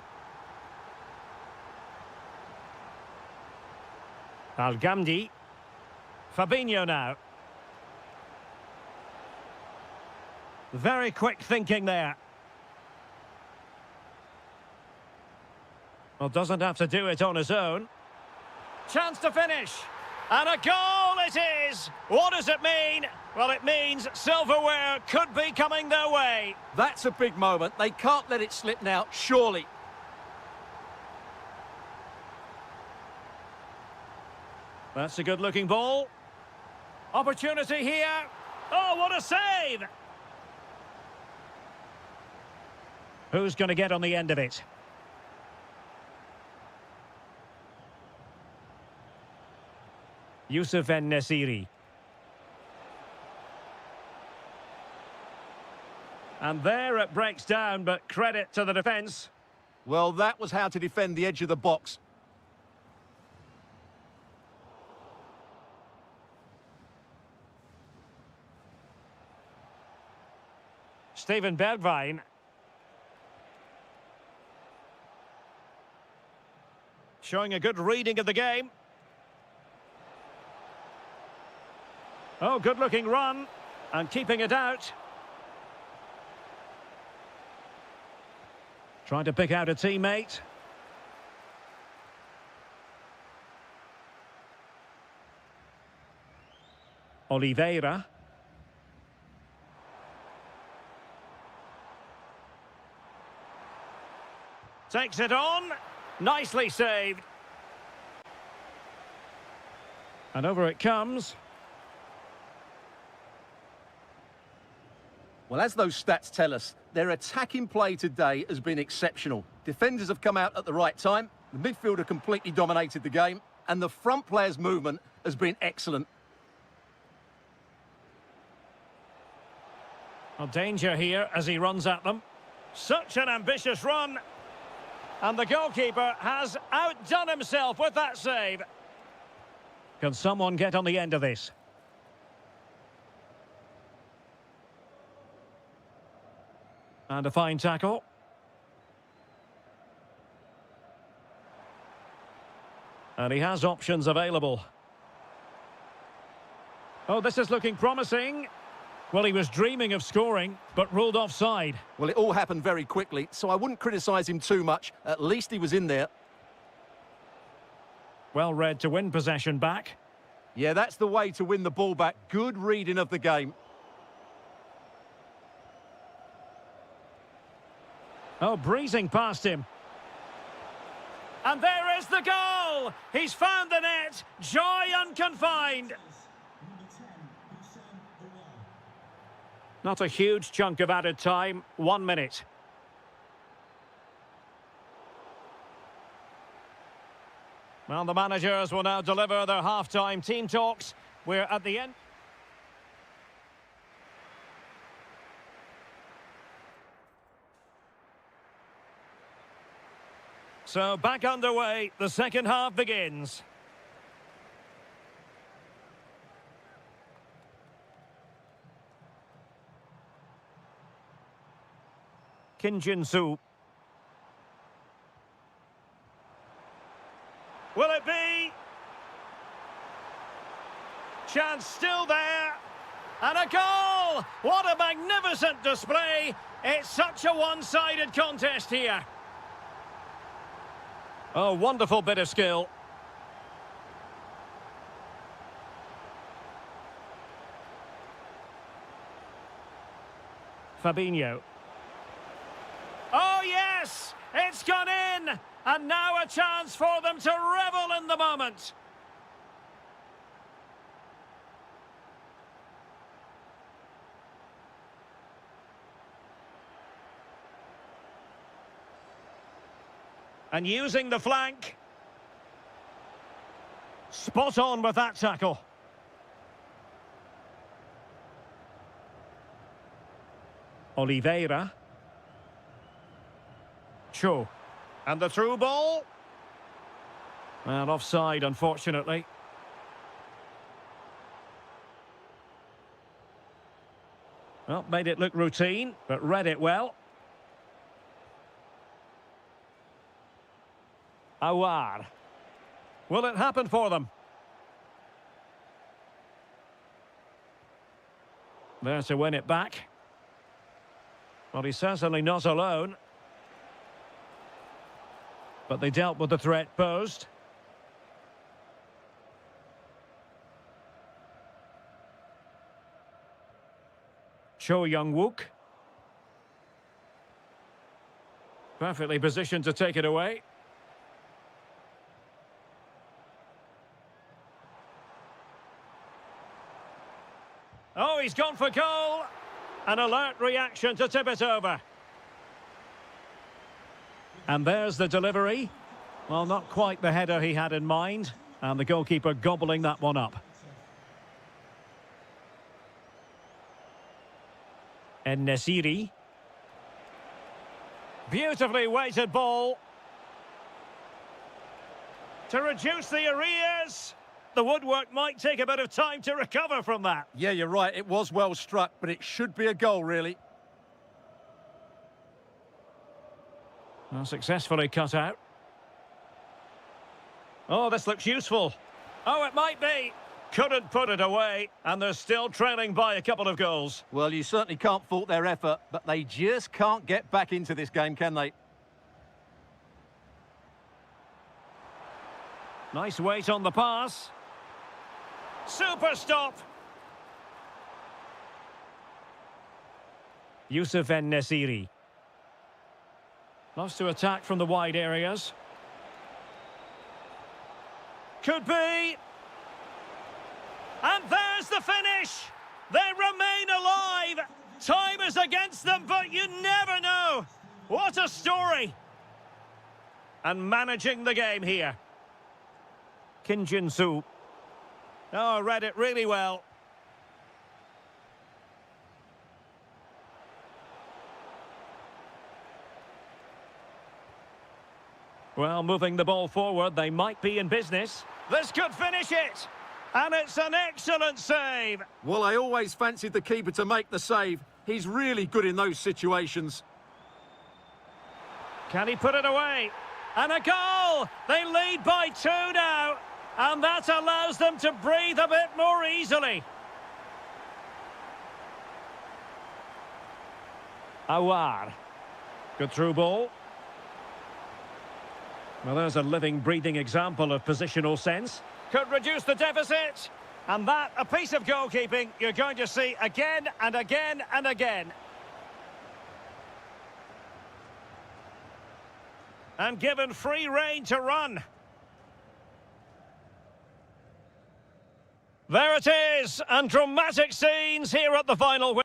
Speaker 1: Al-Ghamdi. Fabinho now. Very quick thinking there. Well, doesn't have to do it on his own. Chance to finish. And a goal it is! What does it mean? Well, it means silverware could be coming their way.
Speaker 2: That's a big moment. They can't let it slip now, surely.
Speaker 1: That's a good-looking ball. Opportunity here. Oh, what a save! Who's going to get on the end of it? Yusuf En-Nesyri. And there it breaks down, but credit to the defence.
Speaker 2: Well, that was how to defend the edge of the box.
Speaker 1: Steven Bergwijn. Showing a good reading of the game. Oh, good-looking run. And keeping it out. Trying to pick out a teammate. Oliveira. Takes it on. Nicely saved. And over it comes.
Speaker 2: Well, as those stats tell us, their attacking play today has been exceptional. Defenders have come out at the right time, the midfielder completely dominated the game, and the front player's movement has been excellent.
Speaker 1: Well, danger here as he runs at them. Such an ambitious run. And the goalkeeper has outdone himself with that save. Can someone get on the end of this? And a fine tackle. And he has options available. Oh, this is looking promising. Well, he was dreaming of scoring, but ruled offside.
Speaker 2: Well, it all happened very quickly, so I wouldn't criticise him too much. At least he was in there.
Speaker 1: Well read to win possession back.
Speaker 2: Yeah, that's the way to win the ball back. Good reading of the game.
Speaker 1: Oh, breezing past him. And there is the goal! He's found the net. Joy unconfined. Not a huge chunk of added time. 1 minute. Well, the managers will now deliver their half-time team talks. We're at the end. So back underway, the second half begins. Su. Will it be? Chance still there. And a goal! What a magnificent display. It's such a one-sided contest here. Oh, wonderful bit of skill. Fabinho. Oh, yes! It's gone in! And now a chance for them to revel in the moment. And using the flank. Spot on with that tackle. Oliveira. Cho. And the through ball. And offside, unfortunately. Well, made it look routine, but read it well. Awar. Will it happen for them? There to win it back. Well, he's certainly not alone. But they dealt with the threat posed. Cho Young-wook. Perfectly positioned to take it away. Oh, he's gone for goal. An alert reaction to tip it over. And there's the delivery. Well, not quite the header he had in mind. And the goalkeeper gobbling that one up. En-Nesyri. Beautifully weighted ball. To reduce the arrears. The woodwork might take a bit of time to recover from that.
Speaker 2: Yeah, you're right. It was well struck, but it should be a goal, really.
Speaker 1: Well, successfully cut out. Oh, this looks useful. Oh, it might be. Couldn't put it away, and they're still trailing by a couple of goals.
Speaker 2: Well, you certainly can't fault their effort, but they just can't get back into this game, can they?
Speaker 1: Nice weight on the pass. Super stop. Youssef En-Nesyri. Loves to attack from the wide areas. Could be. And there's the finish. They remain alive. Time is against them, but you never know. What a story. And managing the game here. Su. Oh, read it really well. Well, moving the ball forward, they might be in business. This could finish it. And it's an excellent save.
Speaker 2: Well, I always fancied the keeper to make the save. He's really good in those situations.
Speaker 1: Can he put it away? And a goal! They lead by 2 now. And that allows them to breathe a bit more easily. Awar. Good through ball. Well, there's a living, breathing example of positional sense. Could reduce the deficit. And that, a piece of goalkeeping you're going to see again and again and again. And given free rein to run. There it is, and dramatic scenes here at the final.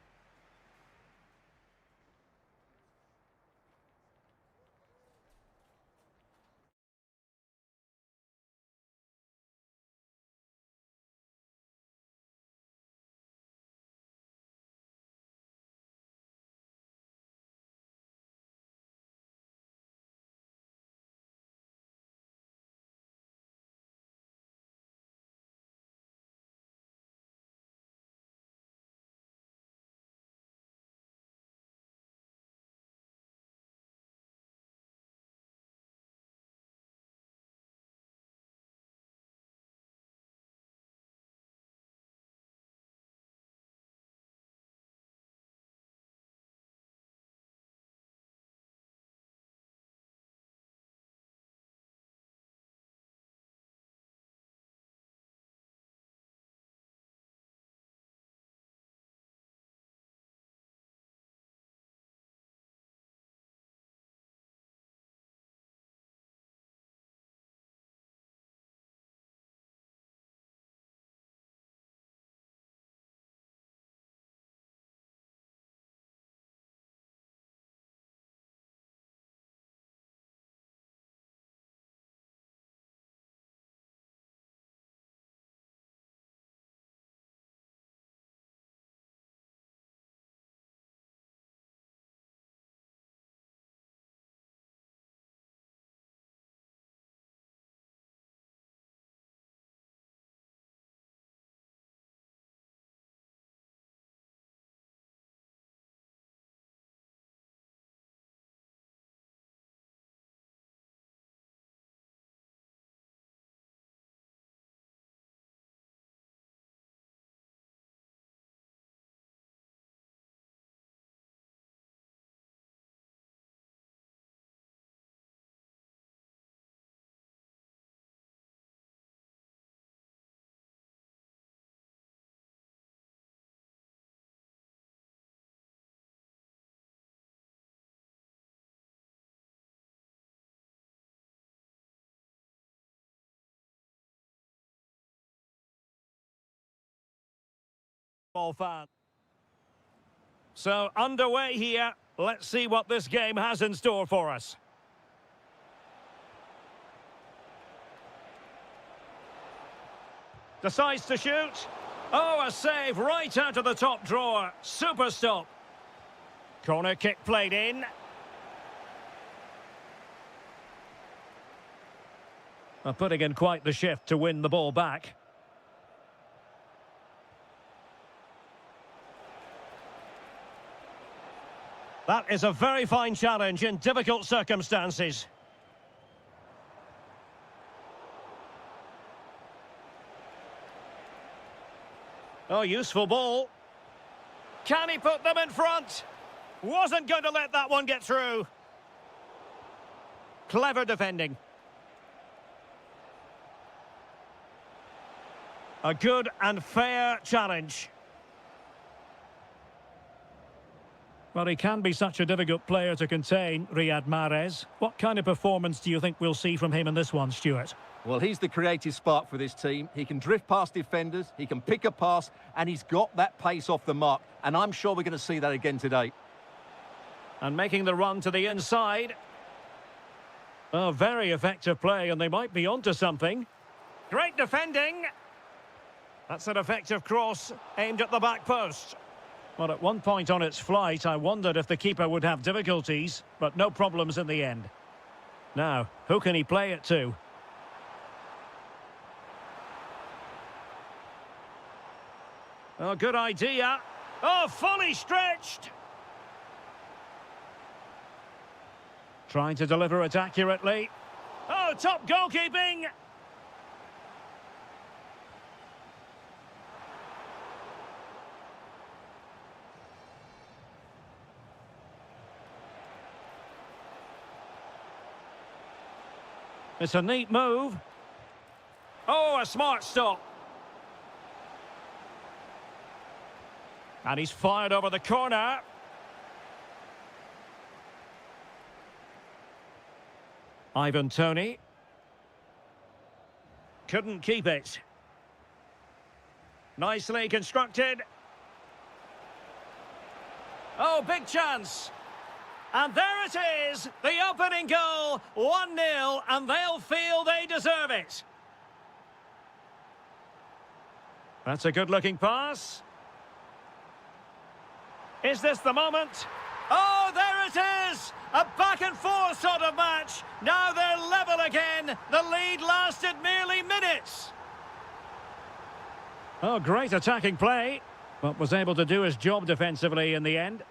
Speaker 1: All fan. So underway here. Let's see what this game has in store for us. Decides to shoot. Oh, a save right out of the top drawer. Super stop. Corner kick played in. Putting in quite the shift to win the ball back. That is a very fine challenge in difficult circumstances. Oh, useful ball. Can he put them in front? Wasn't going to let that one get through. Clever defending. A good and fair challenge. Well, he can be such a difficult player to contain, Riyad Mahrez. What kind of performance do you think we'll see from him in this one, Stuart?
Speaker 2: Well, he's the creative spark for this team. He can drift past defenders, he can pick a pass, and he's got that pace off the mark. And I'm sure we're going to see that again today.
Speaker 1: And making the run to the inside. Oh, very effective play, and they might be onto something. Great defending. That's an effective cross aimed at the back post. Well, at one point on its flight, I wondered if the keeper would have difficulties, but no problems in the end. Now, who can he play it to? Oh, good idea. Oh, fully stretched. Trying to deliver it accurately. Oh, top goalkeeping. It's a neat move. Oh, a smart stop. And he's fired over the corner. Ivan Toney. Couldn't keep it. Nicely constructed. Oh, big chance. And there it is, the opening goal, 1-0, and they'll feel they deserve it. That's a good-looking pass. Is this the moment? Oh, there it is! A back-and-forth sort of match. Now they're level again. The lead lasted merely minutes. Oh, great attacking play, but was able to do his job defensively in the end.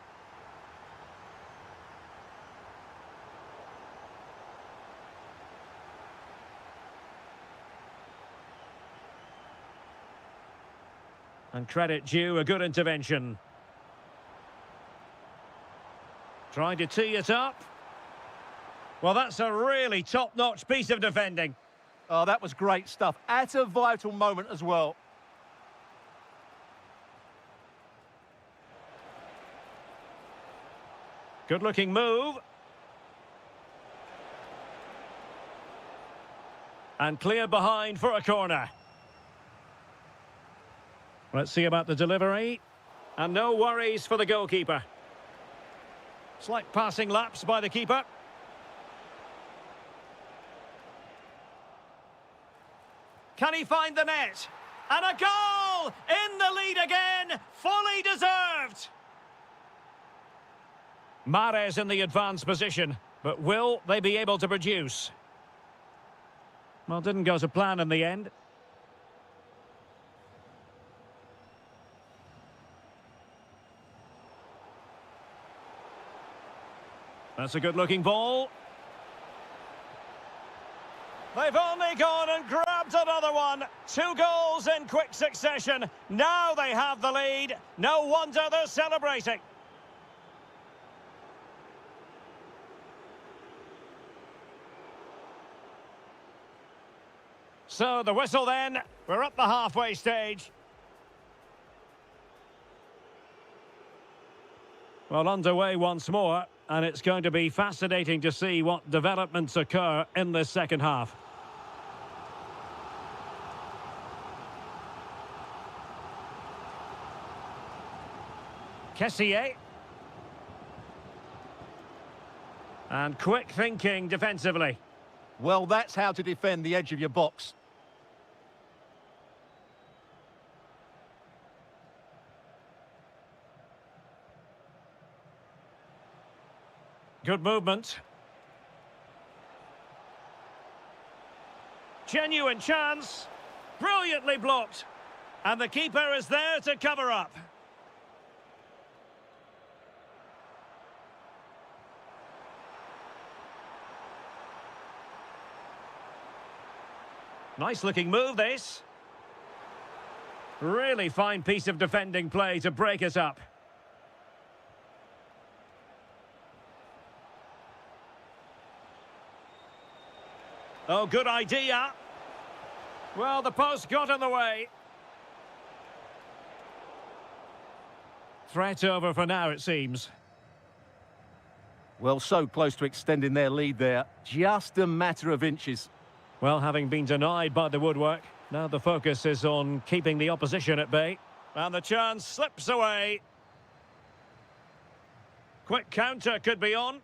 Speaker 1: And credit due, a good intervention. Trying to tee it up. Well, that's a really top-notch piece of defending.
Speaker 2: Oh, that was great stuff. At a vital moment as well.
Speaker 1: Good-looking move. And clear behind for a corner. Let's see about the delivery. And no worries for the goalkeeper. Slight passing lapse by the keeper. Can he find the net? And a goal! In the lead again! Fully deserved! Mahrez in the advanced position. But will they be able to produce? Well, didn't go to plan in the end. That's a good-looking ball. They've only gone and grabbed another one. 2 goals in quick succession. Now they have the lead. No wonder they're celebrating. So the whistle then. We're at the halfway stage. Well, underway once more. And it's going to be fascinating to see what developments occur in this second half. Kessier. And quick thinking defensively.
Speaker 2: Well, that's how to defend the edge of your box.
Speaker 1: Good movement. Genuine chance. Brilliantly blocked. And the keeper is there to cover up. Nice looking move, this. Really fine piece of defending play to break us up. Oh, good idea. Well, the post got in the way. Threat over for now, it seems.
Speaker 2: Well, so close to extending their lead there. Just a matter of inches.
Speaker 1: Well, having been denied by the woodwork, now the focus is on keeping the opposition at bay. And the chance slips away. Quick counter could be on.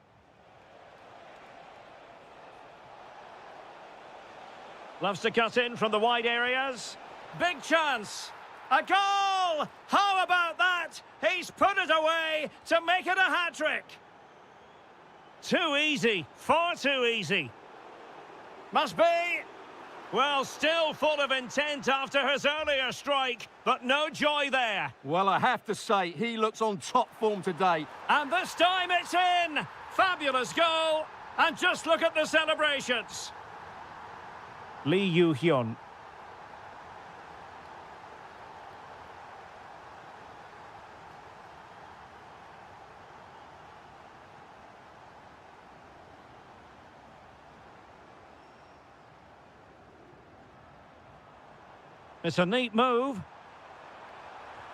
Speaker 1: Loves to cut in from the wide areas. Big chance. A goal! How about that? He's put it away to make it a hat-trick. Too easy. Far too easy. Must be. Well, still full of intent after his earlier strike, but no joy there.
Speaker 2: Well, I have to say, he looks on top form today.
Speaker 1: And this time it's in. Fabulous goal. And just look at the celebrations. Lee Yu-hyun. It's a neat move.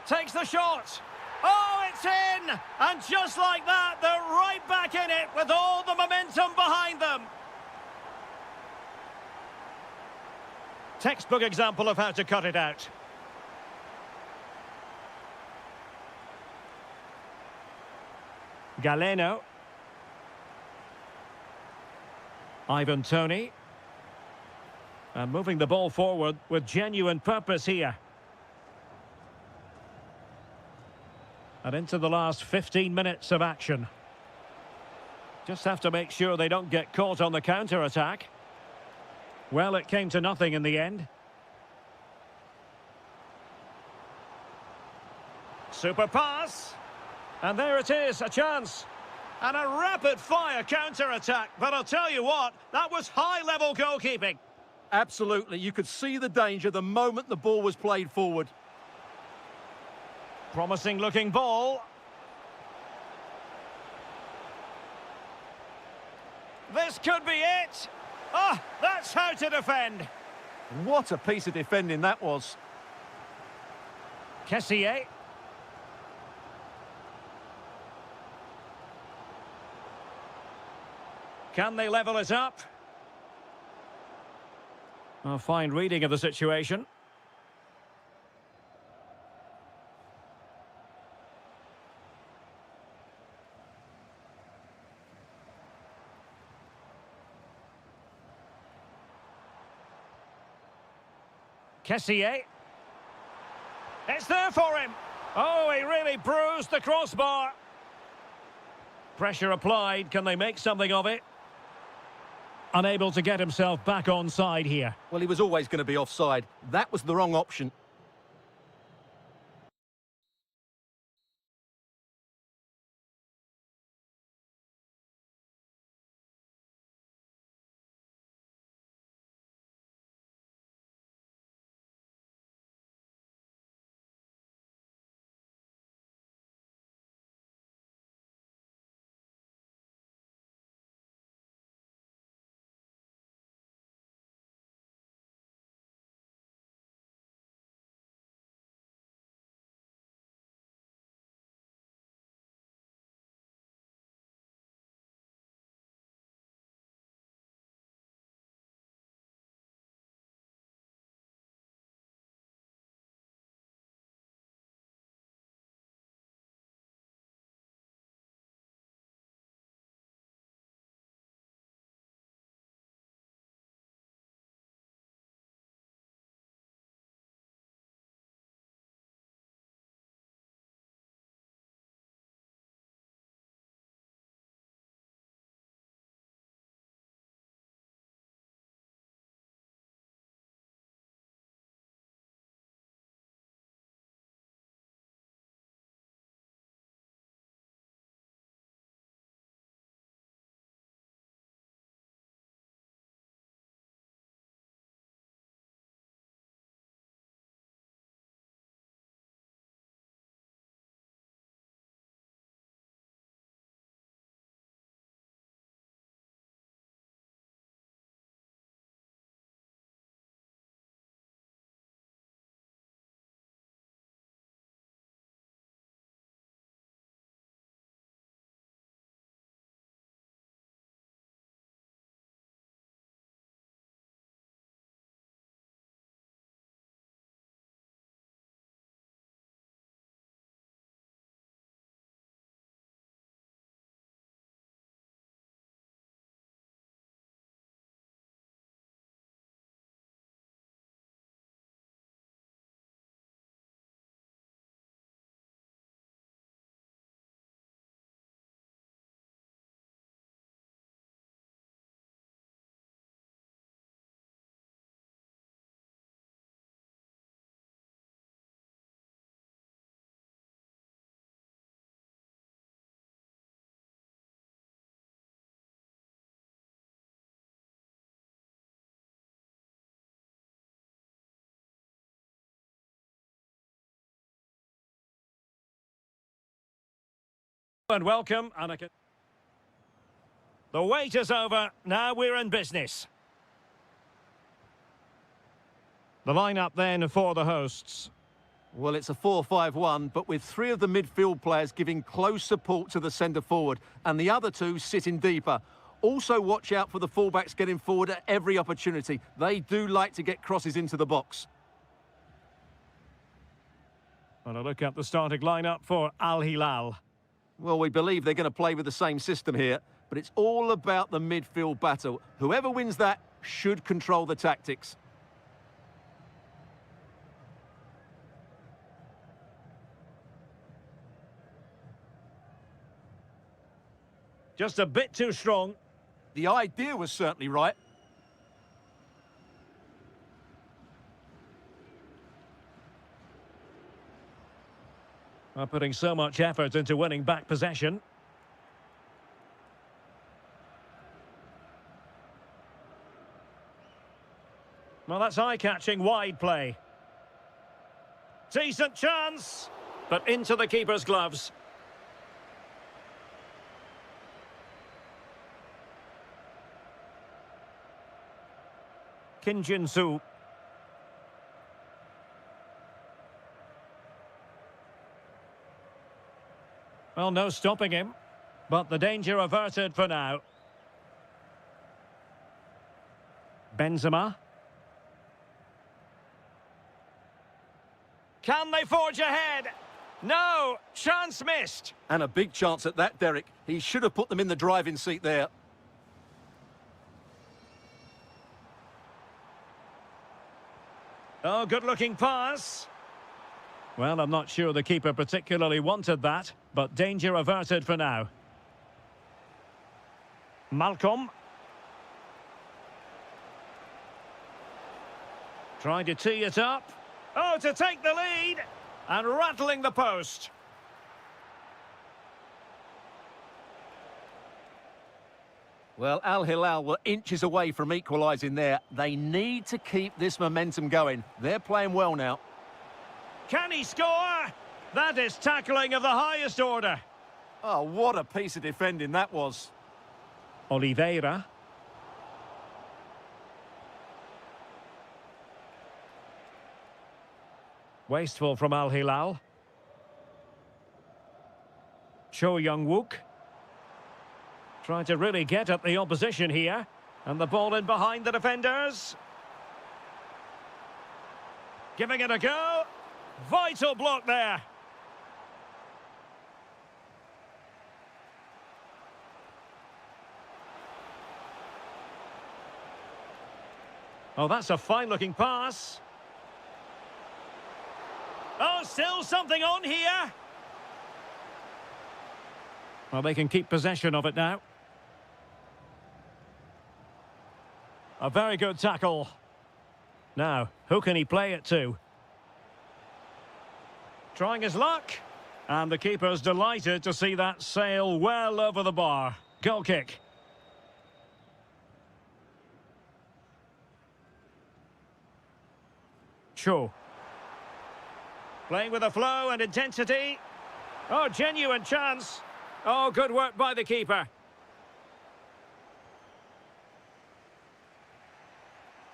Speaker 1: Takes the shot. Oh, it's in! And just like that, they're right back in it with all the momentum behind them. Textbook example of how to cut it out. Galeno. Ivan Toney. And moving the ball forward with genuine purpose here. And into the last 15 minutes of action. Just have to make sure they don't get caught on the counter-attack. Well, it came to nothing in the end. Super pass. And there it is, a chance. And a rapid-fire counter-attack. But I'll tell you what, that was high-level goalkeeping.
Speaker 2: Absolutely. You could see the danger the moment the ball was played forward.
Speaker 1: Promising looking ball. This could be it. Ah, that's how to defend.
Speaker 2: What a piece of defending that was.
Speaker 1: Kessier. Can they level it up? A fine reading of the situation. Kessier. It's there for him. Oh, he really bruised the crossbar. Pressure applied. Can they make something of it? Unable to get himself back on side here.
Speaker 2: Well, he was always going to be offside. That was the wrong option.
Speaker 1: And welcome, Anakin. The wait is over. Now we're in business. The lineup then for the hosts.
Speaker 2: Well, it's a 4-5-1, but with three of the midfield players giving close support to the centre forward and the other two sitting deeper. Also watch out for the fullbacks getting forward at every opportunity. They do like to get crosses into the box.
Speaker 1: And a look at the starting lineup for Al Hilal.
Speaker 2: Well, we believe they're going to play with the same system here, but it's all about the midfield battle. Whoever wins that should control the tactics.
Speaker 1: Just a bit too strong.
Speaker 2: The idea was certainly right.
Speaker 1: Are putting so much effort into winning back possession. Well, that's eye-catching wide play. Decent chance, but into the keeper's gloves. Kim Jin-soo. Well, no stopping him, but the danger averted for now. Benzema. Can they forge ahead? No, chance missed.
Speaker 2: And a big chance at that, Derek. He should have put them in the driving seat there.
Speaker 1: Oh, good-looking pass. Well, I'm not sure the keeper particularly wanted that, but danger averted for now. Malcolm. Trying to tee it up. Oh, to take the lead. And rattling the post.
Speaker 2: Well, Al Hilal were inches away from equalising there. They need to keep this momentum going. They're playing well now.
Speaker 1: Can he score? That is tackling of the highest order.
Speaker 2: Oh, what a piece of defending that was.
Speaker 1: Oliveira. Wasteful from Al Hilal. Cho Young-wook. Trying to really get at the opposition here. And the ball in behind the defenders. Giving it a go. Vital block there. Oh, that's a fine-looking pass. Oh, still something on here. Well, they can keep possession of it now. A very good tackle. Now, who can he play it to? Trying his luck. And the keeper's delighted to see that sail well over the bar. Goal kick. Cho. Playing with a flow and intensity. Oh, genuine chance. Oh, good work by the keeper.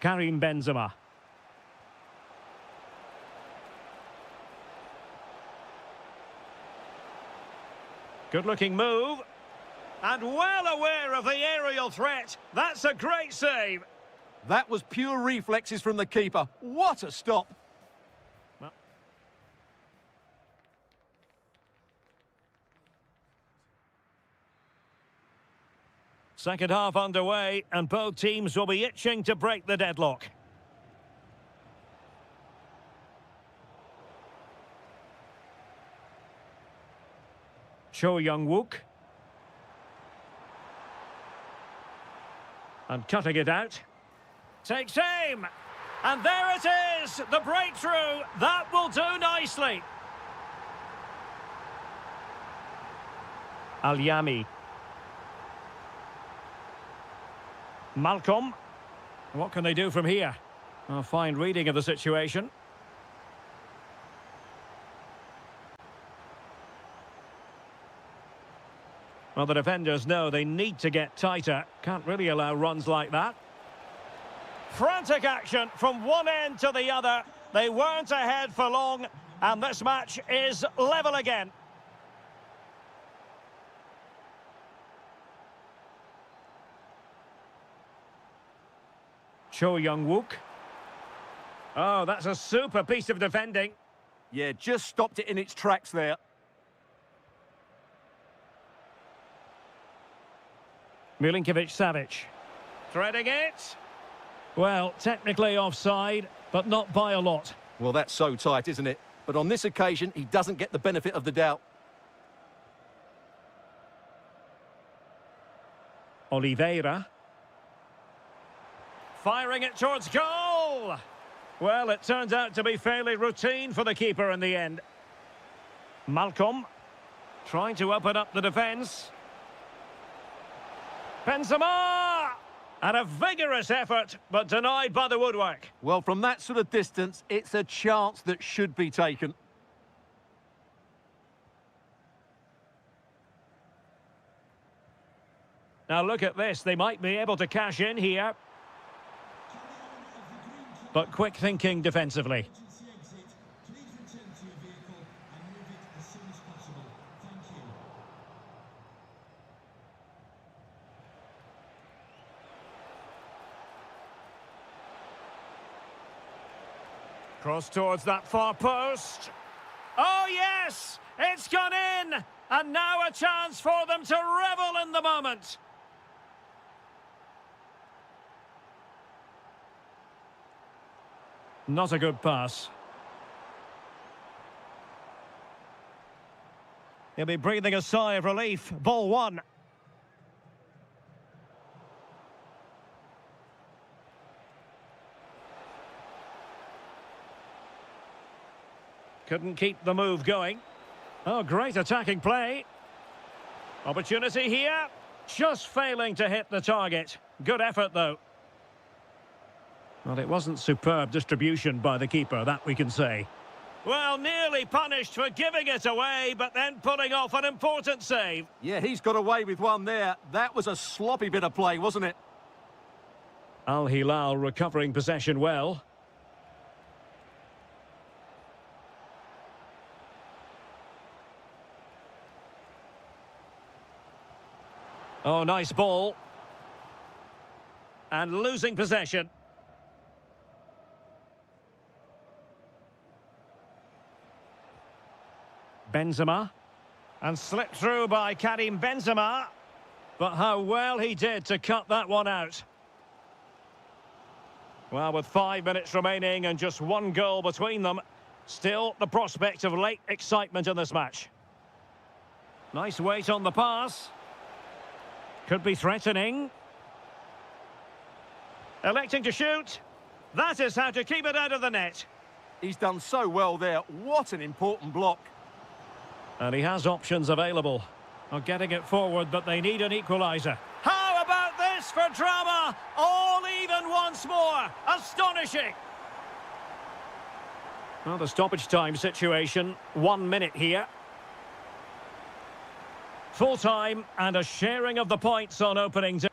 Speaker 1: Karim Benzema. Good-looking move. And well aware of the aerial threat. That's a great save.
Speaker 2: That was pure reflexes from the keeper. What a stop.
Speaker 1: Second half underway, and both teams will be itching to break the deadlock. Cho Young-wook. And cutting it out. Takes aim. And there it is, the breakthrough. That will do nicely. Al-Yami. Malcolm. What can they do from here? A fine reading of the situation. Well, the defenders know they need to get tighter. Can't really allow runs like that. Frantic action from one end to the other. They weren't ahead for long, and this match is level again. Cho Young-wook. Oh, that's a super piece of defending.
Speaker 2: Yeah, just stopped it in its tracks there.
Speaker 1: Milinkovic-Savic. Threading it. Well, technically offside, but not by a lot.
Speaker 2: Well, that's so tight, isn't it? But on this occasion, he doesn't get the benefit of the doubt.
Speaker 1: Oliveira. Firing it towards goal! Well, it turns out to be fairly routine for the keeper in the end. Malcolm. Trying to open up the defence. Benzema! And a vigorous effort, but denied by the woodwork.
Speaker 2: Well, from that sort of distance, it's a chance that should be taken.
Speaker 1: Now look at this, they might be able to cash in here. But quick thinking defensively. Cross towards that far post. Oh yes, it's gone in! And now a chance for them to revel in the moment. Not a good pass. He'll be breathing a sigh of relief. Ball one. Couldn't keep the move going. Oh, great attacking play. Opportunity here. Just failing to hit the target. Good effort, though. Well, it wasn't superb distribution by the keeper, that we can say. Well, nearly punished for giving it away, but then pulling off an important save.
Speaker 2: Yeah, he's got away with one there. That was a sloppy bit of play, wasn't it?
Speaker 1: Al Hilal recovering possession well. Oh, nice ball. And losing possession. Benzema. And slipped through by Karim Benzema. But how well he did to cut that one out. Well, with 5 minutes remaining and just one goal between them, still the prospect of late excitement in this match. Nice weight on the pass. Could be threatening. Electing to shoot. That is how to keep it out of the net.
Speaker 2: He's done so well there. What an important block.
Speaker 1: And he has options available. Not getting it forward, but they need an equaliser. How about this for drama? All even once more. Astonishing. Well, the stoppage time situation. 1 minute here. Full time and a sharing of the points on opening day.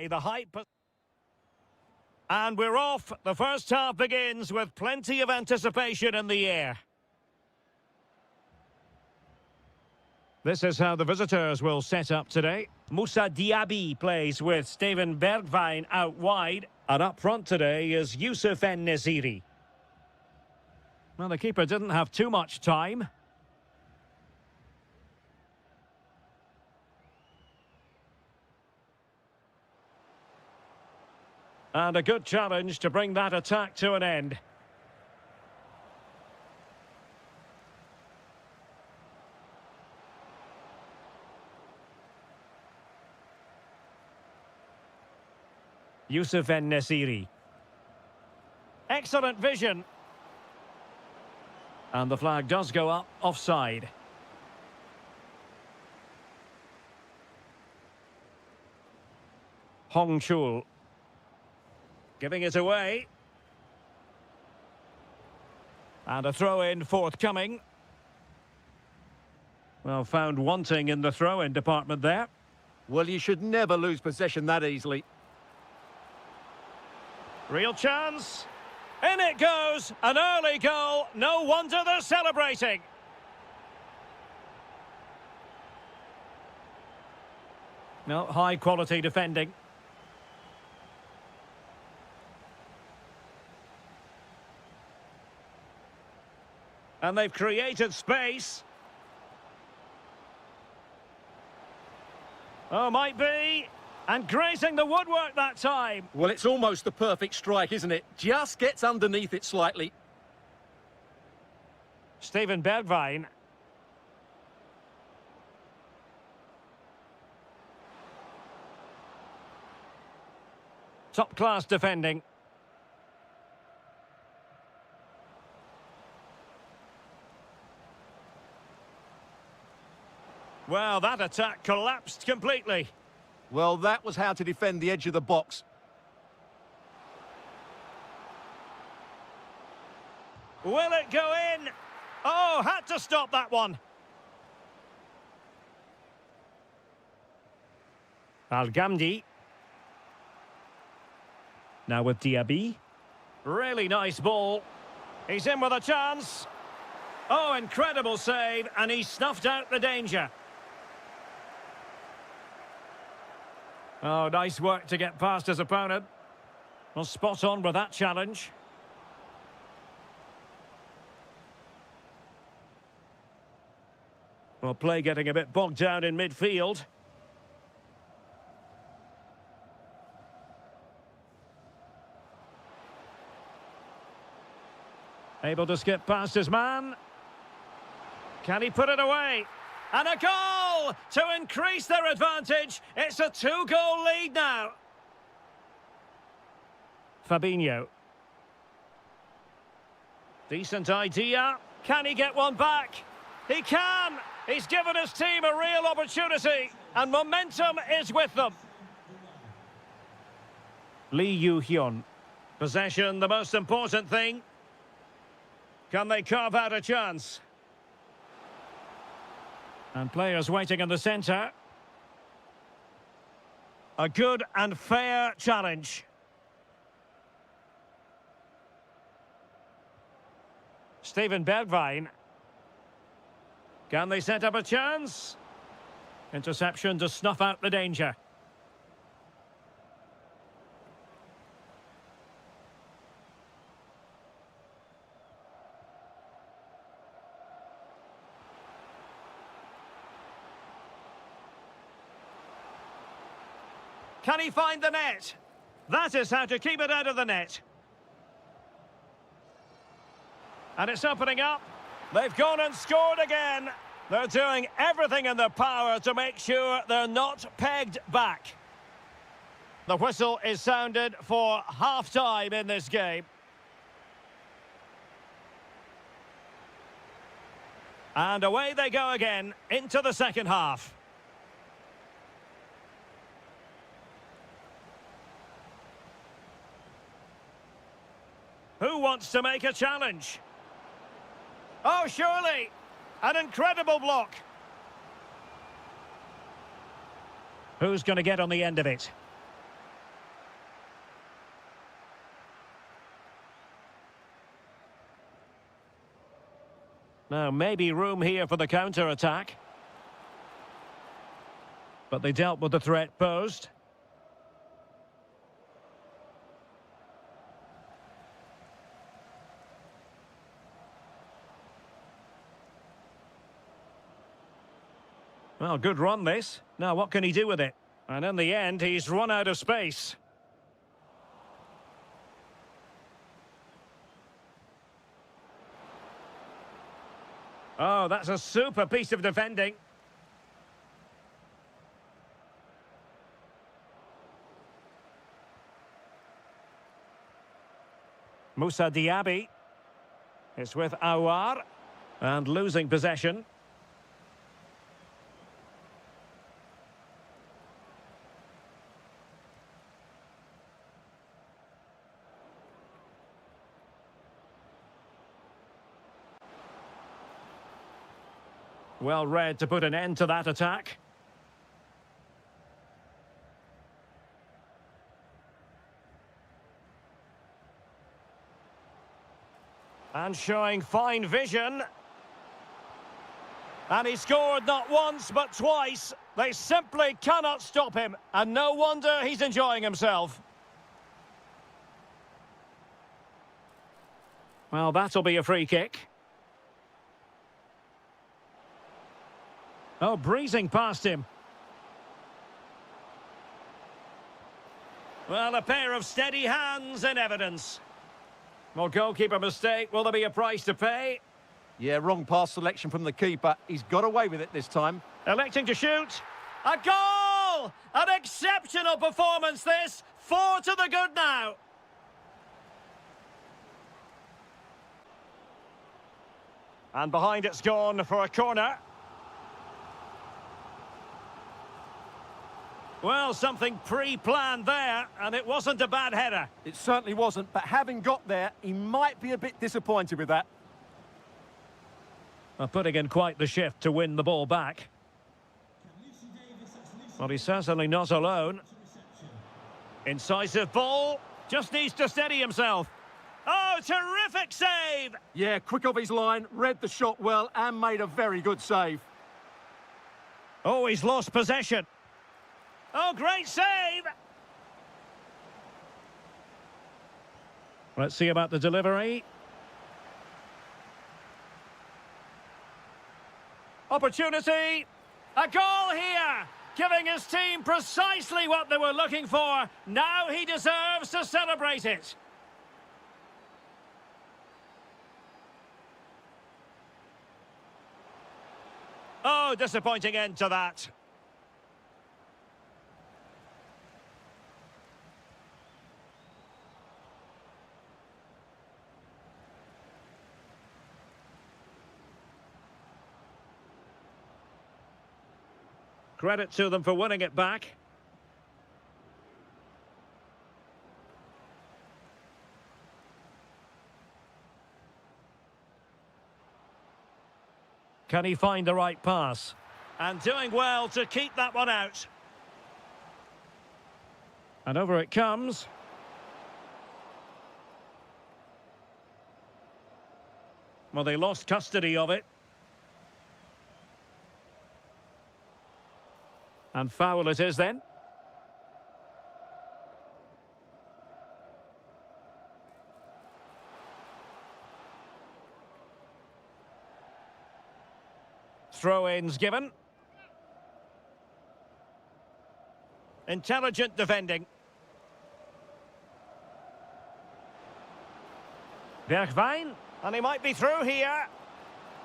Speaker 1: The hype. And we're off. The first half begins with plenty of anticipation in the air. This is how the visitors will set up today. Moussa Diaby plays with Steven Bergwijn out wide. And up front today is Youssef En-Nesyri. Well, the keeper didn't have too much time. And a good challenge to bring that attack to an end. Youssef En-Nesyri. Excellent vision. And the flag does go up offside. Hong Chul. Giving it away. And a throw-in forthcoming. Well, found wanting in the throw-in department there.
Speaker 2: Well, you should never lose possession that easily.
Speaker 1: Real chance. In it goes. An early goal. No wonder they're celebrating. No, high-quality defending. And they've created space. Oh, might be. And grazing the woodwork that time.
Speaker 2: Well, it's almost the perfect strike, isn't it? Just gets underneath it slightly.
Speaker 1: Steven Bergwijn. Top-class defending. Well, that attack collapsed completely.
Speaker 2: Well, that was how to defend the edge of the box.
Speaker 1: Will it go in? Oh, had to stop that one. Al-Ghamdi. Now with Diaby. Really nice ball. He's in with a chance. Oh, incredible save, and he snuffed out the danger. Oh, nice work to get past his opponent. Well, spot on with that challenge. Well, play getting a bit bogged down in midfield. Able to skip past his man. Can he put it away? And a goal to increase their advantage. It's a 2-goal lead now. Fabinho. Decent idea. Can he get one back? He can. He's given his team a real opportunity. And momentum is with them. Lee Yu-hyun. Possession, the most important thing. Can they carve out a chance? And players waiting in the centre. A good and fair challenge. Steven Bergwijn. Can they set up a chance? Interception to snuff out the danger. Can he find the net? That is how to keep it out of the net. And it's opening up. They've gone and scored again. They're doing everything in their power to make sure they're not pegged back. The whistle is sounded for half-time in this game. And away they go again into the second half. Who wants to make a challenge? Oh, surely! An incredible block. Who's going to get on the end of it? Now, maybe room here for the counter-attack. But they dealt with the threat posed. Well, good run this. Now, what can he do with it? And in the end, he's run out of space. Oh, that's a super piece of defending. Moussa Diaby. It's with Aouar. And losing possession. Well read to put an end to that attack. And showing fine vision. And he scored not once but twice. They simply cannot stop him. And no wonder he's enjoying himself. Well, that'll be a free kick. Oh, breezing past him. Well, a pair of steady hands in evidence. Well, goalkeeper mistake. Will there be a price to pay?
Speaker 2: Yeah, wrong pass selection from the keeper. He's got away with it this time.
Speaker 1: Electing to shoot. A goal! An exceptional performance, this. 4 to the good now. And behind it's gone for a corner. Well, something pre-planned there, and it wasn't a bad header.
Speaker 2: It certainly wasn't, but having got there, he might be a bit disappointed with that.
Speaker 1: Well, putting in quite the shift to win the ball back. Well, he's certainly not alone. Incisive ball, just needs to steady himself. Oh, terrific save!
Speaker 2: Yeah, quick off his line, read the shot well, and made a very good save.
Speaker 1: Oh, he's lost possession. Oh, great save! Let's see about the delivery. Opportunity! A goal here! Giving his team precisely what they were looking for. Now he deserves to celebrate it. Oh, disappointing end to that. Credit to them for winning it back. Can he find the right pass? And doing well to keep that one out. And over it comes. Well, they lost custody of it. And foul it is then. Throw-ins given. Intelligent defending. Bergwijn, and he might be through here.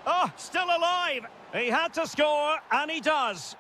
Speaker 1: Oh, still alive. He had to score, and he does.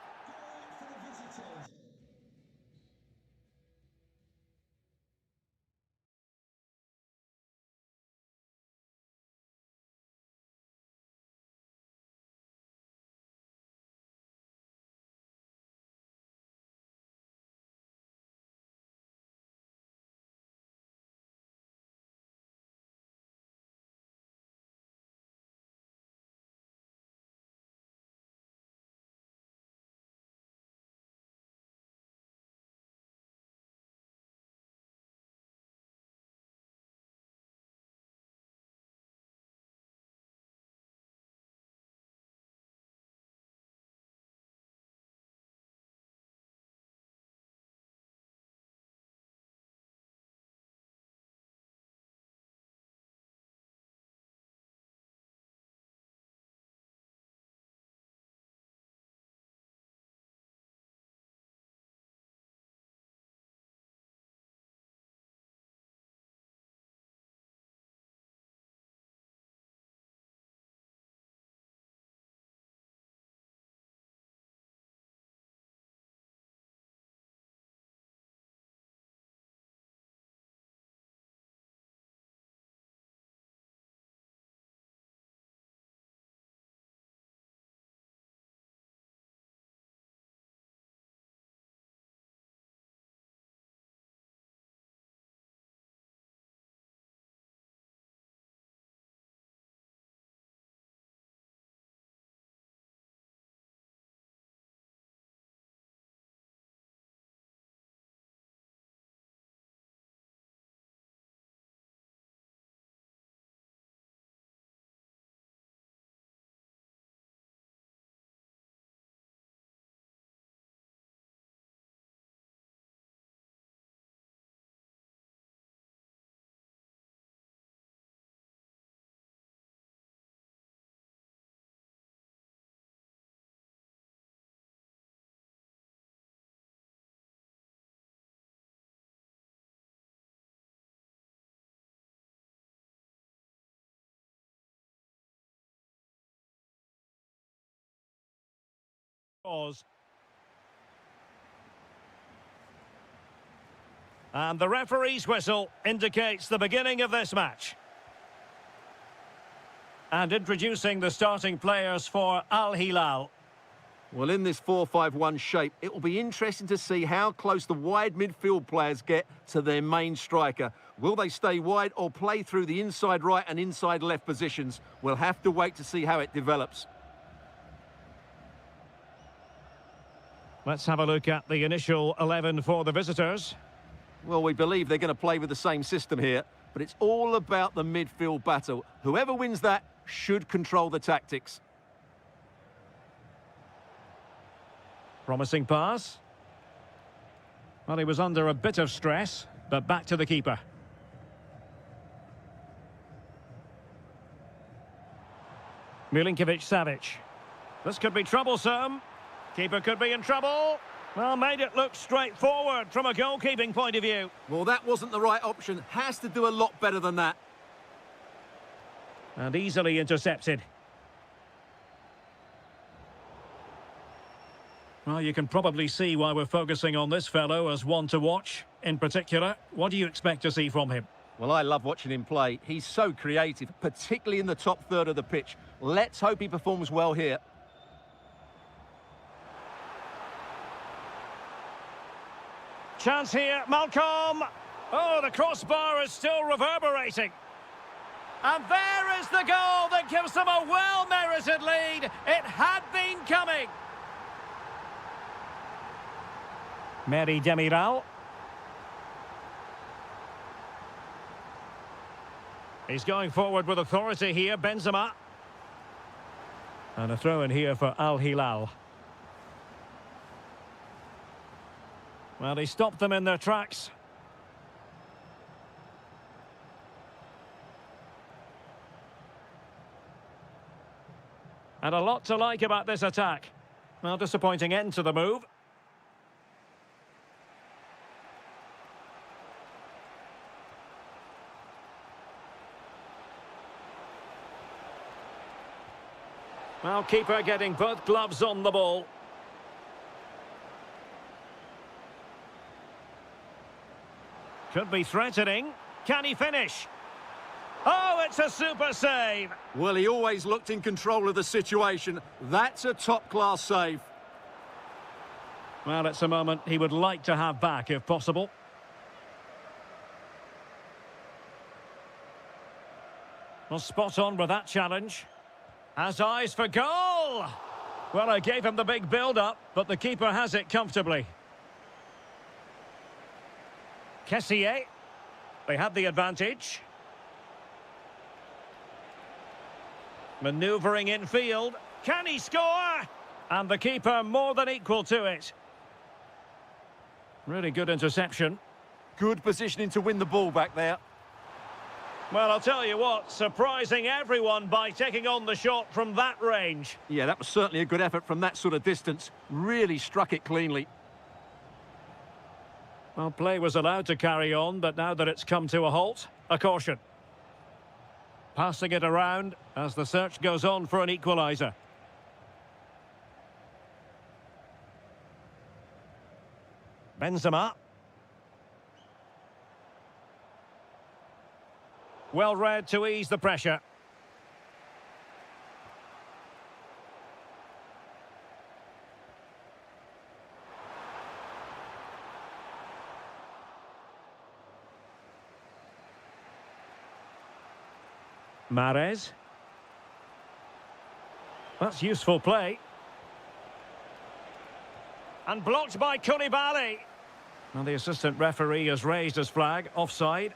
Speaker 1: Pause. And the referee's whistle indicates the beginning of this match. And introducing the starting players for Al Hilal.
Speaker 2: Well, in this 4-5-1 shape, it will be interesting to see how close the wide midfield players get to their main striker. Will they stay wide or play through the inside right and inside left positions? We'll have to wait to see how it develops.
Speaker 1: Let's have a look at the initial 11 for the visitors.
Speaker 2: Well, we believe they're going to play with the same system here, but it's all about the midfield battle. Whoever wins that should control the tactics.
Speaker 1: Promising pass. Well, he was under a bit of stress, but back to the keeper. Milinkovic-Savic. This could be troublesome. Keeper could be in trouble. Well, made it look straightforward from a goalkeeping point of view.
Speaker 2: Well, that wasn't the right option. Has to do a lot better than that.
Speaker 1: And easily intercepted. Well, you can probably see why we're focusing on this fellow as one to watch. In particular, what do you expect to see from him?
Speaker 2: Well, I love watching him play. He's so creative, particularly in the top third of the pitch. Let's hope he performs well here.
Speaker 1: Chance here, Malcolm. Oh, the crossbar is still reverberating. And there is the goal that gives them a well-merited lead. It had been coming. Mary Demiral. He's going forward with authority here, Benzema. And a throw in here for Al Hilal. Well, he stopped them in their tracks. And a lot to like about this attack. Well, disappointing end to the move. Well, keeper getting both gloves on the ball. Could be threatening. Can he finish? Oh, it's a super save.
Speaker 2: Well, he always looked in control of the situation. That's a top-class save.
Speaker 1: Well, it's a moment he would like to have back if possible. Well, spot on with that challenge. Has eyes for goal. Well, I gave him the big build-up, but the keeper has it comfortably. Kessier. They had the advantage. Manoeuvring infield. Can he score? And the keeper more than equal to it. Really good interception.
Speaker 2: Good positioning to win the ball back there.
Speaker 1: Well, I'll tell you what, surprising everyone by taking on the shot from that range.
Speaker 2: Yeah, that was certainly a good effort from that sort of distance. Really struck it cleanly.
Speaker 1: Well, play was allowed to carry on, but now that it's come to a halt, a caution. Passing it around as the search goes on for an equaliser. Benzema. Well read to ease the pressure. Mahrez. That's useful play. And blocked by Koulibaly. And the assistant referee has raised his flag, offside.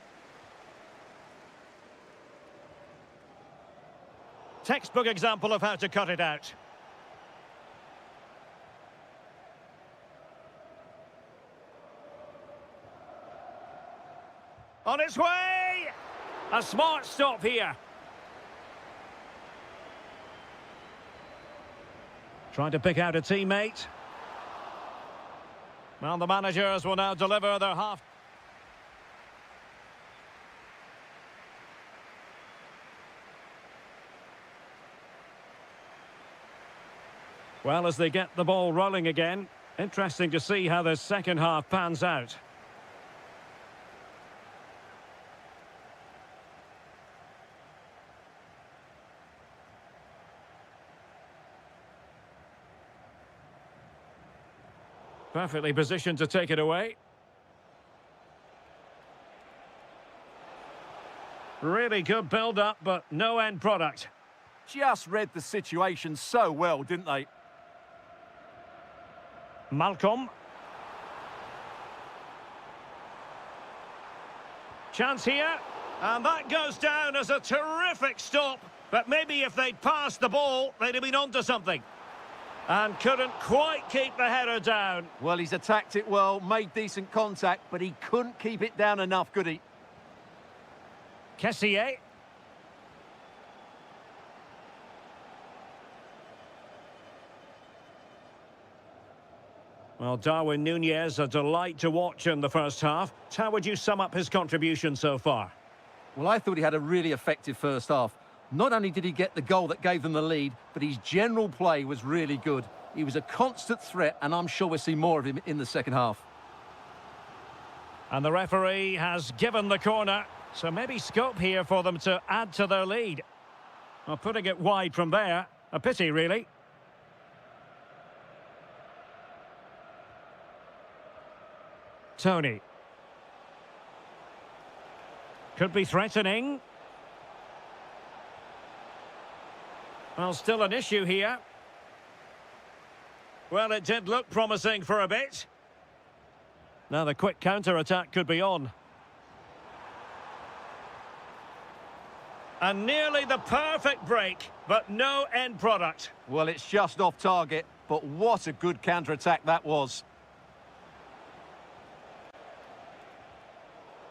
Speaker 1: Textbook example of how to cut it out. On its way! A smart stop here. Trying to pick out a teammate. Well, the managers will now deliver their half. Well, as they get the ball rolling again, interesting to see how the second half pans out. Perfectly positioned to take it away. Really good build-up, but no end product.
Speaker 2: Just read the situation so well, didn't they?
Speaker 1: Malcolm. Chance here. And that goes down as a terrific stop. But maybe if they'd passed the ball, they'd have been onto something. And couldn't quite keep the header down.
Speaker 2: Well, he's attacked it well, made decent contact, but he couldn't keep it down enough, could he?
Speaker 1: Kessier. Well, Darwin Núñez, a delight to watch in the first half. How would you sum up his contribution so far?
Speaker 2: Well, I thought he had a really effective first half. Not only did he get the goal that gave them the lead, but his general play was really good. He was a constant threat, and I'm sure we'll see more of him in the second half.
Speaker 1: And the referee has given the corner, so maybe scope here for them to add to their lead. Well, putting it wide from there, a pity, really. Tony. Could be threatening. Well, still an issue here. Well, it did look promising for a bit. Now the quick counter-attack could be on. And nearly the perfect break, but no end product.
Speaker 2: Well, it's just off target, but what a good counter-attack that was.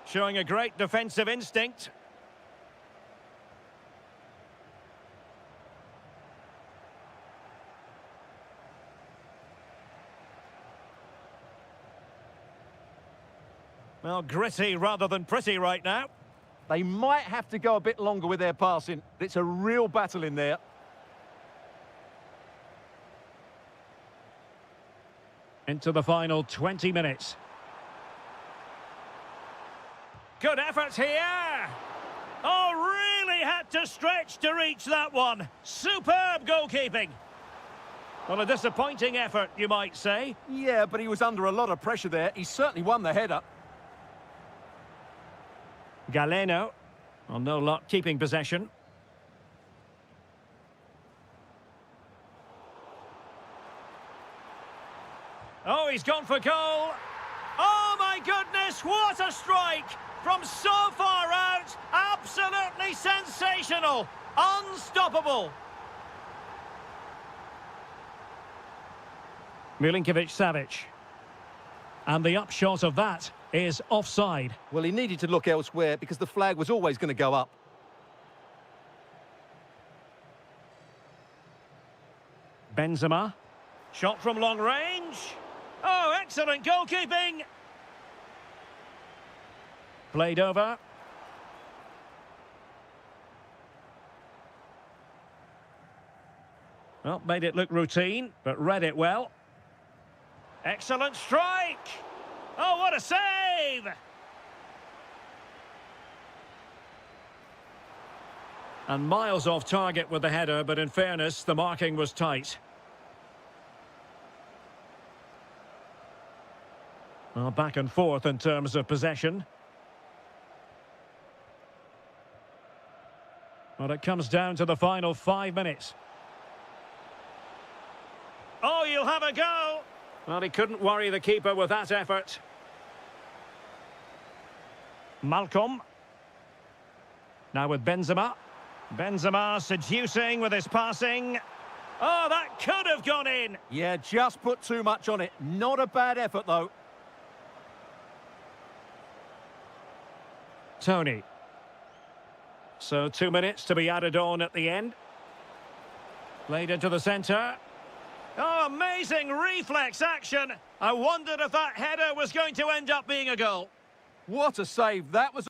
Speaker 1: Showing a great defensive instinct. Well, gritty rather than pretty right now.
Speaker 2: They might have to go a bit longer with their passing. It's a real battle in there.
Speaker 1: Into the final 20 minutes. Good effort here. Oh, really had to stretch to reach that one. Superb goalkeeping. Well, a disappointing effort, you might say.
Speaker 2: Yeah, but he was under a lot of pressure there. He certainly won the header.
Speaker 1: Galeno. Well, no luck keeping possession. Oh, he's gone for goal. Oh, my goodness, what a strike! From so far out, absolutely sensational, unstoppable. Milinkovic-Savic. And the upshot of that is offside.
Speaker 2: Well, he needed to look elsewhere because the flag was always going to go up.
Speaker 1: Benzema. Shot from long range. Oh, excellent goalkeeping. Played over. Well, made it look routine, but read it well. Excellent strike! Oh, what a save! And miles off target with the header, but in fairness, the marking was tight. Well, back and forth in terms of possession. Well, it comes down to the final 5 minutes. Oh, you'll have a go! Well, he couldn't worry the keeper with that effort. Malcolm. Now with Benzema. Benzema seducing with his passing. Oh, that could have gone in!
Speaker 2: Yeah, just put too much on it. Not a bad effort, though.
Speaker 1: Tony. So 2 minutes to be added on at the end. Played into the centre. Oh, amazing reflex action. I wondered if that header was going to end up being a goal.
Speaker 2: What a save. That was...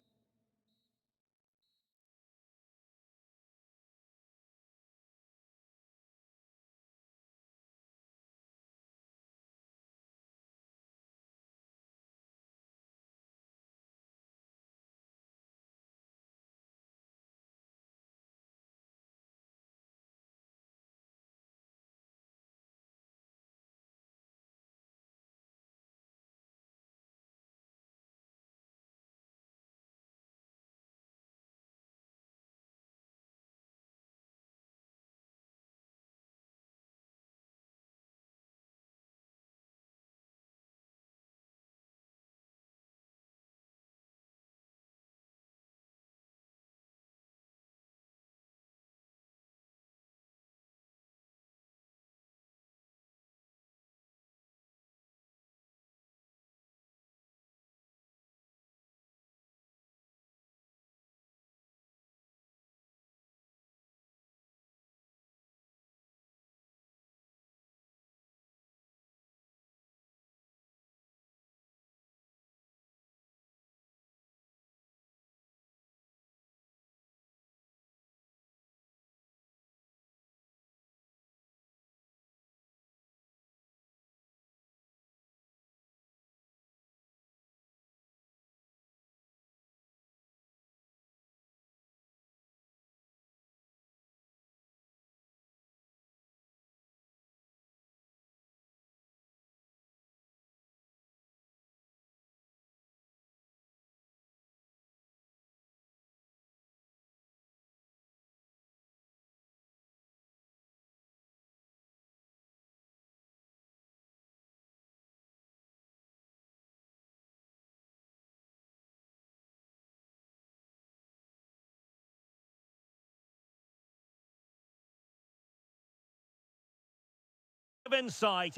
Speaker 1: insight.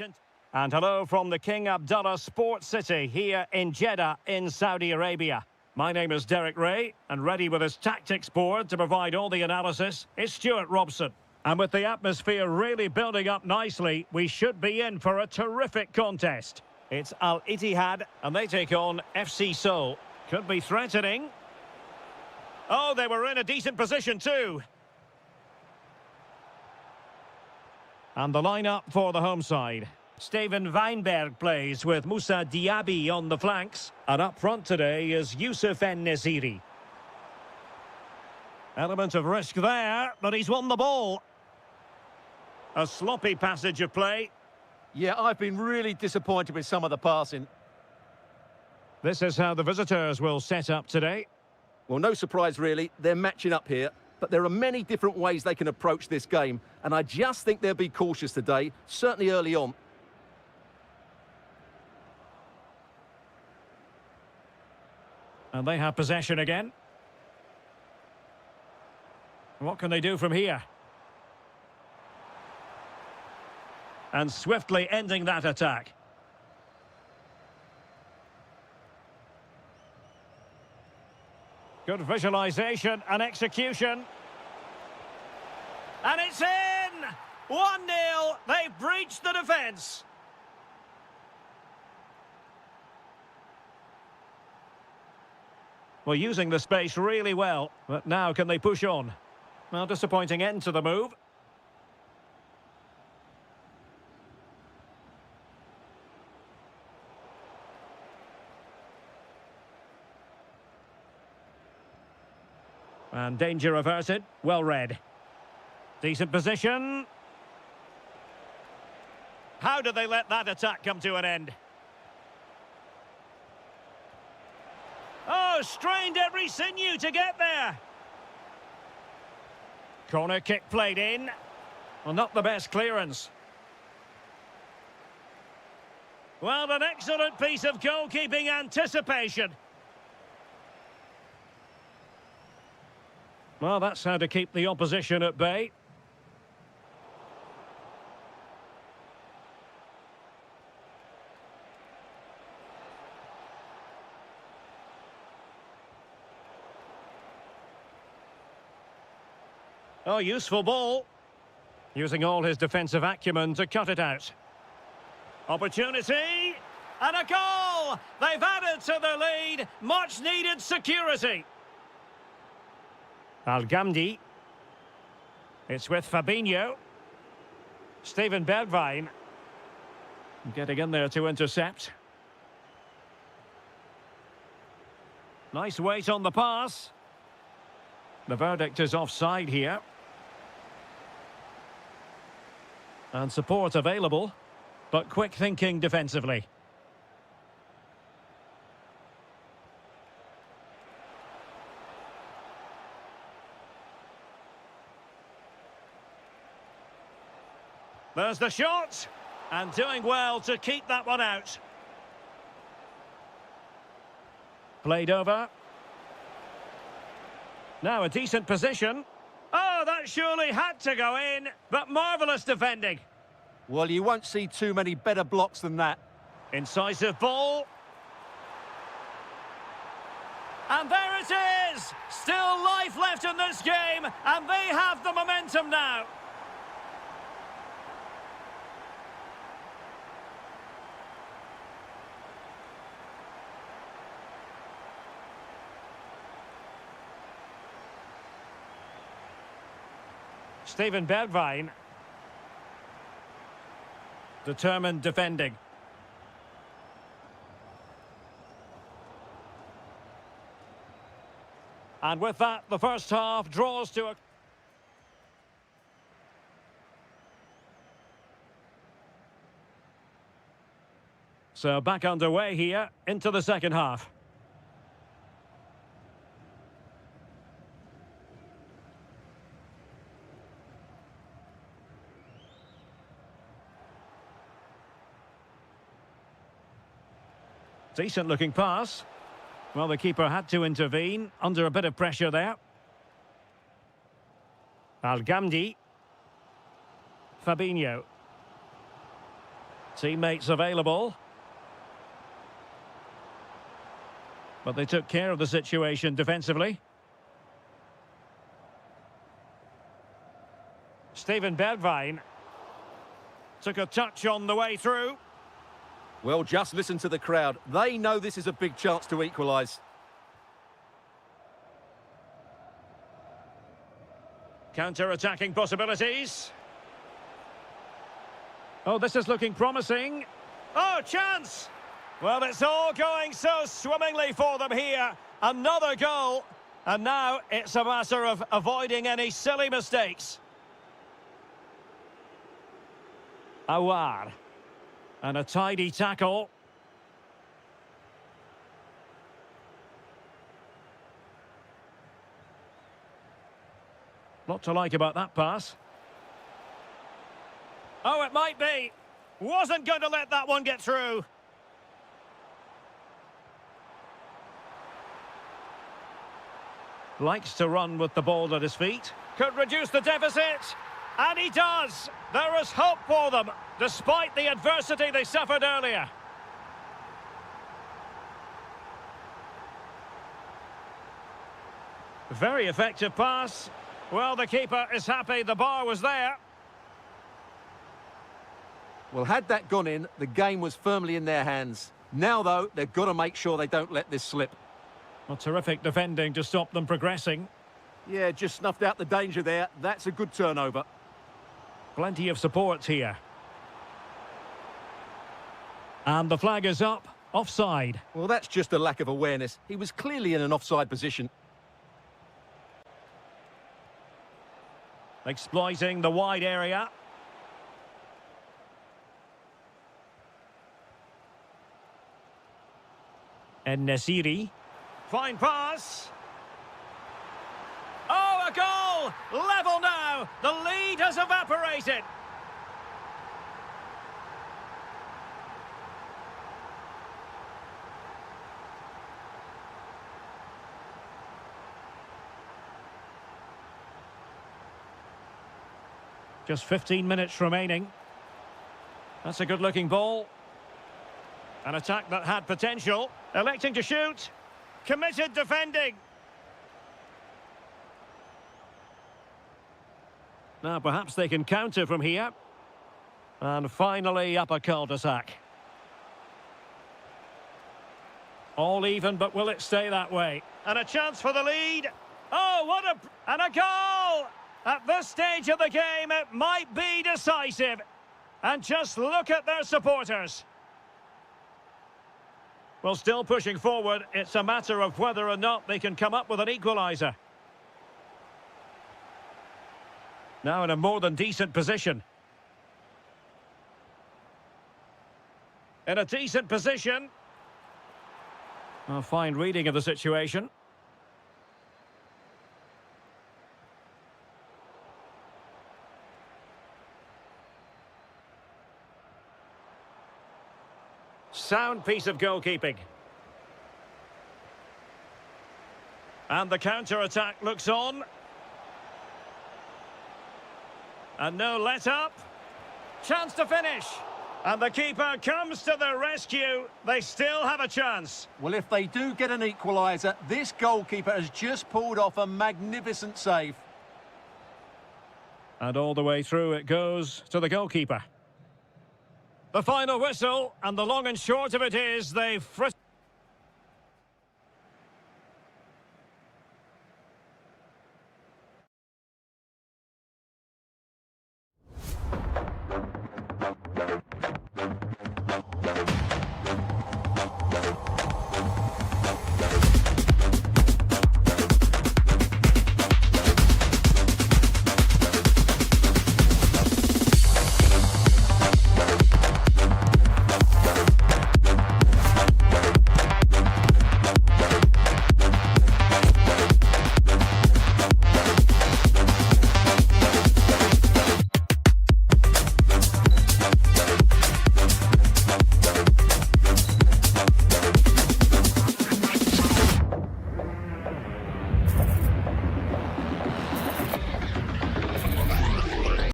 Speaker 1: And hello from the King Abdullah Sports City here in Jeddah in Saudi Arabia. My name is Derek Ray, and ready with his tactics board to provide all the analysis is Stuart Robson. And with the atmosphere really building up nicely, we should be in for a terrific contest. It's Al Ittihad, and they take on FC Seoul. Could be threatening. Oh, they were in a decent position too. And the lineup for the home side. Steven Weinberg plays with Moussa Diaby on the flanks. And up front today is Youssef En-Nesyri. Element of risk there, but he's won the ball. A sloppy passage of play.
Speaker 2: Yeah, I've been really disappointed with some of the passing.
Speaker 1: This is how the visitors will set up today.
Speaker 2: Well, no surprise really, they're matching up here. But there are many different ways they can approach this game. And I just think they'll be cautious today, certainly early on.
Speaker 1: And they have possession again. What can they do from here? And swiftly ending that attack. Good visualization and execution. And it's in! 1-0. They've breached the defence. Well, using the space really well. But now can they push on? Well, disappointing end to the move. And danger averted. Well read. Decent position. How did they let that attack come to an end? Oh, strained every sinew to get there. Corner kick played in. Well, not the best clearance. Well, an excellent piece of goalkeeping anticipation. Well, that's how to keep the opposition at bay. Oh, useful ball. Using all his defensive acumen to cut it out. Opportunity. And a goal! They've added to the lead. Much needed security. Al-Ghamdi. It's with Fabinho. Steven Bergwijn. Getting in there to intercept. Nice weight on the pass. The verdict is offside here. And support available, but quick thinking defensively. There's the shot, and doing well to keep that one out. Played over. Now a decent position. Oh, that surely had to go in, but marvellous defending.
Speaker 2: Well, you won't see too many better blocks than that.
Speaker 1: Incisive ball. And there it is! Still life left in this game, and they have the momentum now. Steven Bergwijn. Determined defending. And with that, the first half draws to a... So back underway here into the second half. Decent looking pass. Well, the keeper had to intervene under a bit of pressure there. Al-Ghamdi. Fabinho. Teammates available. But they took care of the situation defensively. Steven Bergwijn took a touch on the way through.
Speaker 2: Well, just listen to the crowd. They know this is a big chance to equalise.
Speaker 1: Counter-attacking possibilities. Oh, this is looking promising. Oh, chance! Well, it's all going so swimmingly for them here. Another goal. And now it's a matter of avoiding any silly mistakes. Awar. And a tidy tackle. Lot to like about that pass. Oh, it might be. Wasn't going to let that one get through. Likes to run with the ball at his feet. Could reduce the deficit. And he does. There is hope for them, despite the adversity they suffered earlier. Very effective pass. Well, the keeper is happy the bar was there.
Speaker 2: Well, had that gone in, the game was firmly in their hands. Now, though, they've got to make sure they don't let this slip.
Speaker 1: Well, terrific defending to stop them progressing.
Speaker 2: Yeah, just snuffed out the danger there. That's a good turnover.
Speaker 1: Plenty of support here. And the flag is up. Offside.
Speaker 2: Well, that's just a lack of awareness. He was clearly in an offside position.
Speaker 1: Exploiting the wide area. And Nasiri. Fine pass. Oh, a goal! Level now! The lead has evaporated. Just 15 minutes remaining. That's a good-looking ball. An attack that had potential. Electing to shoot. Committed defending. Now perhaps they can counter from here. And finally up a cul-de-sac. All even, but will it stay that way? And a chance for the lead. Oh, what a... and a goal! At this stage of the game, it might be decisive. And just look at their supporters. Well, still pushing forward. It's a matter of whether or not they can come up with an equaliser. Now in a more than decent position. In a decent position. A fine reading of the situation. Sound piece of goalkeeping. And the counter-attack looks on. And no let-up. Chance to finish. And the keeper comes to the rescue. They still have a chance.
Speaker 2: Well, if they do get an equaliser, this goalkeeper has just pulled off a magnificent save.
Speaker 1: And all the way through it goes to the goalkeeper. The final whistle, and the long and short of it is they've frittered